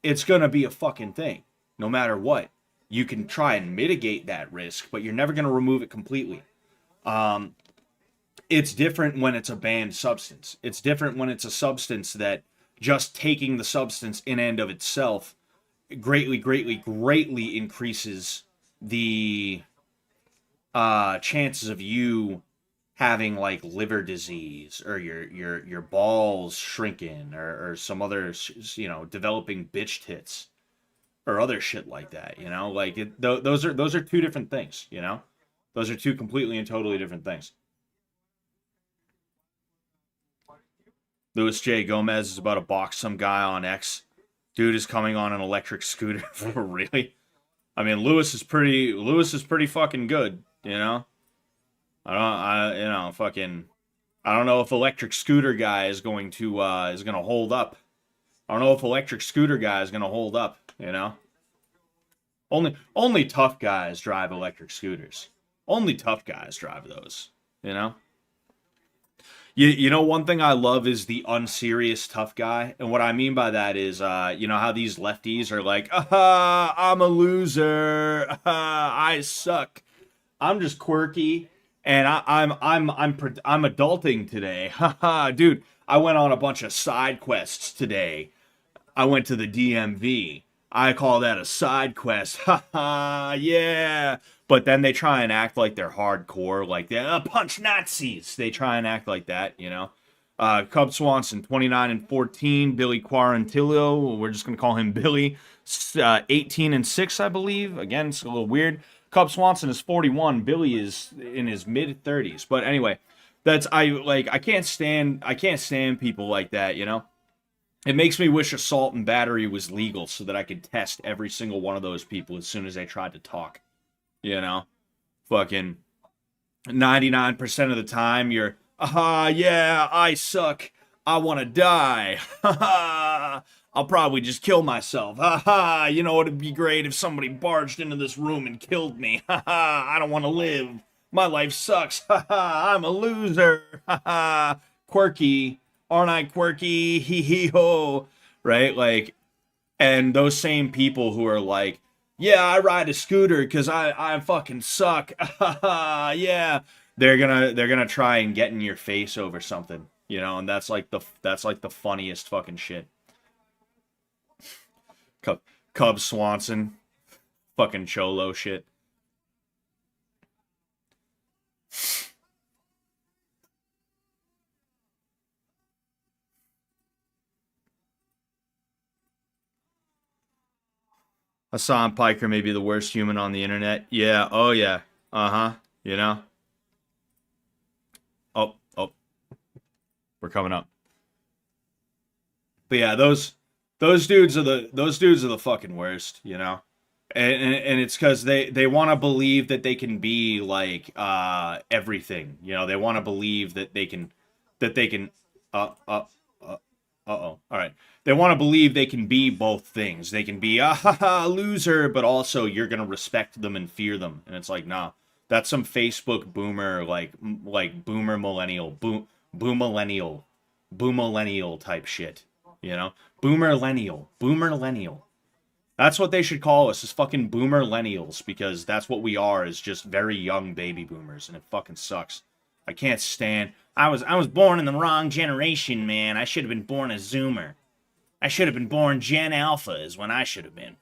It's going to be a fucking thing, no matter what. You can try and mitigate that risk, but you're never going to remove it completely. It's different when it's a banned substance. It's different when it's a substance that just taking the substance in and of itself greatly increases the chances of you having like liver disease or your balls shrinking or some other, you know, developing bitch tits or other shit like that, you know? Like those are two different things, you know? Those are two completely and totally different things. Louis J. Gomez is about to box some guy on X. Dude is coming on an electric scooter. For really? I mean, Louis is pretty fucking good, you know? I don't know if electric scooter guy is going to hold up. I don't know if electric scooter guy is gonna hold up, you know? Only tough guys drive electric scooters. Only tough guys drive those, you know? You know, one thing I love is the unserious tough guy. And what I mean by that is, you know how these lefties are like, I'm a loser. I suck. I'm just quirky. And I'm adulting today. Dude, I went on a bunch of side quests today. I went to the DMV. I call that a side quest. Yeah. But then they try and act like they're hardcore, like they punch Nazis. They try and act like that, you know. Cub Swanson, 29-14. Billy Quarantillo, we're just gonna call him Billy, 18-6, I believe. Again, it's a little weird. Cub Swanson is 41. Billy is in his mid 30s. But anyway, I can't stand people like that, you know. It makes me wish assault and battery was legal so that I could test every single one of those people as soon as they tried to talk. You know? Fucking 99% of the time you're, yeah, I suck. I want to die. I'll probably just kill myself. You know, it'd be great if somebody barged into this room and killed me. I don't want to live. My life sucks. I'm a loser. Quirky. Aren't I quirky? Hee hee ho. Right? Like, and those same people who are like, yeah, I ride a scooter because I fucking suck. Yeah. They're gonna try and get in your face over something, you know, and that's like the funniest fucking shit. Cub Swanson, fucking cholo shit. Hassan Piker may be the worst human on the internet. Yeah, oh yeah. Uh-huh. You know? Oh. We're coming up. But yeah, those dudes are the fucking worst, you know? And it's because they want to believe that they can be like everything. You know, they want to believe that they can uh-oh. All right. They want to believe they can be both things. They can be a loser, but also you're going to respect them and fear them. And it's like, nah. That's some Facebook boomer like boomer millennial, boom millennial type shit, you know? Boomerlennial. That's what they should call us, is fucking boomerlennials, because that's what we are, is just very young baby boomers, and it fucking sucks. I can't stand. I was born in the wrong generation, man. I should have been born a Zoomer. I should have been born Gen Alpha is when I should have been.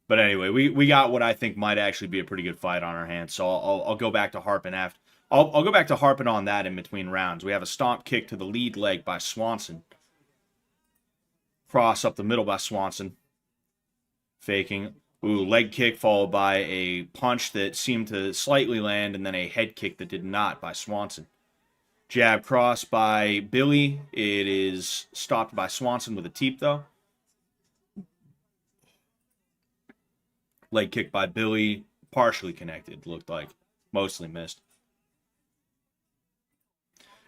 But anyway, we got what I think might actually be a pretty good fight on our hands. So I'll go back to harping after. I'll go back to harping on that in between rounds. We have a stomp kick to the lead leg by Swanson. Cross up the middle by Swanson. Faking. Ooh, leg kick followed by a punch that seemed to slightly land, and then a head kick that did not by Swanson. Jab cross by Billy. It is stopped by Swanson with a teep, though. Leg kick by Billy, partially connected, looked like. Mostly missed.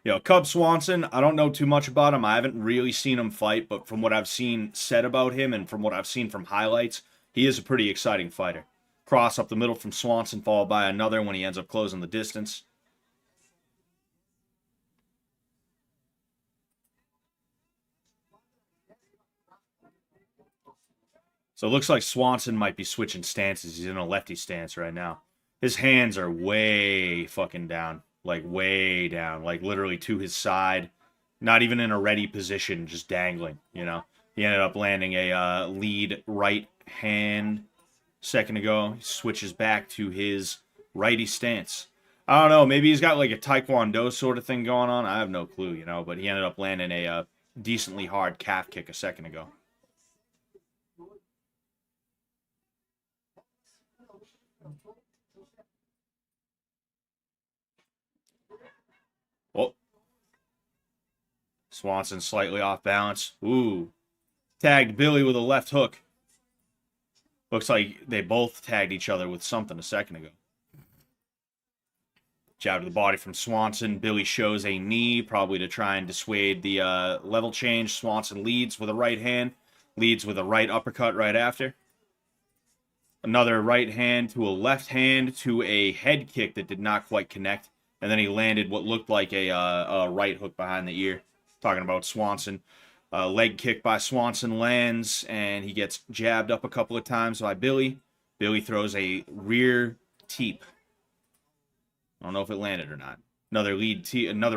You know, Cub Swanson, I don't know too much about him. I haven't really seen him fight, but from what I've seen said about him and from what I've seen from highlights, he is a pretty exciting fighter. Cross up the middle from Swanson, followed by another when he ends up closing the distance. So it looks like Swanson might be switching stances. He's in a lefty stance right now. His hands are way fucking down. Like, way down. Like, literally to his side. Not even in a ready position, just dangling, you know. He ended up landing a lead right hand second ago. He switches back to his righty stance. I don't know. Maybe he's got like a taekwondo sort of thing going on. I have no clue, you know. But he ended up landing a decently hard calf kick a second ago. Swanson slightly off balance. Ooh. Tagged Billy with a left hook. Looks like they both tagged each other with something a second ago. Jab to the body from Swanson. Billy shows a knee, probably to try and dissuade the level change. Swanson leads with a right hand. Leads with a right uppercut right after. Another right hand to a left hand to a head kick that did not quite connect. And then he landed what looked like a right hook behind the ear. Talking about Swanson. Leg kick by Swanson lands, and he gets jabbed up a couple of times by Billy. Billy throws a rear teep. I don't know if it landed or not. Another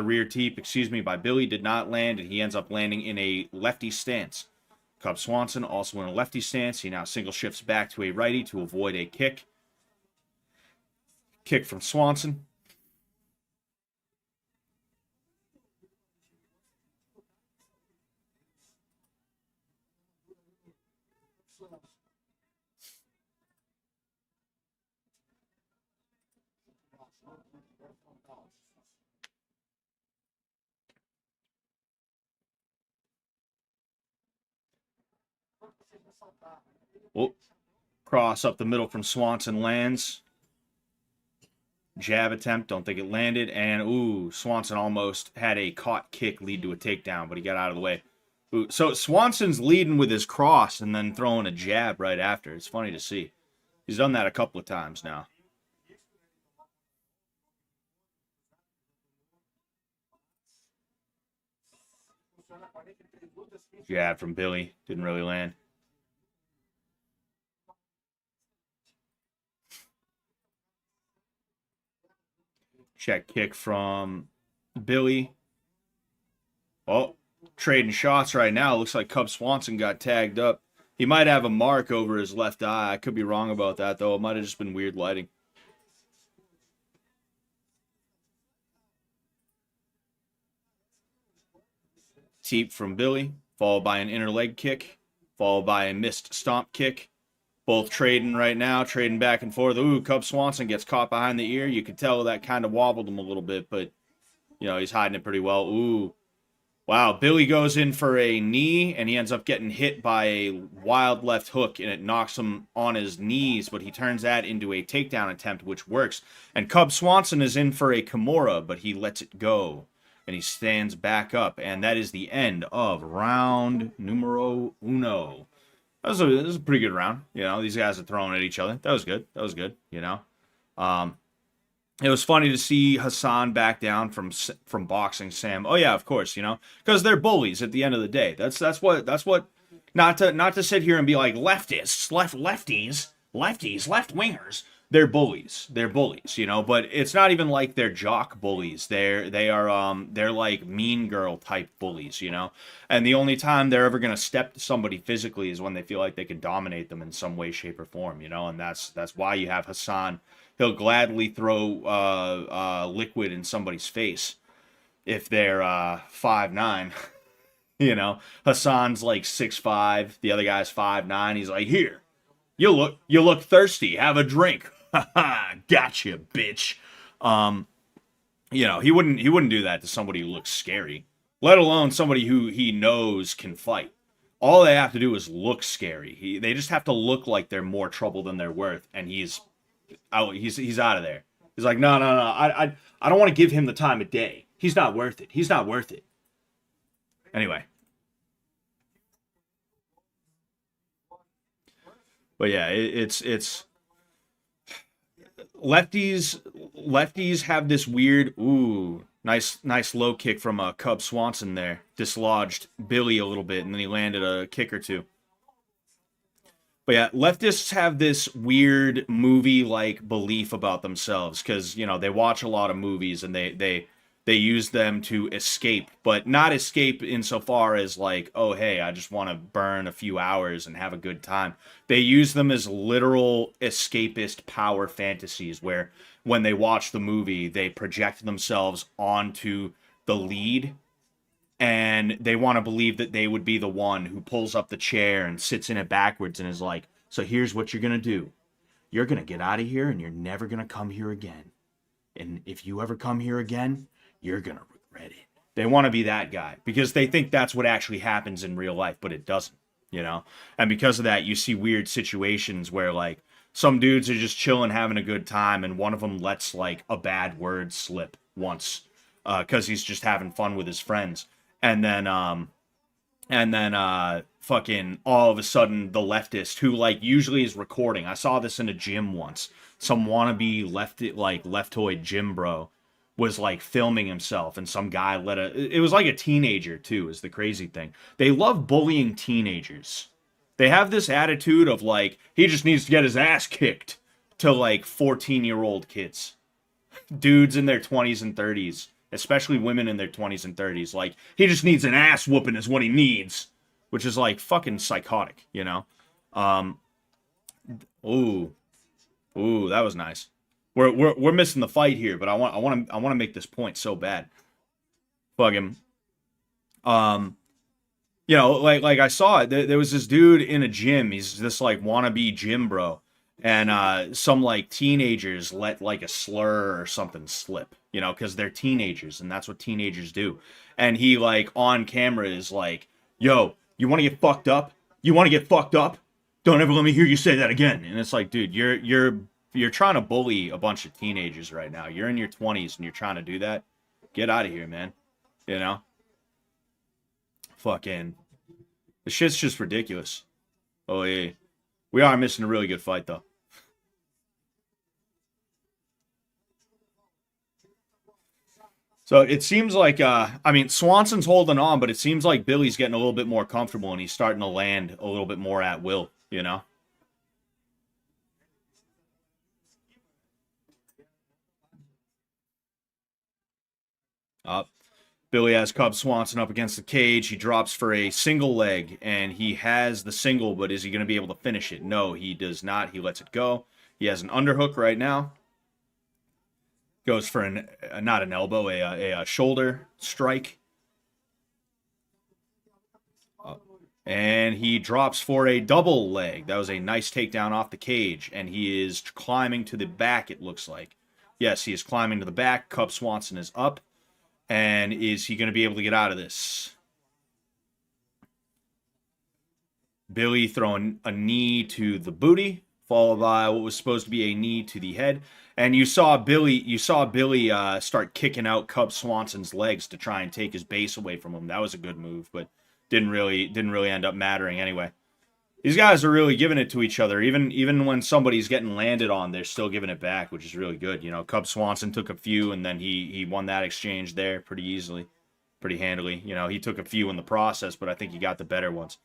rear teep, by Billy did not land, and he ends up landing in a lefty stance. Cub Swanson also in a lefty stance. He now single shifts back to a righty to avoid a kick. Kick from Swanson. Oh, cross up the middle from Swanson lands. Jab attempt, don't think it landed. And, ooh, Swanson almost had a caught kick lead to a takedown, but he got out of the way. Ooh, so Swanson's leading with his cross and then throwing a jab right after. It's funny to see. He's done that a couple of times now. Jab from Billy. Didn't really land. Check kick from Billy. Oh, trading shots right now. Looks like Cub Swanson got tagged up. He might have a mark over his left eye. I could be wrong about that, though. It might have just been weird lighting. Teep from Billy, followed by an inner leg kick, followed by a missed stomp kick. Both trading right now, trading back and forth. Ooh, Cub Swanson gets caught behind the ear. You could tell that kind of wobbled him a little bit, but, you know, he's hiding it pretty well. Ooh. Wow, Billy goes in for a knee, and he ends up getting hit by a wild left hook, and it knocks him on his knees, but he turns that into a takedown attempt, which works. And Cub Swanson is in for a Kimura, but he lets it go, and he stands back up, and that is the end of round numero uno. That was a pretty good round. You know, these guys are throwing at each other. That was good. That was good, you know. It was funny to see Hassan back down from boxing Sam. Oh yeah, of course, you know, because they're bullies at the end of the day. That's what. Not to sit here and be like leftists, left wingers. They're bullies. They're bullies, you know. But it's not even like they're jock bullies. They're like mean girl type bullies, you know. And the only time they're ever gonna step to somebody physically is when they feel like they can dominate them in some way, shape, or form, you know. And that's why you have Hassan. He'll gladly throw liquid in somebody's face if they're 5'9". You know, Hassan's like 6'5". The other guy's 5'9". He's like, here, you look thirsty. Have a drink. Ha ha, gotcha, bitch. You know, he wouldn't do that to somebody who looks scary, let alone somebody who he knows can fight. All they have to do is look scary. They just have to look like they're more trouble than they're worth, and he's out of there. He's like, no. I don't want to give him the time of day. He's not worth it. He's not worth it. Anyway. But yeah, it's lefties have this weird, ooh, nice low kick from Cub Swanson there. Dislodged Billy a little bit, and then he landed a kick or two. But yeah, leftists have this weird movie-like belief about themselves because, you know, they watch a lot of movies and they use them to escape, but not escape insofar as like, oh, hey, I just want to burn a few hours and have a good time. They use them as literal escapist power fantasies where when they watch the movie, they project themselves onto the lead and they want to believe that they would be the one who pulls up the chair and sits in it backwards and is like, so here's what you're going to do. You're going to get out of here and you're never going to come here again. And if you ever come here again, you're going to regret it. They want to be that guy because they think that's what actually happens in real life, but it doesn't, you know? And because of that, you see weird situations where, like, some dudes are just chilling, having a good time, and one of them lets, like, a bad word slip once because he's just having fun with his friends. And then, fucking all of a sudden, the leftist who, like, usually is recording. I saw this in a gym once. Some wannabe leftoid gym bro was like filming himself, and some guy it was like a teenager too, is the crazy thing. They love bullying teenagers. They have this attitude of like, he just needs to get his ass kicked to like 14-year-old kids. Dudes in their 20s and 30s, especially women in their 20s and 30s. Like, he just needs an ass whooping is what he needs, which is like fucking psychotic, you know? Ooh, that was nice. We're missing the fight here, but I want to make this point so bad. Fuck him. You know, like I saw it. There was this dude in a gym. He's this like wannabe gym bro, and some like teenagers let like a slur or something slip. You know, because they're teenagers, and that's what teenagers do. And he like on camera is like, "Yo, you want to get fucked up? You want to get fucked up? Don't ever let me hear you say that again." And it's like, dude, you're trying to bully a bunch of teenagers right now. You're in your 20s and you're trying to do that. Get out of here, man. You know? Fucking. The shit's just ridiculous. Oh, yeah. We are missing a really good fight, though. So it seems like, I mean, Swanson's holding on, but it seems like Billy's getting a little bit more comfortable and he's starting to land a little bit more at will, you know? Up. Billy has Cub Swanson up against the cage. He drops for a single leg, and he has the single, but is he going to be able to finish it? No, he does not. He lets it go. He has an underhook right now. Goes for not an elbow, a shoulder strike. And he drops for a double leg. That was a nice takedown off the cage, and he is climbing to the back, it looks like. Yes, he is climbing to the back. Cub Swanson is up. And is he going to be able to get out of this? Billy throwing a knee to the booty, followed by what was supposed to be a knee to the head. And you saw Billy start kicking out Cub Swanson's legs to try and take his base away from him. That was a good move, but didn't really end up mattering anyway. These guys are really giving it to each other. Even when somebody's getting landed on, they're still giving it back, which is really good. You know, Cub Swanson took a few, and then he won that exchange there pretty easily, pretty handily. You know, he took a few in the process, but I think he got the better ones.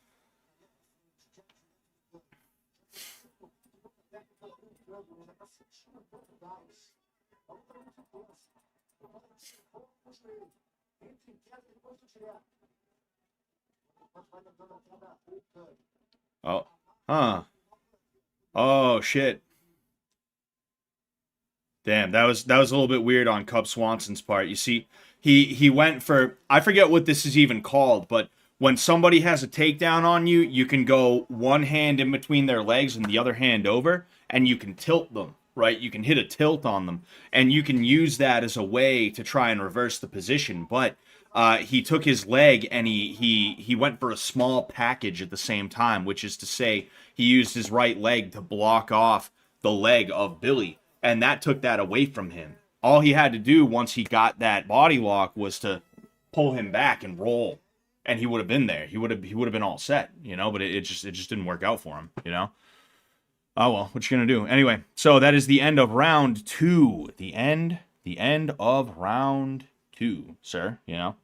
Oh, huh. Oh, shit. Damn, that was a little bit weird on Cub Swanson's part. You see, he went for, I forget what this is even called, but when somebody has a takedown on you, you can go one hand in between their legs and the other hand over, and you can tilt them, right? You can hit a tilt on them, and you can use that as a way to try and reverse the position, but he took his leg and he went for a small package at the same time, which is to say he used his right leg to block off the leg of Billy, and that took that away from him. All he had to do once he got that body lock was to pull him back and roll, and he would have been there. He would have been all set, you know. But it just didn't work out for him, you know. Oh well, what you gonna do? Anyway, so that is the end of round 2. The end of round 2, sir. You know.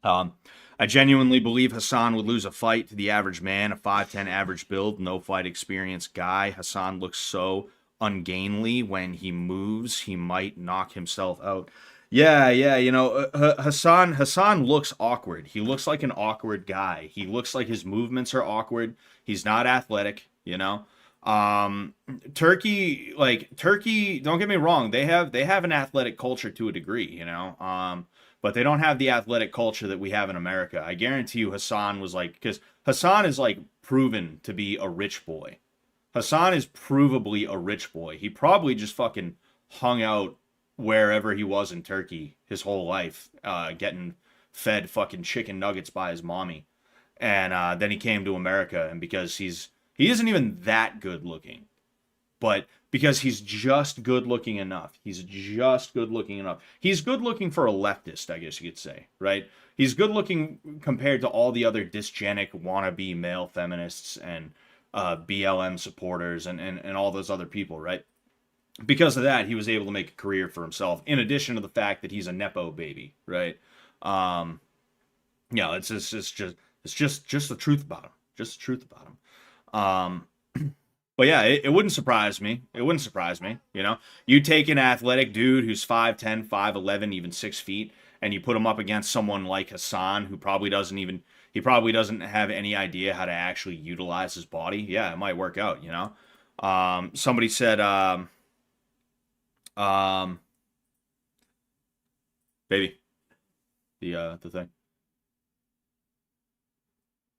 I genuinely believe Hassan would lose a fight to the average man, a 5'10" average build, no fight experience guy. Hassan looks so ungainly when he moves, he might knock himself out. Yeah, you know, Hassan looks awkward. He looks like an awkward guy. He looks like his movements are awkward. He's not athletic, you know. Turkey, don't get me wrong, they have an athletic culture to a degree, you know. But they don't have the athletic culture that we have in America. I guarantee you Hassan was like, because Hassan is like proven to be a rich boy. Hassan is provably a rich boy. He probably just fucking hung out wherever he was in Turkey his whole life, getting fed fucking chicken nuggets by his mommy. And then he came to America, and because he isn't even that good looking, but because he's just good looking enough. He's just good looking enough. He's good looking for a leftist, I guess you could say, right? He's good looking compared to all the other dysgenic wannabe male feminists and BLM supporters and all those other people, right? Because of that, he was able to make a career for himself, in addition to the fact that he's a Nepo baby, right? Yeah, it's just the truth about him. Just the truth about him. But yeah, it wouldn't surprise me. It wouldn't surprise me. You know, you take an athletic dude who's 5'10", 5'11", even 6 feet, and you put him up against someone like Hassan, who probably doesn't have any idea how to actually utilize his body. Yeah, it might work out. You know, somebody said, baby, the thing,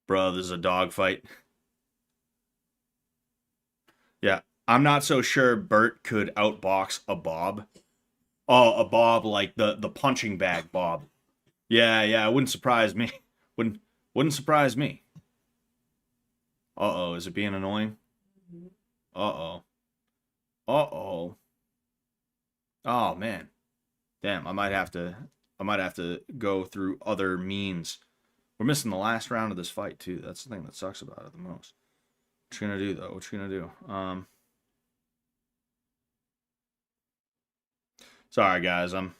bro, this is a dog fight. Yeah, I'm not so sure Bert could outbox a Bob. Oh, a Bob like the punching bag Bob. Yeah, it wouldn't surprise me. Wouldn't surprise me. Uh-oh, is it being annoying? Uh-oh. Uh-oh. Oh man. Damn, I might have to go through other means. We're missing the last round of this fight too. That's the thing that sucks about it the most. What you gonna do though? What you gonna do? Sorry guys, I'm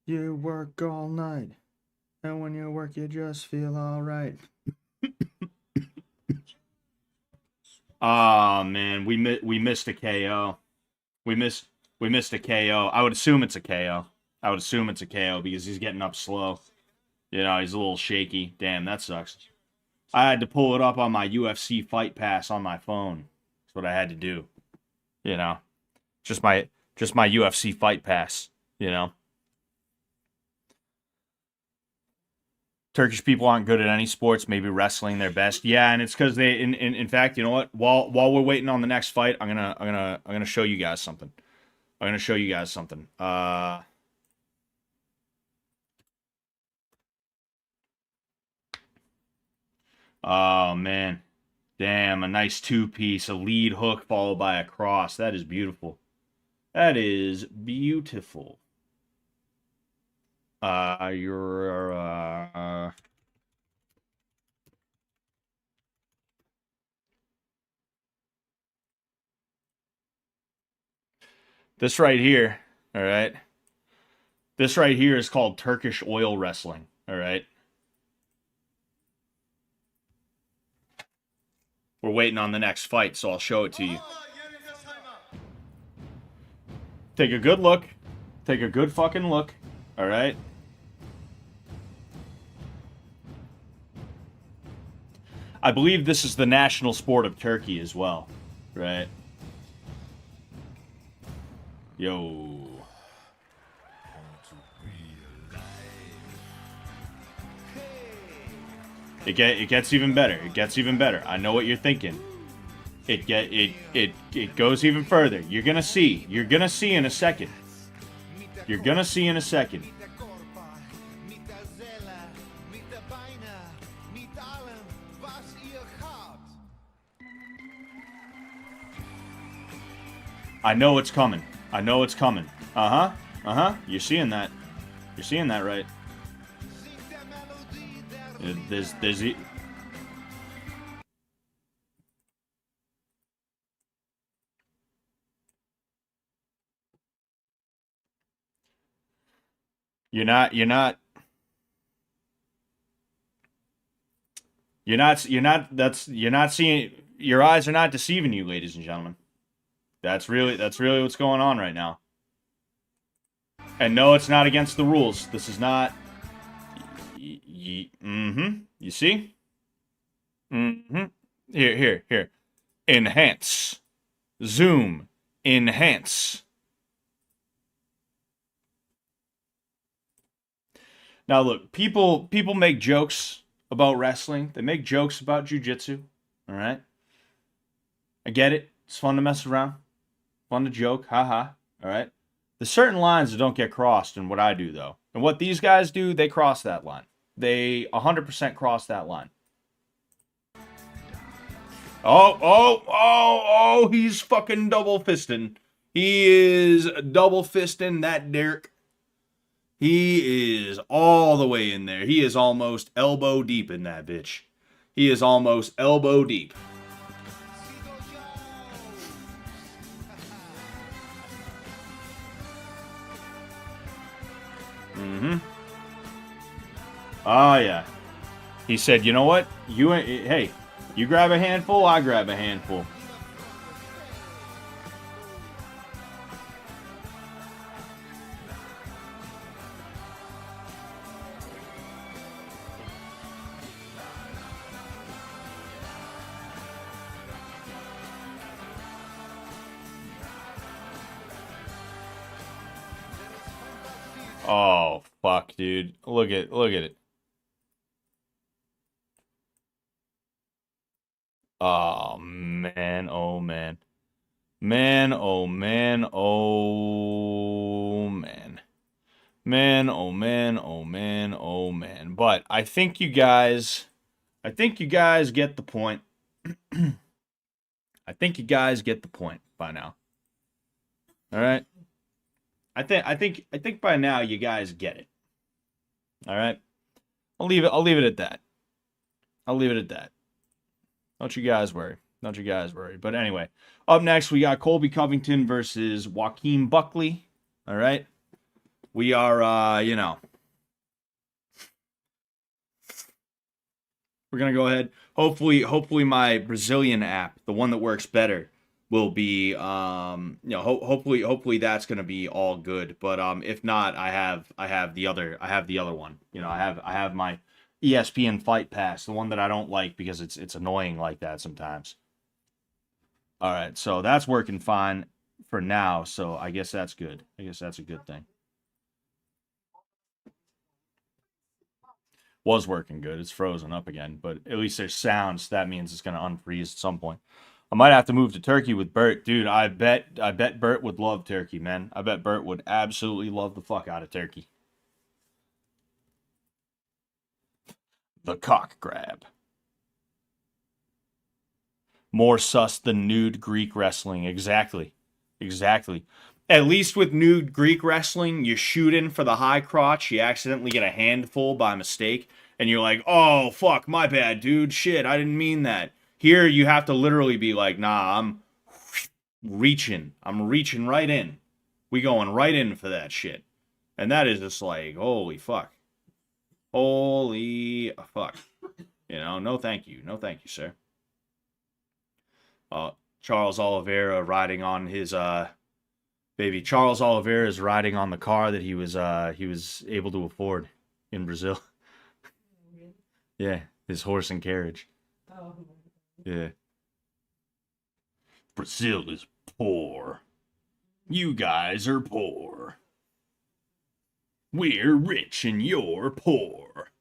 You work all night, and when you work, you just feel all right. Oh man, we missed a KO. We missed a KO. I would assume it's a KO. I would assume it's a KO because he's getting up slow. You know, he's a little shaky. Damn, that sucks. I had to pull it up on my UFC Fight Pass on my phone. That's what I had to do. You know, just my UFC Fight Pass. You know. Turkish people aren't good at any sports, maybe wrestling their best. Yeah, and it's because they in fact, you know what? While we're waiting on the next fight, I'm gonna show you guys something. I'm gonna show you guys something. Oh man. Damn, a nice two-piece, a lead hook followed by a cross. That is beautiful. That is beautiful. This right here, all right? This right here is called Turkish oil wrestling, all right? We're waiting on the next fight, so I'll show it to you. Take a good look. Take a good fucking look, all right? I believe this is the national sport of Turkey as well, right? Yo. It gets even better. It gets even better. I know what you're thinking. It goes even further. You're gonna see. You're gonna see in a second. You're gonna see in a second. I know it's coming. I know it's coming. Uh-huh. Uh-huh. You're seeing that. You're seeing that, right? There's You're not seeing, your eyes are not deceiving you, ladies and gentlemen. That's really what's going on right now. And no, it's not against the rules. This is not. You see? Mm-hmm. Here. Enhance. Zoom. Enhance. Now look, people make jokes about wrestling. They make jokes about jiu-jitsu. All right? I get it. It's fun to mess around. Fun to joke. Haha. All right? There's certain lines that don't get crossed in what I do, though. And what these guys do, they cross that line. They 100% cross that line. Oh, he's fucking double fisting. He is double fisting that Derek. He is all the way in there. He is almost elbow deep in that bitch. He is almost elbow deep. Mm-hmm. Oh, yeah. He said, you know what? Hey, you grab a handful, I grab a handful. Oh, fuck, dude. Look at it. Oh, man. Oh, man. Man, oh, man. Oh, man. Man, oh, man. Oh, man. Oh, man. But I think you guys get the point. I think you guys get the point by now. All right? I think by now you guys get it. All right? I'll leave it at that. Don't you guys worry. But anyway, up next we got Colby Covington versus Joaquin Buckley. All right? We are we're going to go ahead. Hopefully my Brazilian app, the one that works better, will be hopefully that's going to be all good. But if not, I have the other one. I have my ESPN Fight Pass, the one that I don't like because it's annoying like that sometimes. All right, so that's working fine for now, so I guess that's good. I guess that's a good thing. Was working good. It's frozen up again, but at least there's sounds. So that means it's going to unfreeze at some point. I might have to move to Turkey with Bert. Dude, I bet Bert would love Turkey, man. I bet Bert would absolutely love the fuck out of Turkey. The cock grab. More sus than nude Greek wrestling. Exactly. At least with nude Greek wrestling, you shoot in for the high crotch, you accidentally get a handful by mistake, and you're like, oh, fuck, my bad, dude. Shit, I didn't mean that. Here, you have to literally be like, nah, I'm reaching right in. We going right in for that shit. And that is just like, holy fuck. Holy fuck. No thank you. No thank you, sir. Charles Oliveira riding on his baby. Charles Oliveira is riding on the car that he was able to afford in Brazil. Yeah, his horse and carriage. Oh. Yeah. Brazil is poor. You guys are poor. We're rich and you're poor.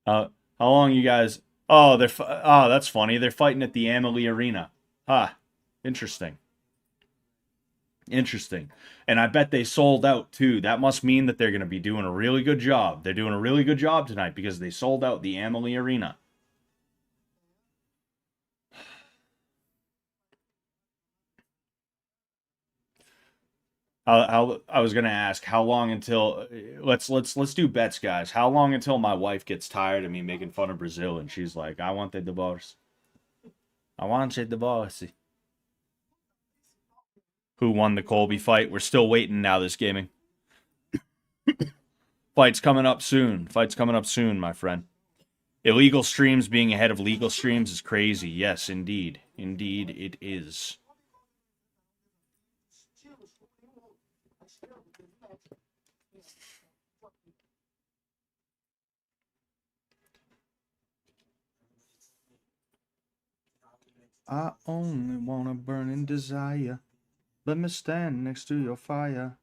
How long you guys? Oh, that's funny. They're fighting at the Amalie Arena. Interesting. And I bet they sold out too. That must mean that they're going to be doing a really good job. They're doing a really good job tonight because they sold out the Amalie Arena. I was gonna ask how long until let's do bets, guys. How long until my wife gets tired of me making fun of Brazil and she's like, I want the divorce. I want a divorce. Who won the Colby fight? We're still waiting now. This gaming fight's coming up soon. My friend. Illegal streams being ahead of legal streams is crazy. Yes, indeed, it is. I only want a burning desire. Let me stand next to your fire.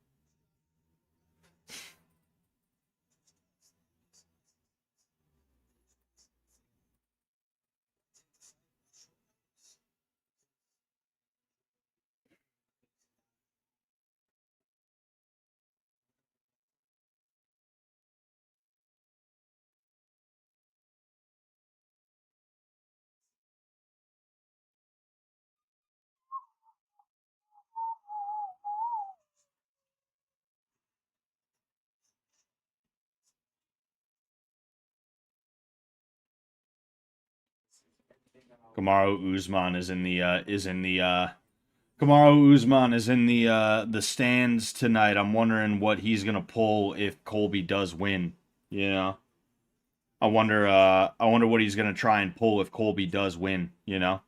Kamaru Usman is in the Kamaru Usman is in the stands tonight. I'm wondering what he's gonna pull if Colby does win. You know, I wonder what he's gonna try and pull if Colby does win. You know.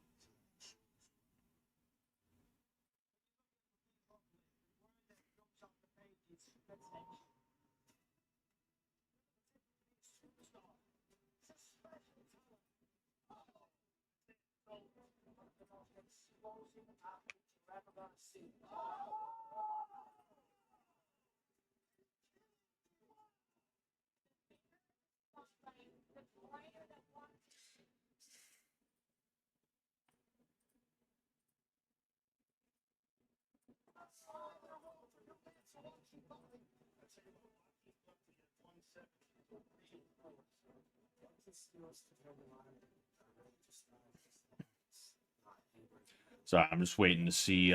So I'm just waiting to see.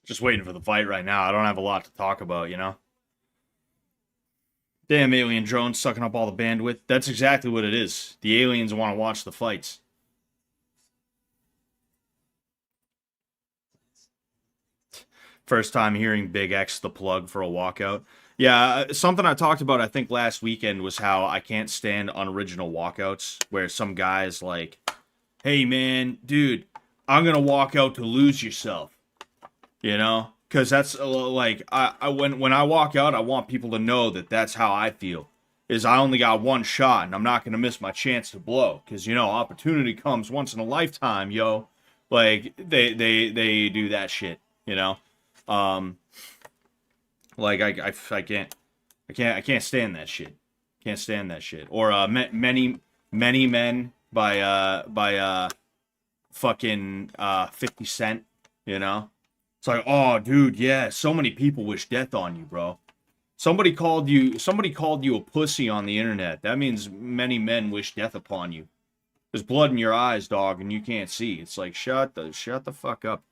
Just waiting for the fight right now. I don't have a lot to talk about, you know? Damn alien drones sucking up all the bandwidth. That's exactly what it is. The aliens want to watch the fights. First time hearing Big X the plug for a walkout. Yeah, something I talked about, I think, last weekend was how I can't stand unoriginal walkouts where some guy's like, hey, man, dude, I'm going to walk out to lose yourself. You know? Because that's like, when I walk out, I want people to know that that's how I feel. Is I only got one shot and I'm not going to miss my chance to blow. Because, you know, opportunity comes once in a lifetime, yo. Like, they do that shit, you know? Like I can't stand that shit. Can't stand that shit. Or many men by fucking 50 Cent, you know? It's like, oh dude, yeah, so many people wish death on you, bro. Somebody called you a pussy on the internet. That means many men wish death upon you. There's blood in your eyes, dog, and you can't see. It's like shut the fuck up.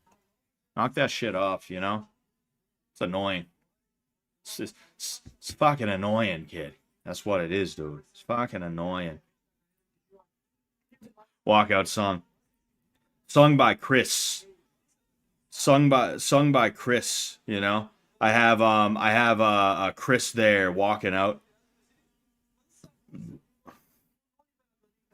Knock that shit off, you know? It's annoying. It's fucking annoying, kid. That's what it is, dude. It's fucking annoying. Walkout song. Sung by Chris. Sung by Chris, you know? I have a Chris there walking out.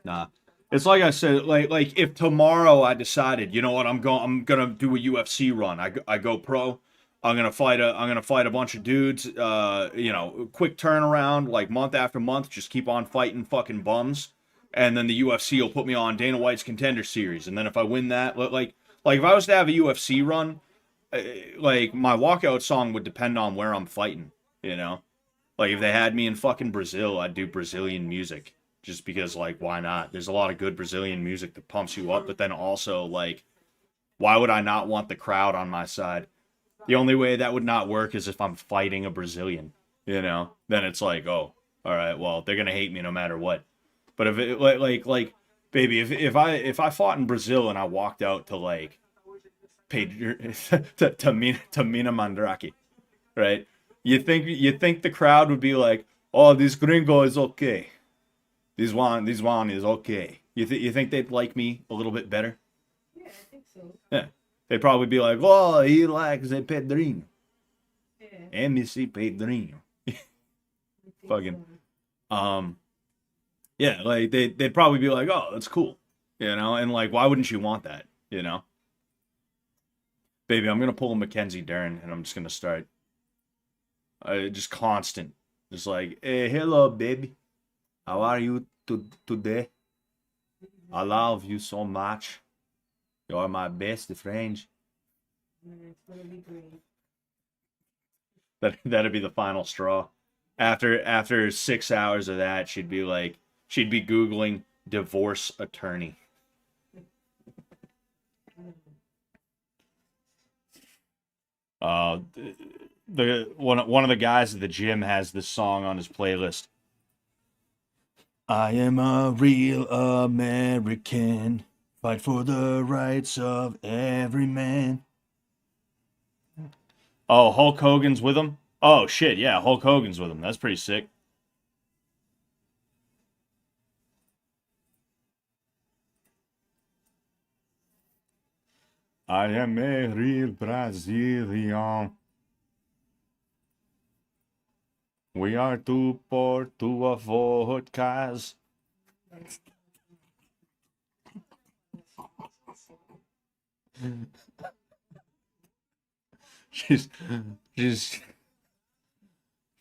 Nah. It's like I said, like if tomorrow I decided, you know what, I'm gonna do a UFC run. I go pro. I'm gonna fight a bunch of dudes. You know, quick turnaround, like month after month. Just keep on fighting fucking bums, and then the UFC will put me on Dana White's Contender Series. And then if I win that, like if I was to have a UFC run, like my walkout song would depend on where I'm fighting. You know, like if they had me in fucking Brazil, I'd do Brazilian music. Just because, like, why not? There's a lot of good Brazilian music that pumps you up, but then also, like, why would I not want the crowd on my side? The only way that would not work is if I'm fighting a Brazilian, you know? Then it's like, oh, all right, well, they're gonna hate me no matter what. But if it, like, baby, if I fought in Brazil and I walked out to, like, Tamina Mandrake, right? You think the crowd would be like, oh, this gringo is okay. This one is okay. You think they'd like me a little bit better? Yeah, I think so. Yeah. They'd probably be like, oh, he likes a Pedrino. Yeah, MC Pedrino. I think Fucking so. yeah, like they'd probably be like, oh, that's cool. And like, why wouldn't you want that? Baby, I'm gonna pull a Mackenzie Dern and I'm just gonna start just constant. Just like, hey, hello, baby. How are you today? I love you so much. You're my best friend. Yeah, it's gonna be great. That'd be the final straw. After 6 hours of that, she'd be Googling divorce attorney. Uh, the one of the guys at the gym has this song on his playlist. I am a real American. Fight for the rights of every man. Oh, Hulk Hogan's with him? Oh, shit, yeah, Hulk Hogan's with him. That's pretty sick. I am a real Brazilian. We are too poor to afford cars. She's she's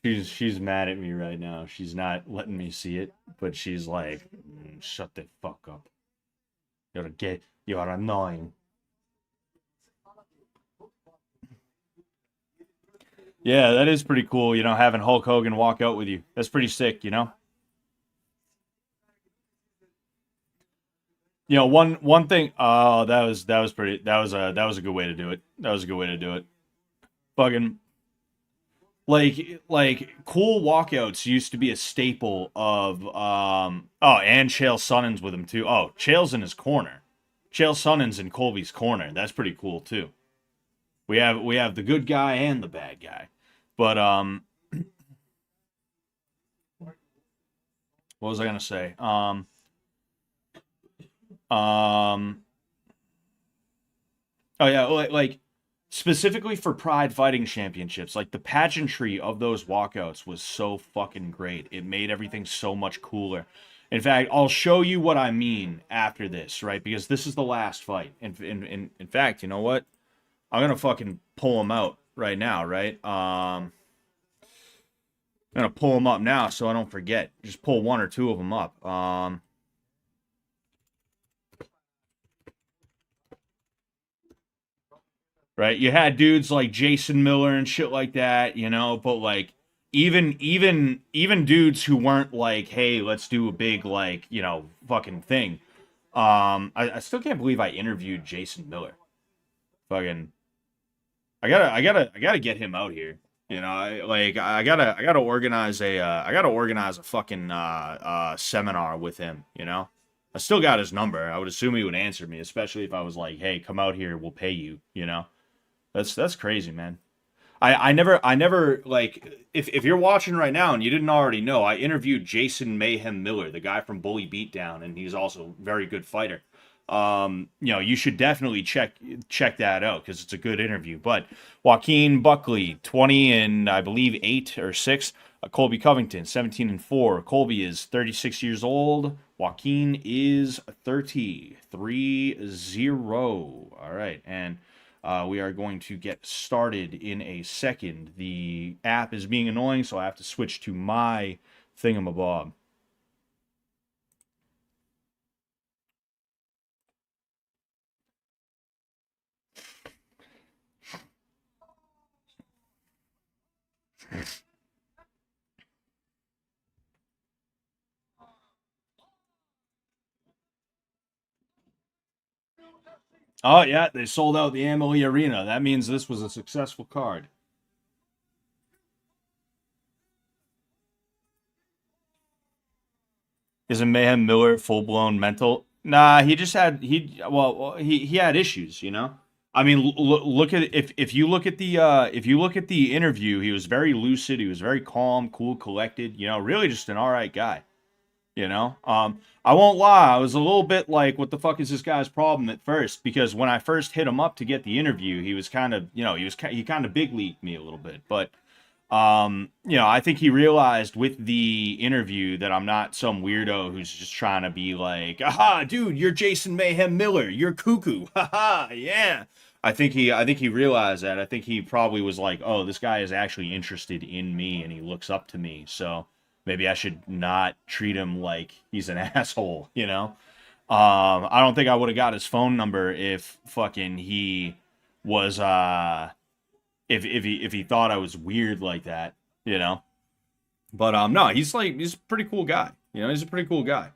she's mad at me right now. She's not letting me see it, but she's like, shut the fuck up. You're annoying. Yeah, that is pretty cool, having Hulk Hogan walk out with you. That's pretty sick. One thing. Oh, that was pretty. That was a good way to do it. That was a good way to do it. Fucking like cool walkouts used to be a staple of and Chael Sonnen's with him too. Oh, Chael's in his corner. Chael Sonnen's in Colby's corner. That's pretty cool too. We have the good guy and the bad guy. But what was I gonna say? Oh yeah, like specifically for Pride Fighting Championships, like the pageantry of those walkouts was so fucking great. It made everything so much cooler. In fact, I'll show you what I mean after this, right? Because this is the last fight. In fact, you know what? I'm gonna fucking pull him out right now, right? I'm gonna pull them up now so I don't forget. Just pull one or two of them up. Right? You had dudes like Jason Miller and shit like that, but like even dudes who weren't like, hey, let's do a big like, fucking thing. I still can't believe I interviewed Jason Miller. Fucking I gotta get him out here. I gotta organize a fucking seminar with him. I still got his number. I would assume he would answer me, especially if I was like, hey, come out here, we'll pay you. That's crazy, man. I never like if you're watching right now and you didn't already know, I interviewed Jason Mayhem Miller, the guy from Bully Beatdown, and he's also a very good fighter. You should definitely check that out because it's a good interview. But Joaquin Buckley, 20 and I believe 8 or 6. Colby Covington, 17 and 4. Colby is 36 years old. Joaquin is 33-0. All right, and we are going to get started in a second. The app is being annoying, so I have to switch to my thingamabob. Oh, yeah, they sold out the Amalie Arena. That means this was a successful card. Isn't Mayhem Miller full-blown mental? Nah, he just had he had issues. I mean, look at if you look at the interview, he was very lucid. He was very calm, cool, collected. You know, really just an all right guy. You know, I won't lie. I was a little bit like, what the fuck is this guy's problem at first? Because when I first hit him up to get the interview, he was kind of, he kind of big leagued me a little bit. But I think he realized with the interview that I'm not some weirdo who's just trying to be like, aha, dude, you're Jason Mayhem Miller, you're cuckoo, haha, yeah. I think he realized that. I think he probably was like, oh, this guy is actually interested in me and he looks up to me, so maybe I should not treat him like he's an asshole, you know? I don't think I would have got his phone number if fucking he was if he thought I was weird like that, you know. But no, he's a pretty cool guy. You know, he's a pretty cool guy.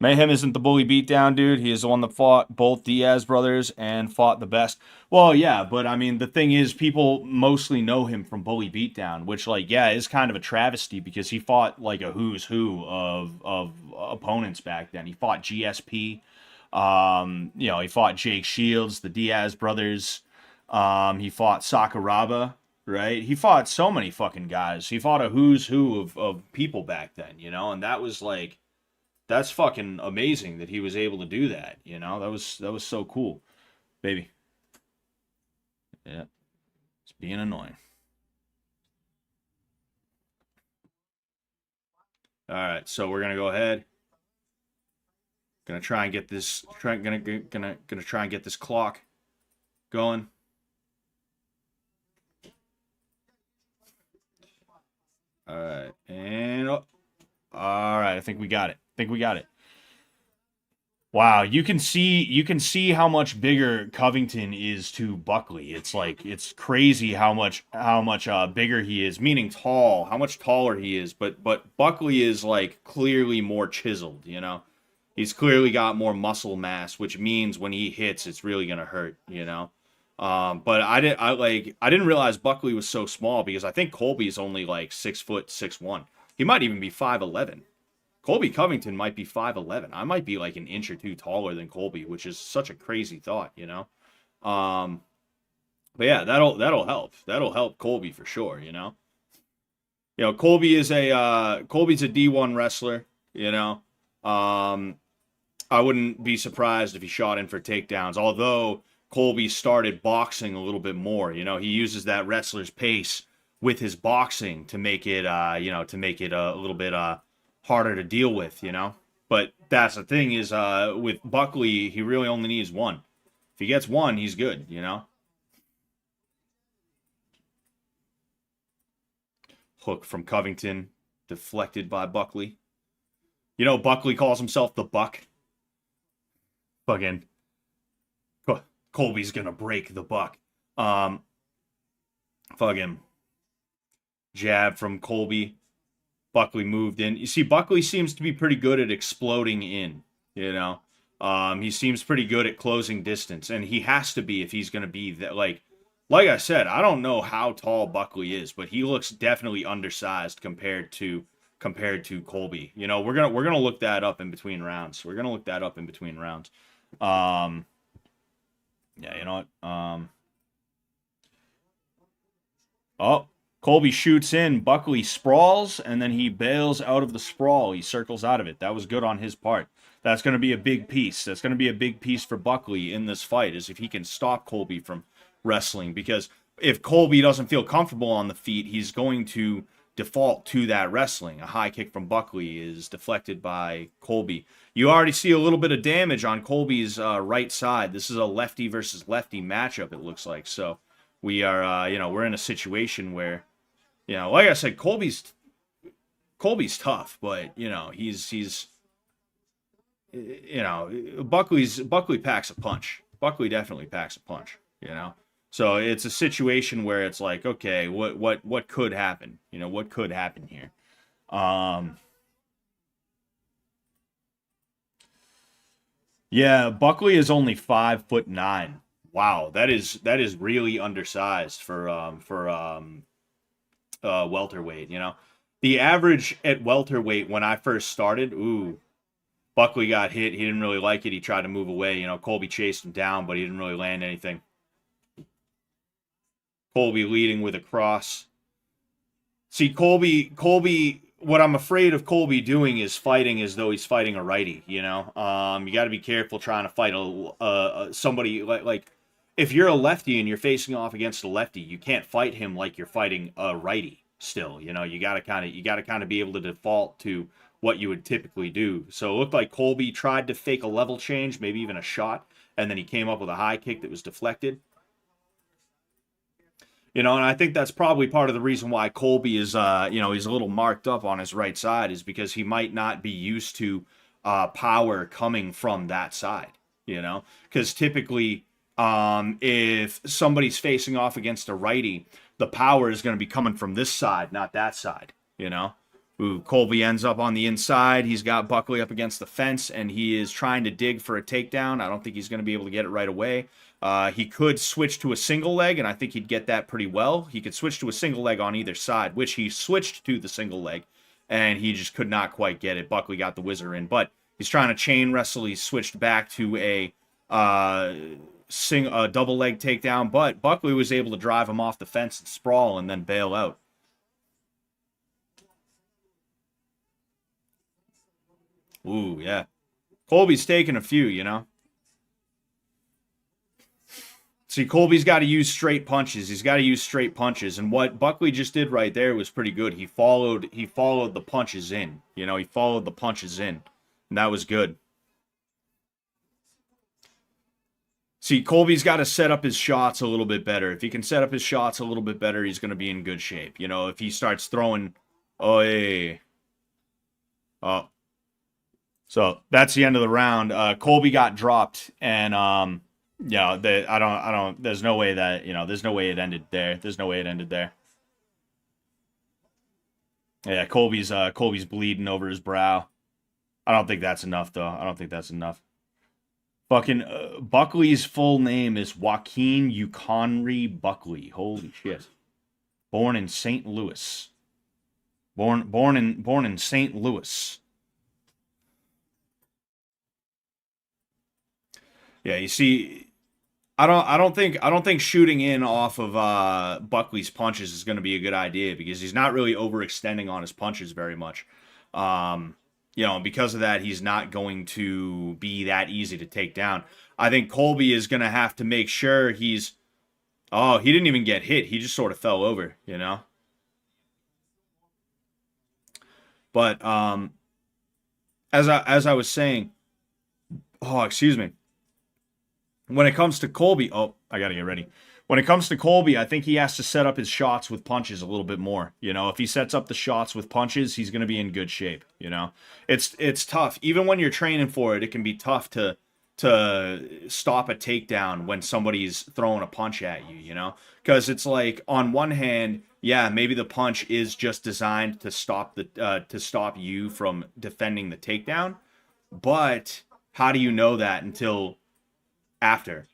Mayhem isn't the bully beatdown dude. He is the one that fought both Diaz brothers and fought the best. Well, yeah, but I mean, the thing is, people mostly know him from Bully Beatdown, which, like, yeah, is kind of a travesty because he fought like a who's who of opponents back then. He fought GSP. He fought Jake Shields, the Diaz brothers. He fought Sakuraba, right? He fought so many fucking guys. He fought a who's who of people back then, you know, and that was like, that's fucking amazing that he was able to do that, you know? That was so cool. Baby. Yeah. It's being annoying. All right, so we're gonna go ahead. Gonna try and get this. Gonna try and get this clock going. All right, and all right. I think we got it. Wow, you can see how much bigger Covington is to Buckley. It's like, it's crazy how much bigger he is, meaning tall, how much taller he is. But Buckley is like clearly more chiseled, you know. He's clearly got more muscle mass, which means when he hits, it's really gonna hurt, you know. But I didn't realize Buckley was so small because I think Colby is only like 6', 6'1". He might even be 5'11". Colby Covington might be 5'11". I might be like an inch or two taller than Colby, which is such a crazy thought, you know. But yeah, that'll help. That'll help Colby for sure, you know. You know, Colby's a D1 wrestler, you know. I wouldn't be surprised if he shot in for takedowns, although Colby started boxing a little bit more. You know, he uses that wrestler's pace with his boxing to make it, a little bit harder to deal with, you know. But that's the thing is, with Buckley, he really only needs one. If he gets one, he's good, you know. Hook from Covington, deflected by Buckley. You know, Buckley calls himself the Buck. Fucking Colby's gonna break the Buck. Fucking jab from Colby. Buckley moved in. You see, Buckley seems to be pretty good at exploding in, you know. He seems pretty good at closing distance, and he has to be if he's gonna be that. Like I said, I don't know how tall Buckley is, but he looks definitely undersized compared to Colby. You know, we're gonna look that up in between rounds. Yeah, you know what? Oh, Colby shoots in, Buckley sprawls, and then he bails out of the sprawl. He circles out of it. That was good on his part. That's going to be a big piece. That's going to be a big piece for Buckley in this fight, is if he can stop Colby from wrestling. Because if Colby doesn't feel comfortable on the feet, he's going to default to that wrestling. A high kick from Buckley is deflected by Colby. You already see a little bit of damage on Colby's right side. This is a lefty versus lefty matchup, it looks like. So we are, we're in a situation where, like I said, Colby's tough, but, Buckley packs a punch. Buckley definitely packs a punch, So it's a situation where it's like, okay, what could happen? What could happen here? Yeah, Buckley is only 5'9". Wow, that is really undersized for welterweight. The average at welterweight when I first started, Buckley got hit. He didn't really like it. He tried to move away. You know, Colby chased him down, but he didn't really land anything. Colby leading with a cross. See, Colby, what I'm afraid of Colby doing is fighting as though he's fighting a righty, you know? You got to be careful trying to fight somebody like if you're a lefty and you're facing off against a lefty, you can't fight him like you're fighting a righty still, you know? You got to kind of be able to default to what you would typically do. So it looked like Colby tried to fake a level change, maybe even a shot, and then he came up with a high kick that was deflected. You know, and I think that's probably part of the reason why Colby is, you know, he's a little marked up on his right side is because he might not be used to power coming from that side, you know? Because typically, if somebody's facing off against a righty, the power is going to be coming from this side, not that side, you know? Ooh, Colby ends up on the inside. He's got Buckley up against the fence, and he is trying to dig for a takedown. I don't think he's going to be able to get it right away. He could switch to a single leg, and I think he'd get that pretty well. He could switch to a single leg on either side, which he switched to the single leg, and he just could not quite get it. Buckley got the whizzer in, but he's trying to chain wrestle. He switched back to a double leg takedown, but Buckley was able to drive him off the fence and sprawl and then bail out. Ooh, yeah. Colby's taking a few, you know. See, Colby's got to use straight punches. He's got to use straight punches. And what Buckley just did right there was pretty good. He followed the punches in. You know, he followed the punches in. And that was good. See, Colby's got to set up his shots a little bit better. If he can set up his shots a little bit better, he's going to be in good shape. You know, if he starts throwing... Oh, hey. Oh. So that's the end of the round. Colby got dropped, and yeah, I don't. There's no way that there's no way it ended there. There's no way it ended there. Yeah, Colby's bleeding over his brow. I don't think that's enough, though. I don't think that's enough. Fucking Buckley's full name is Joaquin Buckley. Holy shit! Born in St. Louis. Born in St. Louis. Yeah, you see, I don't think shooting in off of Buckley's punches is going to be a good idea because he's not really overextending on his punches very much. You know, because of that, he's not going to be that easy to take down. I think Colby is going to have to make sure he's. Oh, he didn't even get hit. He just sort of fell over, you know. But as I was saying, oh, excuse me. When it comes to Colby, oh, I got to get ready. When it comes to Colby, I think he has to set up his shots with punches a little bit more. You know, if he sets up the shots with punches, he's going to be in good shape, you know. It's tough. Even when you're training for it, it can be tough to stop a takedown when somebody's throwing a punch at you, you know? Because it's like, on one hand, yeah, maybe the punch is just designed to stop you from defending the takedown, but how do you know that until after?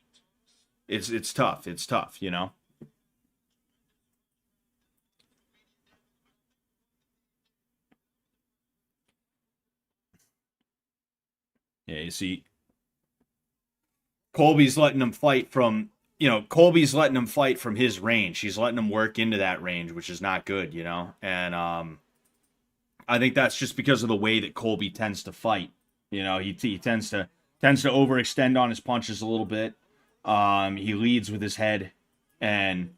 It's tough. It's tough, you know. Yeah, you see, Colby's letting him fight from, Colby's letting him fight from his range. He's letting him work into that range, which is not good, you know. And I think that's just because of the way that Colby tends to fight. You know, he tends to overextend on his punches a little bit. He leads with his head, and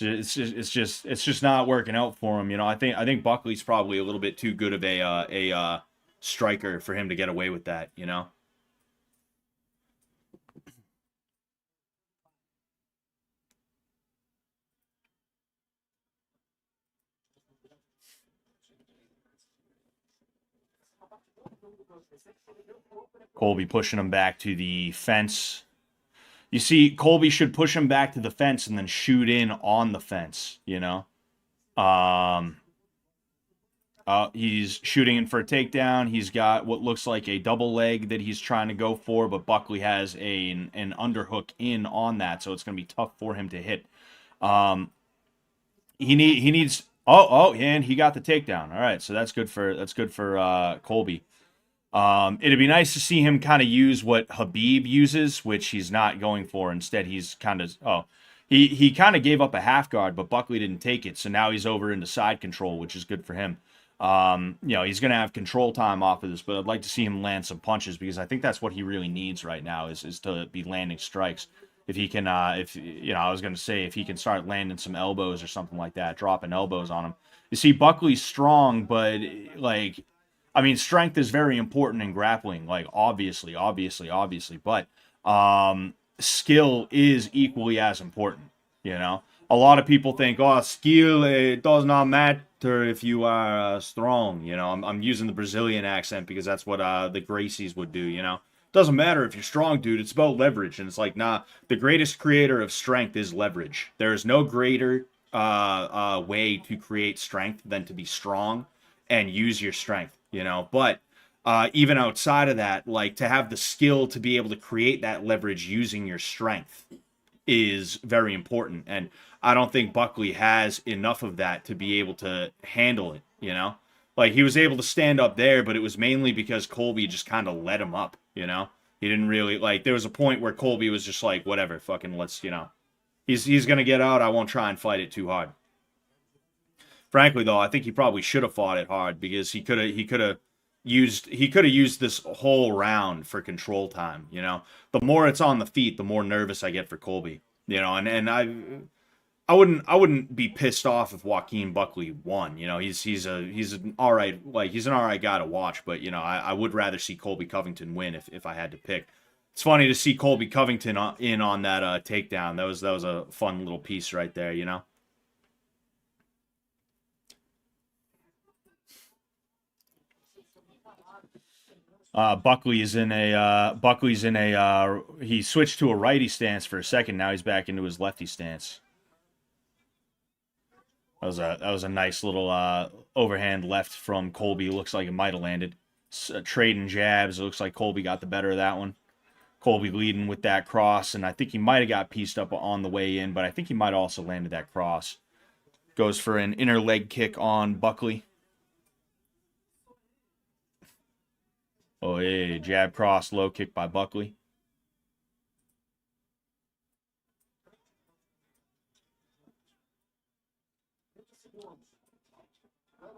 it's just not working out for him. You know, I think Buckley's probably a little bit too good of a striker for him to get away with that. You know. Colby pushing him back to the fence. You see, Colby should push him back to the fence and then shoot in on the fence, you know? He's shooting in for a takedown. He's got what looks like a double leg that he's trying to go for, but Buckley has an underhook in on that, so it's going to be tough for him to hit. He needs... and he got the takedown. All right, so that's good for Colby. It'd be nice to see him kind of use what Habib uses, which he's not going for. Instead, he's kind of he kind of gave up a half guard, but Buckley didn't take it, so now he's over into side control, which is good for him. He's gonna have control time off of this, but I'd like to see him land some punches because I think that's what he really needs right now is to be landing strikes. If he can, I was gonna say if he can start landing some elbows or something like that, dropping elbows on him. You see, Buckley's strong, but like I mean, strength is very important in grappling, like obviously, but skill is equally as important, you know? A lot of people think, oh, skill it does not matter if you are strong, you know? I'm using the Brazilian accent because that's what the Gracies would do, you know? Doesn't matter if you're strong, dude. It's about leverage. And it's like, nah, the greatest creator of strength is leverage. There is no greater way to create strength than to be strong and use your strength, you know? But even outside of that, like to have the skill to be able to create that leverage using your strength is very important. And I don't think Buckley has enough of that to be able to handle it, you know? Like he was able to stand up there, but it was mainly because Colby just kind of let him up, you know? He didn't really like there was a point where Colby was just like, whatever, fucking let's, you know. He's gonna get out, I won't try and fight it too hard. Frankly though, I think he probably should have fought it hard because he could have used this whole round for control time, you know. The more it's on the feet, the more nervous I get for Colby. You know, and I wouldn't be pissed off if Joaquin Buckley won. You know, he's an all right guy to watch, but you know, I would rather see Colby Covington win if I had to pick. It's funny to see Colby Covington in on that takedown. That was a fun little piece right there, you know. Buckley's in a he switched to a righty stance for a second. Now he's back into his lefty stance. That was a nice little overhand left from Colby. Looks like it might have landed. Trading jabs. It looks like Colby got the better of that one. Colby leading with that cross, and I think he might have got pieced up on the way in, but I think he might also landed that cross. Goes for an inner leg kick on Buckley. Oh, yeah, jab cross, low kick by Buckley.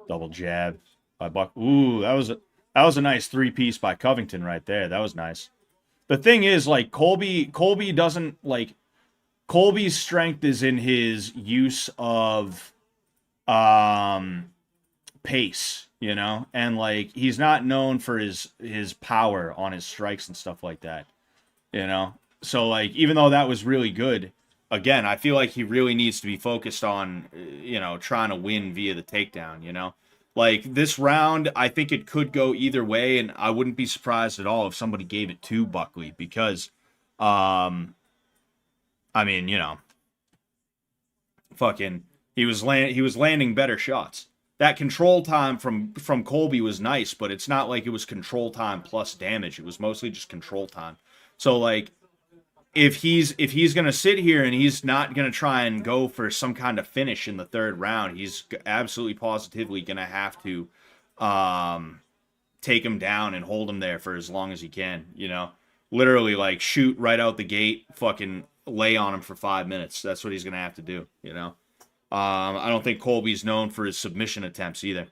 Double jab by Buck. Ooh, that was a nice three-piece by Covington right there. That was nice. The thing is, like, Colby doesn't, like, Colby's strength is in his use of pace, you know, and like he's not known for his power on his strikes and stuff like that, you know. So like even though that was really good, again, I feel like he really needs to be focused on you know, trying to win via the takedown, you know. Like this round, I think it could go either way, and I wouldn't be surprised at all if somebody gave it to Buckley because I mean, you know, fucking he was landing better shots. That control time from Colby was nice, but it's not like it was control time plus damage. It was mostly just control time. So like if he's going to sit here and he's not going to try and go for some kind of finish in the third round, he's absolutely positively going to have to take him down and hold him there for as long as he can, you know. Literally like shoot right out the gate, fucking lay on him for 5 minutes. That's what he's going to have to do, you know. I don't think Colby's known for his submission attempts either.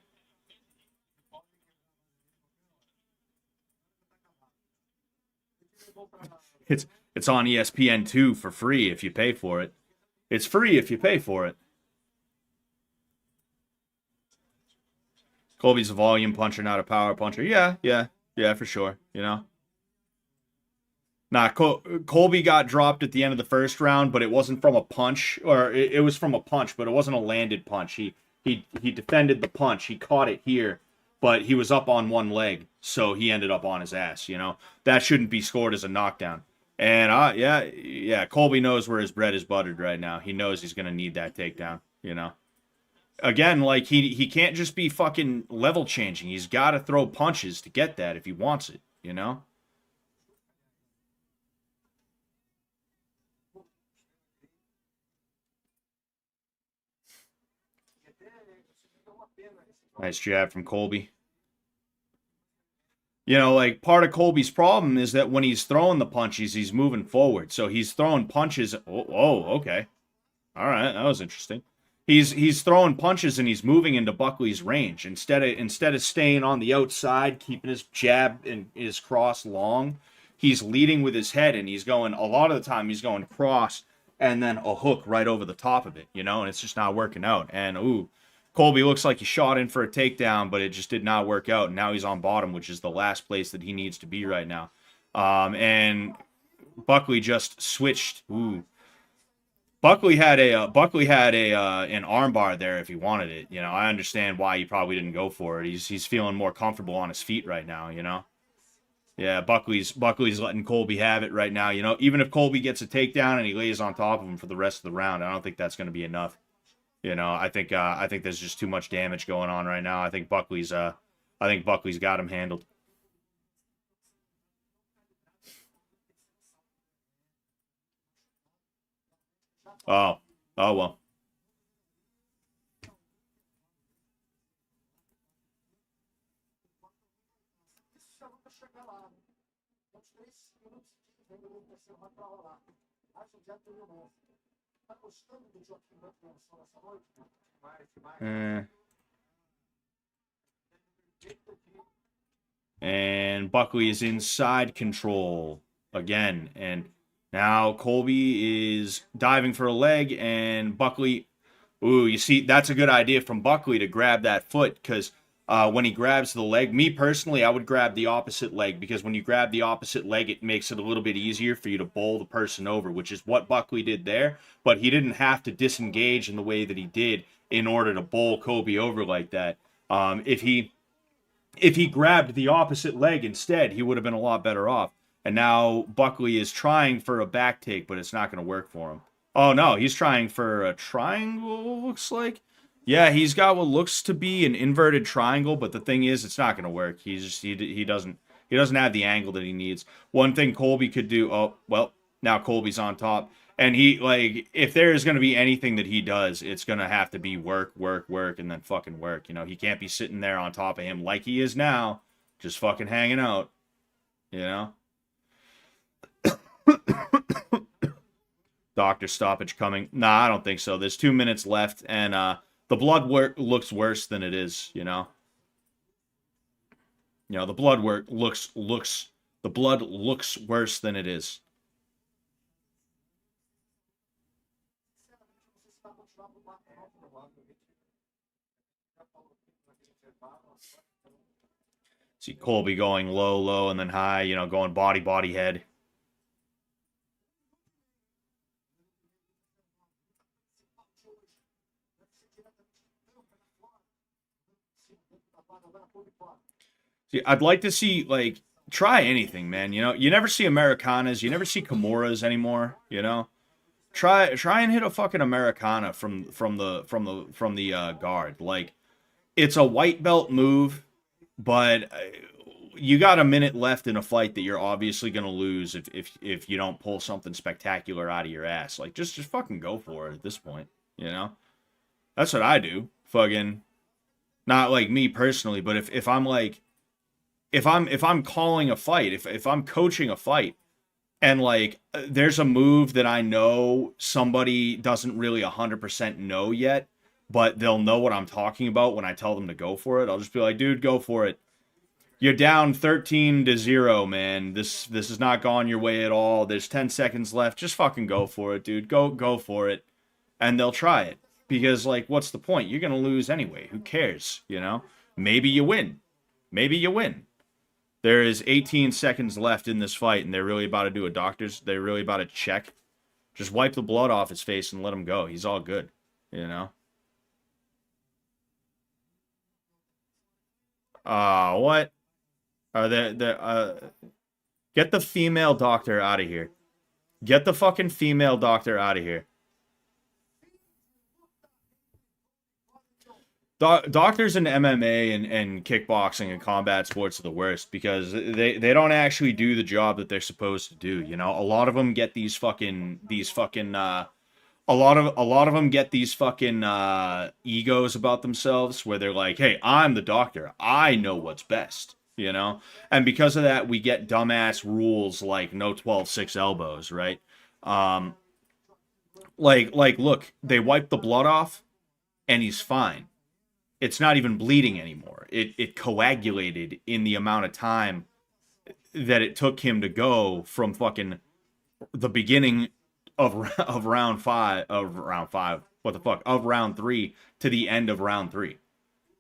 It's on ESPN2 for free if you pay for it. It's free if you pay for it. Colby's a volume puncher, not a power puncher. Yeah, for sure, you know. Nah, Colby got dropped at the end of the first round, but it wasn't from a punch, or it was from a punch, but it wasn't a landed punch. He defended the punch. He caught it here, but he was up on one leg, so he ended up on his ass, you know. That shouldn't be scored as a knockdown. And yeah, Colby knows where his bread is buttered right now. He knows he's going to need that takedown, you know. Again, like he can't just be fucking level changing. He's got to throw punches to get that if he wants it, you know. Nice jab from Colby. You know, like part of Colby's problem is that when he's throwing the punches, he's moving forward. So he's throwing punches. Oh, okay. All right, that was interesting. He's throwing punches and he's moving into Buckley's range instead of staying on the outside, keeping his jab and his cross long. He's leading with his head and he's going a lot of the time. He's going cross and then a hook right over the top of it, you know, and it's just not working out. And ooh, Colby looks like he shot in for a takedown, but it just did not work out. And now he's on bottom, which is the last place that he needs to be right now. And Buckley just switched. Ooh. Buckley had a an armbar there if he wanted it. You know, I understand why he probably didn't go for it. He's feeling more comfortable on his feet right now. You know, yeah. Buckley's letting Colby have it right now. You know, even if Colby gets a takedown and he lays on top of him for the rest of the round, I don't think that's going to be enough. You know, I think there's just too much damage going on right now. I think Buckley's got him handled. Oh, oh well. Isso já nunca chegar lá, né? Tem uns 3 minutos e 15 no terceiro round pra rolar. Acho que já tem o lance. Tá gostando do Joaquin nessa noite? Demais, demais. And Buckley is inside control again. And now Colby is diving for a leg, and Buckley. Ooh, you see, that's a good idea from Buckley to grab that foot because when he grabs the leg, me personally, I would grab the opposite leg because when you grab the opposite leg, it makes it a little bit easier for you to bowl the person over, which is what Buckley did there. But he didn't have to disengage in the way that he did in order to bowl Colby over like that. If he grabbed the opposite leg instead, he would have been a lot better off. And now Buckley is trying for a back take, but it's not going to work for him. Oh no, he's trying for a triangle, looks like. Yeah, he's got what looks to be an inverted triangle, but the thing is, it's not going to work. He doesn't have the angle that he needs. One thing Colby could do. Oh well, now Colby's on top, and he like if there is going to be anything that he does, it's going to have to be work, work, work, and then fucking work. You know, he can't be sitting there on top of him like he is now, just fucking hanging out. You know. Doctor stoppage coming. Nah, I don't think so. There's 2 minutes left, and the blood work looks worse than it is. You know. You know the blood work looks the blood looks worse than it is. See Colby going low, low, and then high. You know, going body, body, head. See, I'd like to see like try anything, man. You know, you never see Americanas, you never see Kimuras anymore. You know, try and hit a fucking Americana from the guard. Like it's a white belt move, but you got a minute left in a fight that you're obviously gonna lose if you don't pull something spectacular out of your ass. Like just fucking go for it at this point. You know, that's what I do. Fucking not like me personally, but if I'm like if I'm calling a fight, if I'm coaching a fight and like there's a move that I know somebody doesn't really 100% know yet, but they'll know what I'm talking about when I tell them to go for it. I'll just be like, "Dude, go for it. You're down 13-0, man. This is not gone your way at all. There's 10 seconds left. Just fucking go for it, dude. Go for it." And they'll try it. Because like what's the point? You're going to lose anyway. Who cares, you know? Maybe you win. Maybe you win. There is 18 seconds left in this fight, and they're really about to do a doctor's. They're really about to check. Just wipe the blood off his face and let him go. He's all good, you know? What? Are there, get the female doctor out of here. Get the fucking female doctor out of here. Doctors in MMA and kickboxing and combat sports are the worst because they don't actually do the job that they're supposed to do. You know, a lot of them get these fucking a lot of them get these fucking egos about themselves where they're like, "Hey, I'm the doctor. I know what's best." you know? And because of that, we get dumbass rules like no 12-6 elbows, right? Um, look, they wipe the blood off and he's fine. It's not even bleeding anymore. It coagulated in the amount of time that it took him to go from fucking the beginning of round five, what the fuck, of round 3 to the end of round 3.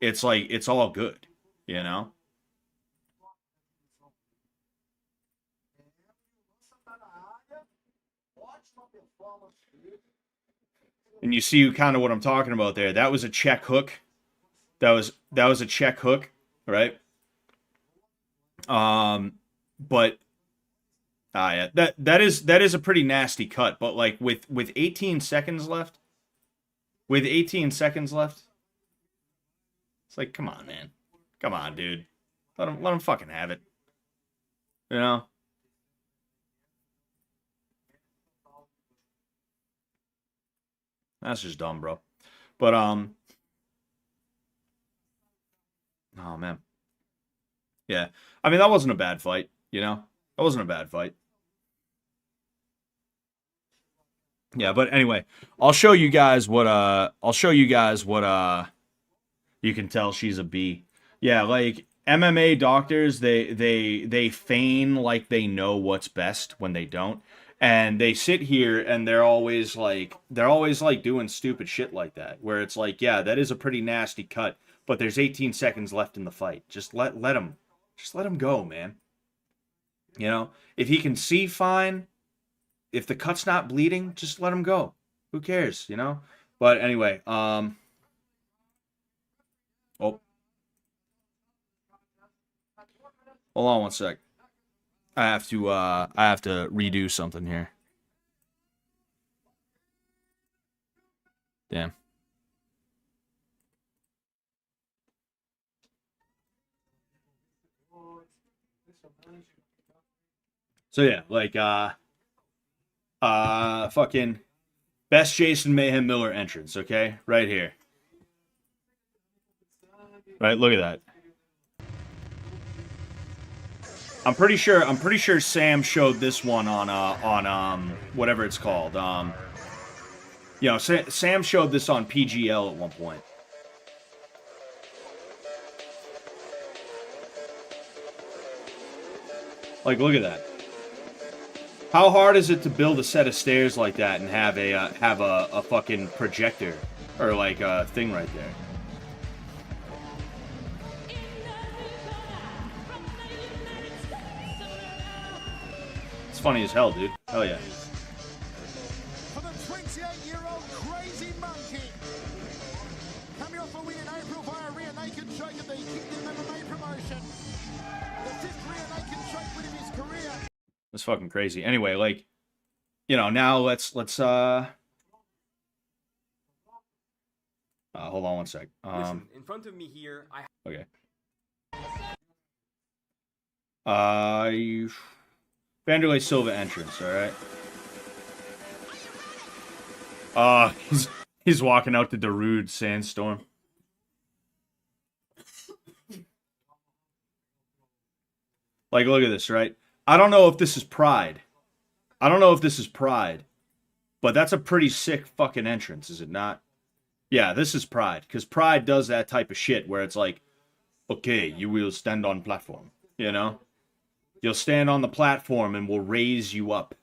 It's like, it's all good, you know? And you see kind of what I'm talking about there. That was a check hook. That was a check hook, right? But yeah, that is a pretty nasty cut. But like with 18 seconds left, it's like, come on, man, come on, dude, let him fucking have it, you know? That's just dumb, bro. But oh man, yeah. I mean, that wasn't a bad fight, you know. That wasn't a bad fight. Yeah, but anyway, I'll show you guys what you can tell she's a B. Yeah, like MMA doctors, they feign like they know what's best when they don't. And they sit here and they're always like doing stupid shit like that, where it's like, yeah, that is a pretty nasty cut, but there's 18 seconds left in the fight. Just let him go, man. You know, if he can see fine, if the cut's not bleeding, just let him go. Who cares, you know? But anyway, oh, hold on one sec. I have to redo something here. Damn. So yeah, like fucking best Jason Mayhem Miller entrance, okay? Right here. Right, look at that. I'm pretty sure Sam showed this one on whatever it's called. You know, Sam showed this on PGL at one point. Like, look at that. How hard is it to build a set of stairs like that and have a fucking projector or like a thing right there? It's funny as hell, dude. Hell yeah. For the 28-year-old crazy monkey, coming off a win in April via rear naked choke at the Kingdom MMA promotion. The fifth rear naked choke win of his career. It's fucking crazy. Anyway, like, you know, now let's hold on one sec. Listen, in front of me here, Okay. Vanderlei Silva entrance, all right. He's walking out to Darude Sandstorm. Like, look at this, right? I don't know if this is pride. But that's a pretty sick fucking entrance, is it not? Yeah, this is pride. Because pride does that type of shit where it's like, okay, you will stand on platform, you know? You'll stand on the platform and we'll raise you up.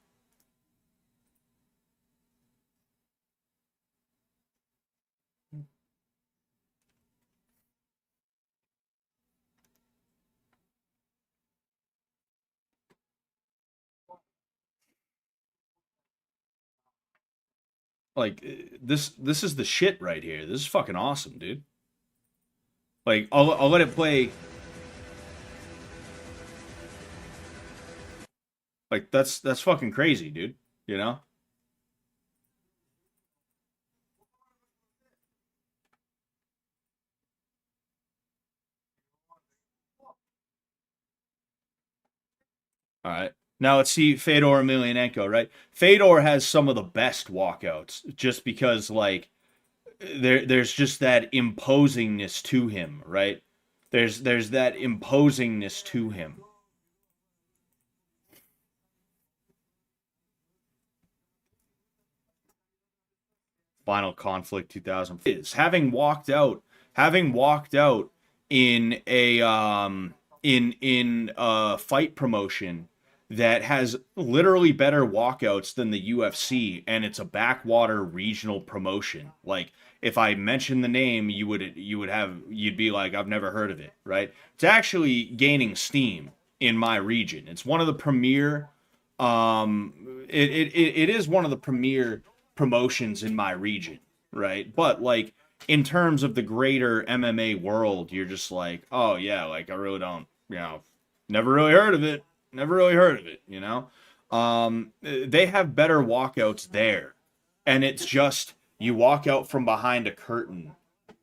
Like, this is the shit right here. This is fucking awesome, dude. Like, I'll let it play. Like, that's fucking crazy, dude. You know? All right. Now let's see Fedor Emelianenko, right? Fedor has some of the best walkouts just because, like, there's just that imposingness to him, right? There's that imposingness to him. Final Conflict 2000 is having walked out in a fight promotion that has literally better walkouts than the UFC, and it's a backwater regional promotion. Like, if I mention the name, you'd be like, I've never heard of it, right? It's actually gaining steam in my region. It's one of the premier it is one of the premier promotions in my region, right? But like, in terms of the greater MMA world, you're just like, oh yeah, like I really don't, never really heard of it. They have better walkouts there. And it's just, you walk out from behind a curtain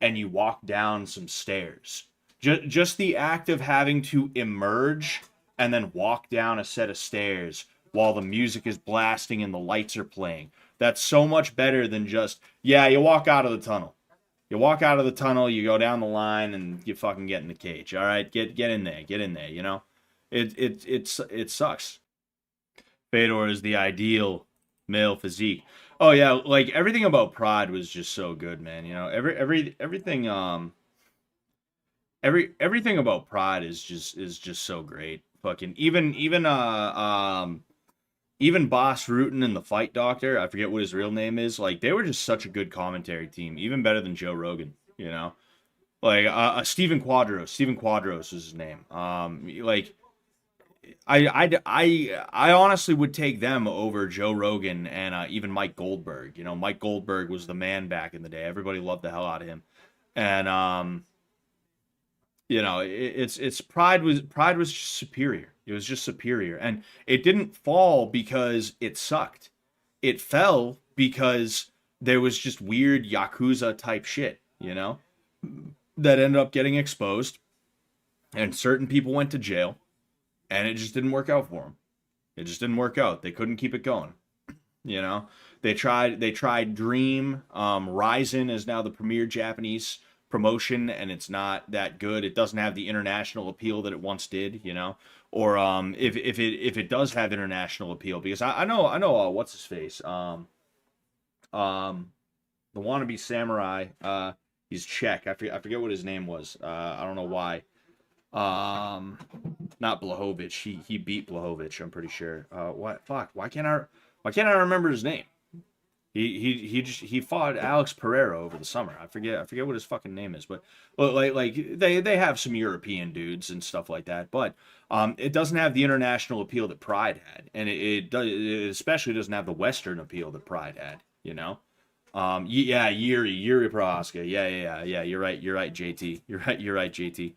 and you walk down some stairs. Just the act of having to emerge and then walk down a set of stairs while the music is blasting and the lights are playing. That's so much better than just, you walk out of the tunnel. You walk out of the tunnel, you go down the line, and you fucking get in the cage. All right, get in there, It sucks. Fedor is the ideal male physique. Oh yeah, like everything about Pride was just so good, man. Everything about Pride is just so great. Fucking even Boss Rutan and the Fight Doctor, I forget what his real name is, like they were just such a good commentary team, even better than Joe Rogan, Like Steven Quadros is his name. Like I honestly would take them over Joe Rogan and even Mike Goldberg. Mike Goldberg was the man back in the day. Everybody loved the hell out of him. And it's Pride was just superior. It was just superior. And it didn't fall because it sucked. It fell because there was just weird Yakuza type shit, that ended up getting exposed. And certain people went to jail. And it just didn't work out for them. It just didn't work out. They couldn't keep it going. They tried Dream. Ryzen is now the premier Japanese promotion, and it's not that good. It doesn't have the international appeal that it once did, Or if it does have international appeal, because I know what's his face, the wannabe samurai, he's Czech. I forget what his name was. I don't know why. Not Blachowicz. He beat Blachowicz, I'm pretty sure. Why can't I remember his name? He fought Alex Pereira over the summer. I forget what his fucking name is, but like they have some European dudes and stuff like that, but it doesn't have the international appeal that Pride had, and it especially doesn't have the Western appeal that Pride had. Yuri Prohaska. Yeah. You're right, JT. You're right, JT.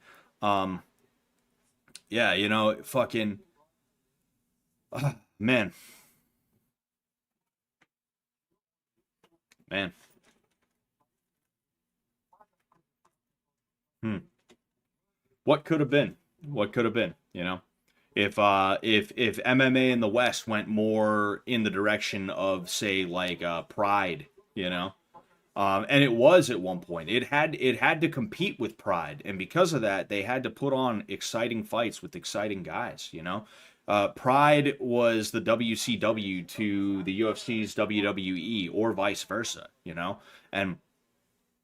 Fucking man. What could have been? If MMA in the West went more in the direction of, say, like Pride, and it was at one point. It had to compete with Pride, and because of that, they had to put on exciting fights with exciting guys. Pride was the WCW to the UFC's WWE, or vice versa. And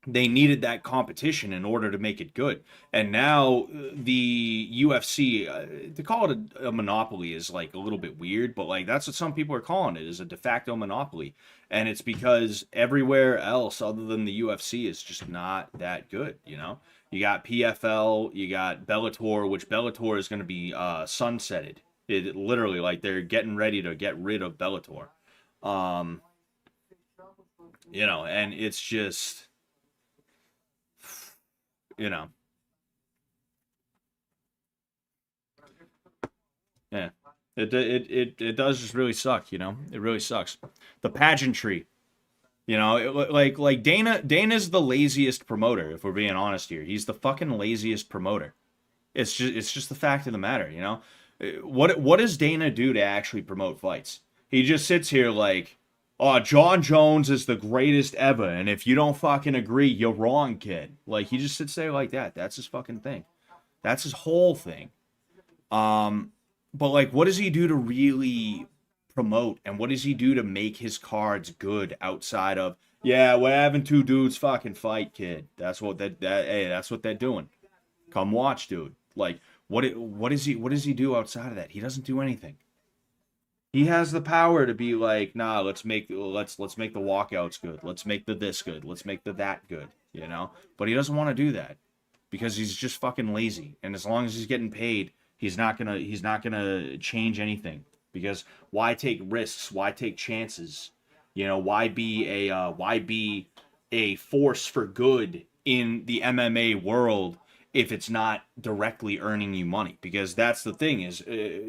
they needed that competition in order to make it good. And now the UFC, to call it a monopoly is like a little bit weird, but like that's what some people are calling it, is a de facto monopoly. And it's because everywhere else other than the UFC is just not that good. You got PFL, you got Bellator, which Bellator is going to be sunsetted. It literally, like, they're getting ready to get rid of Bellator. And it's just, yeah. It does just really suck, It really sucks. The pageantry, like Dana's the laziest promoter, if we're being honest here. He's the fucking laziest promoter. It's just the fact of the matter, What does Dana do to actually promote fights? He just sits here like, oh, John Jones is the greatest ever, and if you don't fucking agree, you're wrong, kid. Like, he just sits there like that. That's his fucking thing. That's his whole thing. But like, what does he do to really promote, and what does he do to make his cards good outside of, yeah, we're having two dudes fucking fight, kid. That's what hey, that's what they're doing. Come watch, dude. Like, what does he do outside of that? He doesn't do anything. He has the power to be like, nah, let's make the walkouts good. Let's make the this good. Let's make the that good, you know? But he doesn't want to do that because he's just fucking lazy. And as long as he's getting paid, he's not gonna change anything. Because why take risks? Why take chances? You know, why be a force for good in the MMA world if it's not directly earning you money? Because that's the thing is,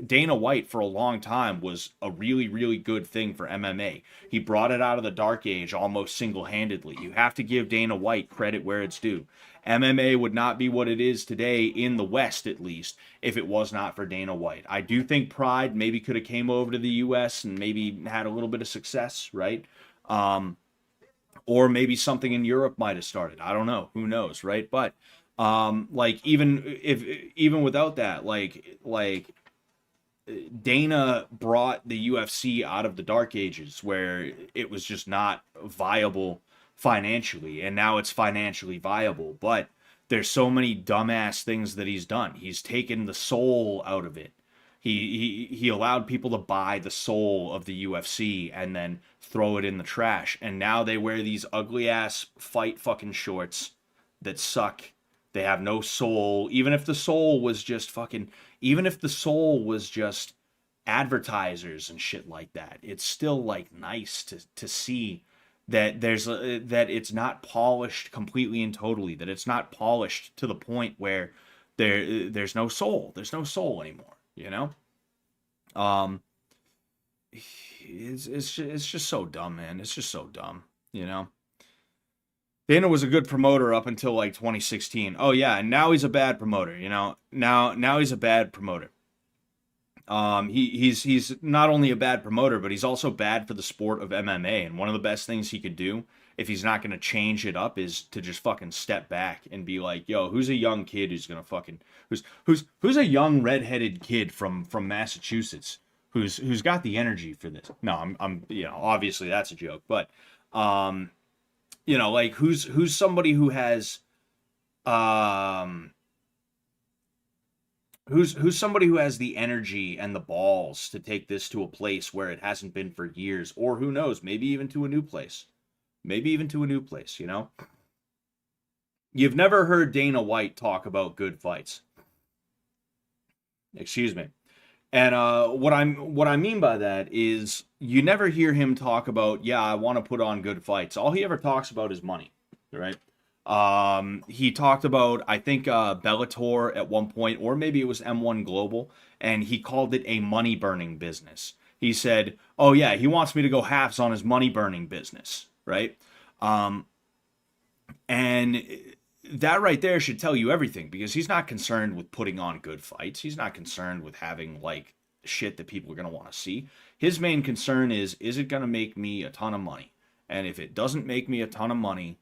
Dana White for a long time was a really, really good thing for MMA. He brought it out of the dark age almost single-handedly. You have to give Dana White credit where it's due. MMA would not be what it is today, in the West at least, if it was not for Dana White. I do think Pride maybe could have came over to the US and maybe had a little bit of success, right? Or maybe something in Europe might have started. I don't know. Who knows, right? But like, even without that, like Dana brought the UFC out of the dark ages where it was just not viable financially, and now it's financially viable. But there's so many dumbass things that he's done. He's taken the soul out of it. He allowed people to buy the soul of the UFC and then throw it in the trash. And now they wear these ugly ass fight fucking shorts that suck. They have no soul. Even if the soul was just advertisers and shit like that, it's still like nice to see that that it's not polished completely and totally, that it's not polished to the point where there's no soul. There's no soul anymore, you know? It's just so dumb, man. It's just so dumb, you know? Dana was a good promoter up until like 2016. Oh yeah, and now he's a bad promoter, you know? Now he's a bad promoter. He's not only a bad promoter, but he's also bad for the sport of MMA. And one of the best things he could do, if he's not going to change it up, is to just fucking step back and be like, yo, who's a young kid who's going to fucking who's a young redheaded kid from Massachusetts who's got the energy for this? No, I'm you know, obviously that's a joke, but you know, like who's somebody who has who's somebody who has the energy and the balls to take this to a place where it hasn't been for years, or who knows, maybe even to a new place. Maybe even to a new place, you know? You've never heard Dana White talk about good fights. Excuse me. And what I mean by that is, you never hear him talk about, yeah, I want to put on good fights. All he ever talks about is money, right? He talked about, I think, Bellator at one point, or maybe it was M1 Global, and he called it a money burning business. He said, oh yeah, he wants me to go halves on his money burning business, right? And that right there should tell you everything, because he's not concerned with putting on good fights. He's not concerned with having like shit that people are going to want to see. His main concern is it going to make me a ton of money? And if it doesn't make me a ton of money,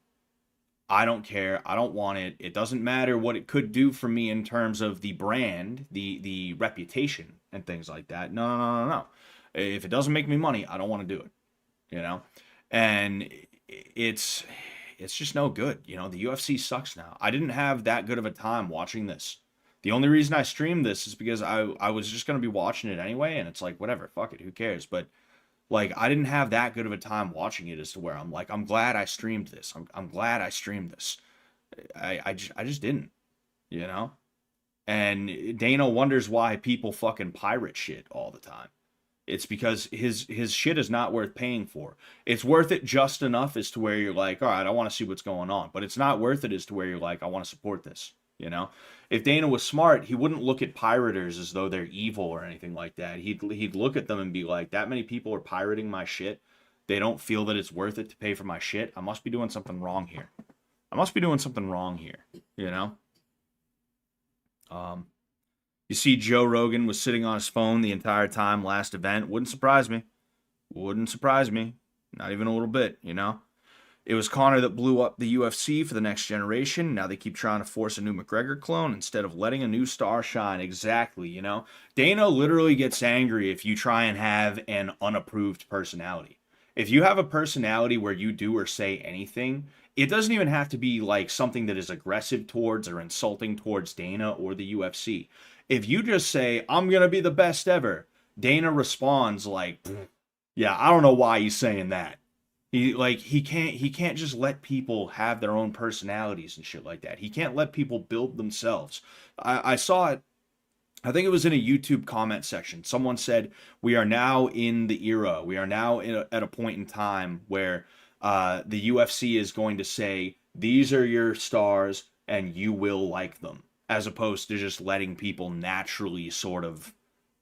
I don't care. I don't want it. It doesn't matter what it could do for me in terms of the brand, the reputation, and things like that. No. If it doesn't make me money, I don't want to do it. You know? And it's just no good. You know, the UFC sucks now. I didn't have that good of a time watching this. The only reason I streamed this is because I was just going to be watching it anyway, and it's like, whatever, fuck it, who cares? But like, I didn't have that good of a time watching it as to where I'm like, I'm glad I streamed this. I'm glad I streamed this. I just didn't, you know? And Dana wonders why people fucking pirate shit all the time. It's because his shit is not worth paying for. It's worth it just enough as to where you're like, all right, I want to see what's going on. But it's not worth it as to where you're like, I want to support this, you know? If Dana was smart, he wouldn't look at pirators as though they're evil or anything like that. He'd look at them and be like, that many people are pirating my shit. They don't feel that it's worth it to pay for my shit. I must be doing something wrong here. You know? You see Joe Rogan was sitting on his phone the entire time last event. Wouldn't surprise me. Not even a little bit, you know? It was Conor that blew up the UFC for the next generation. Now they keep trying to force a new McGregor clone instead of letting a new star shine. Exactly, you know? Dana literally gets angry if you try and have an unapproved personality. If you have a personality where you do or say anything, it doesn't even have to be like something that is aggressive towards or insulting towards Dana or the UFC. If you just say, I'm going to be the best ever, Dana responds like, yeah, I don't know why he's saying that. He can't just let people have their own personalities and shit like that. He can't let people build themselves. I saw it. I think it was in a YouTube comment section. Someone said, we are now in the era. We are now at a point in time where the UFC is going to say, these are your stars and you will like them, as opposed to just letting people naturally sort of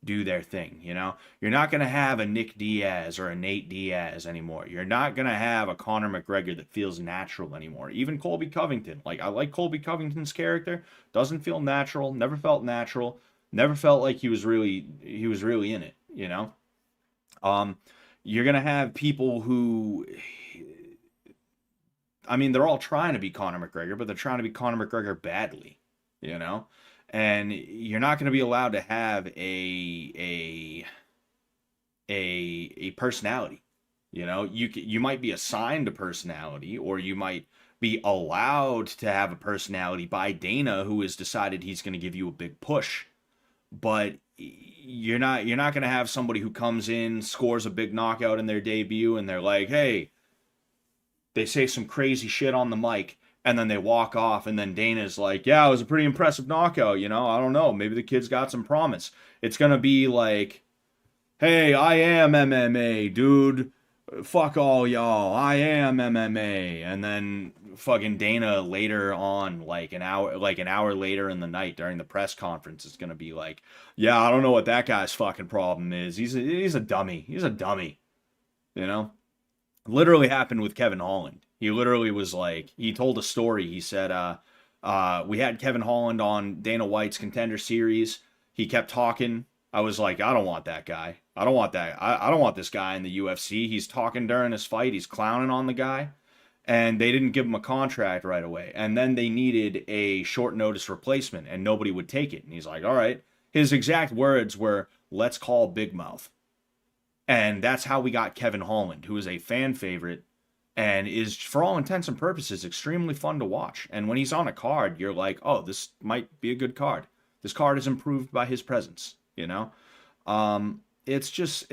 do their thing, you know? You're not going to have a Nick Diaz or a Nate Diaz anymore. You're not going to have a Conor McGregor that feels natural anymore. Even Colby Covington. Like, I like Colby Covington's character. Doesn't feel natural. Never felt natural. Never felt like he was really in it, you know? You're going to have people who, I mean, they're all trying to be Conor McGregor, but they're trying to be Conor McGregor badly, you know? And you're not going to be allowed to have a personality. You know, you might be assigned a personality, or you might be allowed to have a personality by Dana, who has decided he's going to give you a big push. But you're not going to have somebody who comes in, scores a big knockout in their debut, and they're like, hey, they say some crazy shit on the mic, and then they walk off, and then Dana's like, yeah, it was a pretty impressive knockout, you know? I don't know. Maybe the kid's got some promise. It's going to be like, hey, I am MMA, dude. Fuck all y'all. I am MMA. And then fucking Dana later on, like an hour later in the night during the press conference, is going to be like, yeah, I don't know what that guy's fucking problem is. He's a dummy. He's a dummy. You know? Literally happened with Kevin Holland. He literally was like, he told a story. He said, we had Kevin Holland on Dana White's Contender Series. He kept talking. I was like, I don't want that guy. I don't want that. I don't want this guy in the UFC. He's talking during his fight. He's clowning on the guy. And they didn't give him a contract right away. And then they needed a short notice replacement, and nobody would take it. And he's like, all right. His exact words were, let's call Big Mouth. And that's how we got Kevin Holland, who is a fan favorite and is, for all intents and purposes, extremely fun to watch. And when he's on a card, you're like, oh, this might be a good card. This card is improved by his presence, you know? It's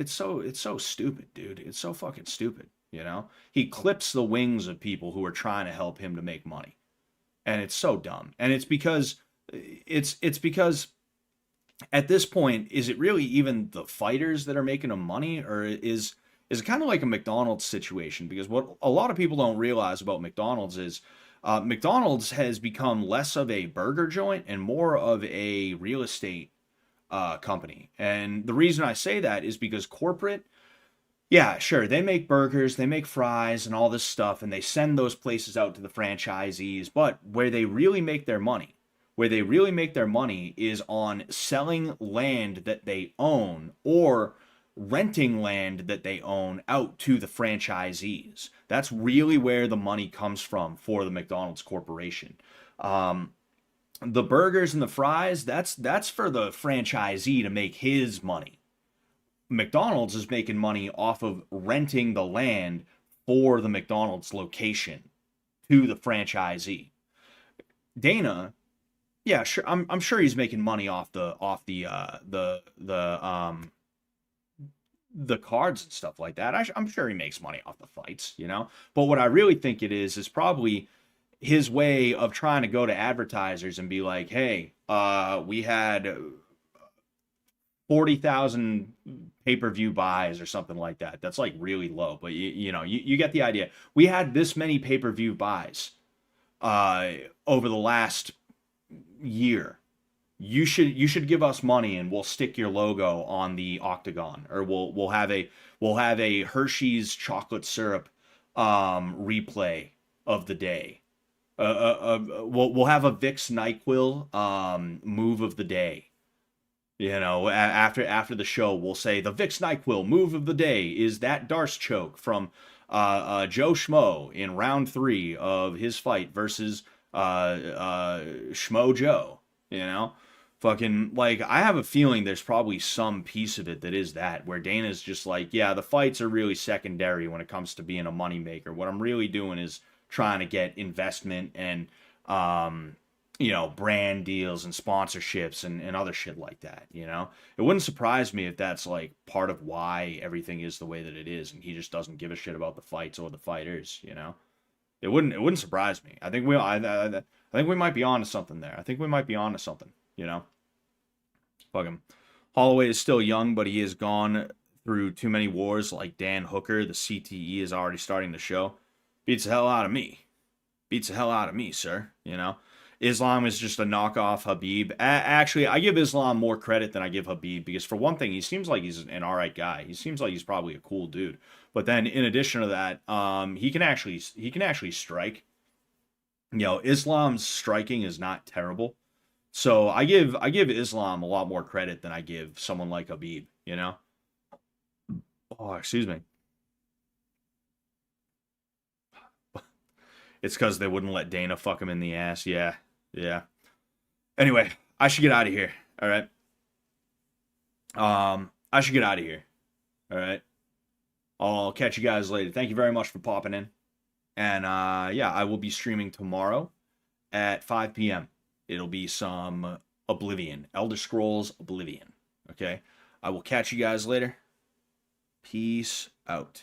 so stupid, dude. It's so fucking stupid, you know? He clips the wings of people who are trying to help him to make money. And it's so dumb. And it's because at this point, is it really even the fighters that are making them money, or is it kind of like a McDonald's situation? Because what a lot of people don't realize about McDonald's is McDonald's has become less of a burger joint and more of a real estate company. And the reason I say that is because corporate, yeah, sure, they make burgers, they make fries and all this stuff, and they send those places out to the franchisees. But where they really make their money, is on selling land that they own or renting land that they own out to the franchisees. That's really where the money comes from for the McDonald's Corporation. The burgers and the fries, that's for the franchisee to make his money. McDonald's is making money off of renting the land for the McDonald's location to the franchisee. Dana, yeah, sure. I'm sure he's making money off the cards and stuff like that. I'm sure he makes money off the fights, you know. But what I really think it is probably his way of trying to go to advertisers and be like, hey, we had 40,000 pay-per-view buys or something like that. That's like really low, but you get the idea. We had this many pay-per-view buys over the last year. You should give us money and we'll stick your logo on the octagon, or we'll have a Hershey's chocolate syrup replay of the day. We'll have a Vicks NyQuil move of the day. You know, after the show, we'll say the Vicks NyQuil move of the day is that Darce choke from Joe Schmo in round 3 of his fight versus Schmo Joe, you know? Fucking, like, I have a feeling there's probably some piece of it that is that, where Dana's just like, yeah, the fights are really secondary when it comes to being a moneymaker. What I'm really doing is trying to get investment and, brand deals and sponsorships and other shit like that, you know? It wouldn't surprise me if that's, like, part of why everything is the way that it is, and he just doesn't give a shit about the fights or the fighters, you know? It wouldn't surprise me. I think we might be onto something there. I think we might be onto something, you know? Fuck him. Holloway is still young, but he has gone through too many wars like Dan Hooker. The CTE is already starting to show. Beats the hell out of me. Beats the hell out of me, sir. You know? Islam is just a knockoff Habib. Actually, I give Islam more credit than I give Habib because, for one thing, he seems like he's an alright guy. He seems like he's probably a cool dude. But then, in addition to that, he can actually strike. You know, Islam's striking is not terrible. So I give Islam a lot more credit than I give someone like Habib, you know? Oh, excuse me. It's because they wouldn't let Dana fuck him in the ass. Yeah. Anyway, I should get out of here. All right. I should get out of here. All right. I'll catch you guys later. Thank you very much for popping in. And I will be streaming tomorrow at 5 p.m. It'll be some Oblivion. Elder Scrolls Oblivion. Okay? I will catch you guys later. Peace out.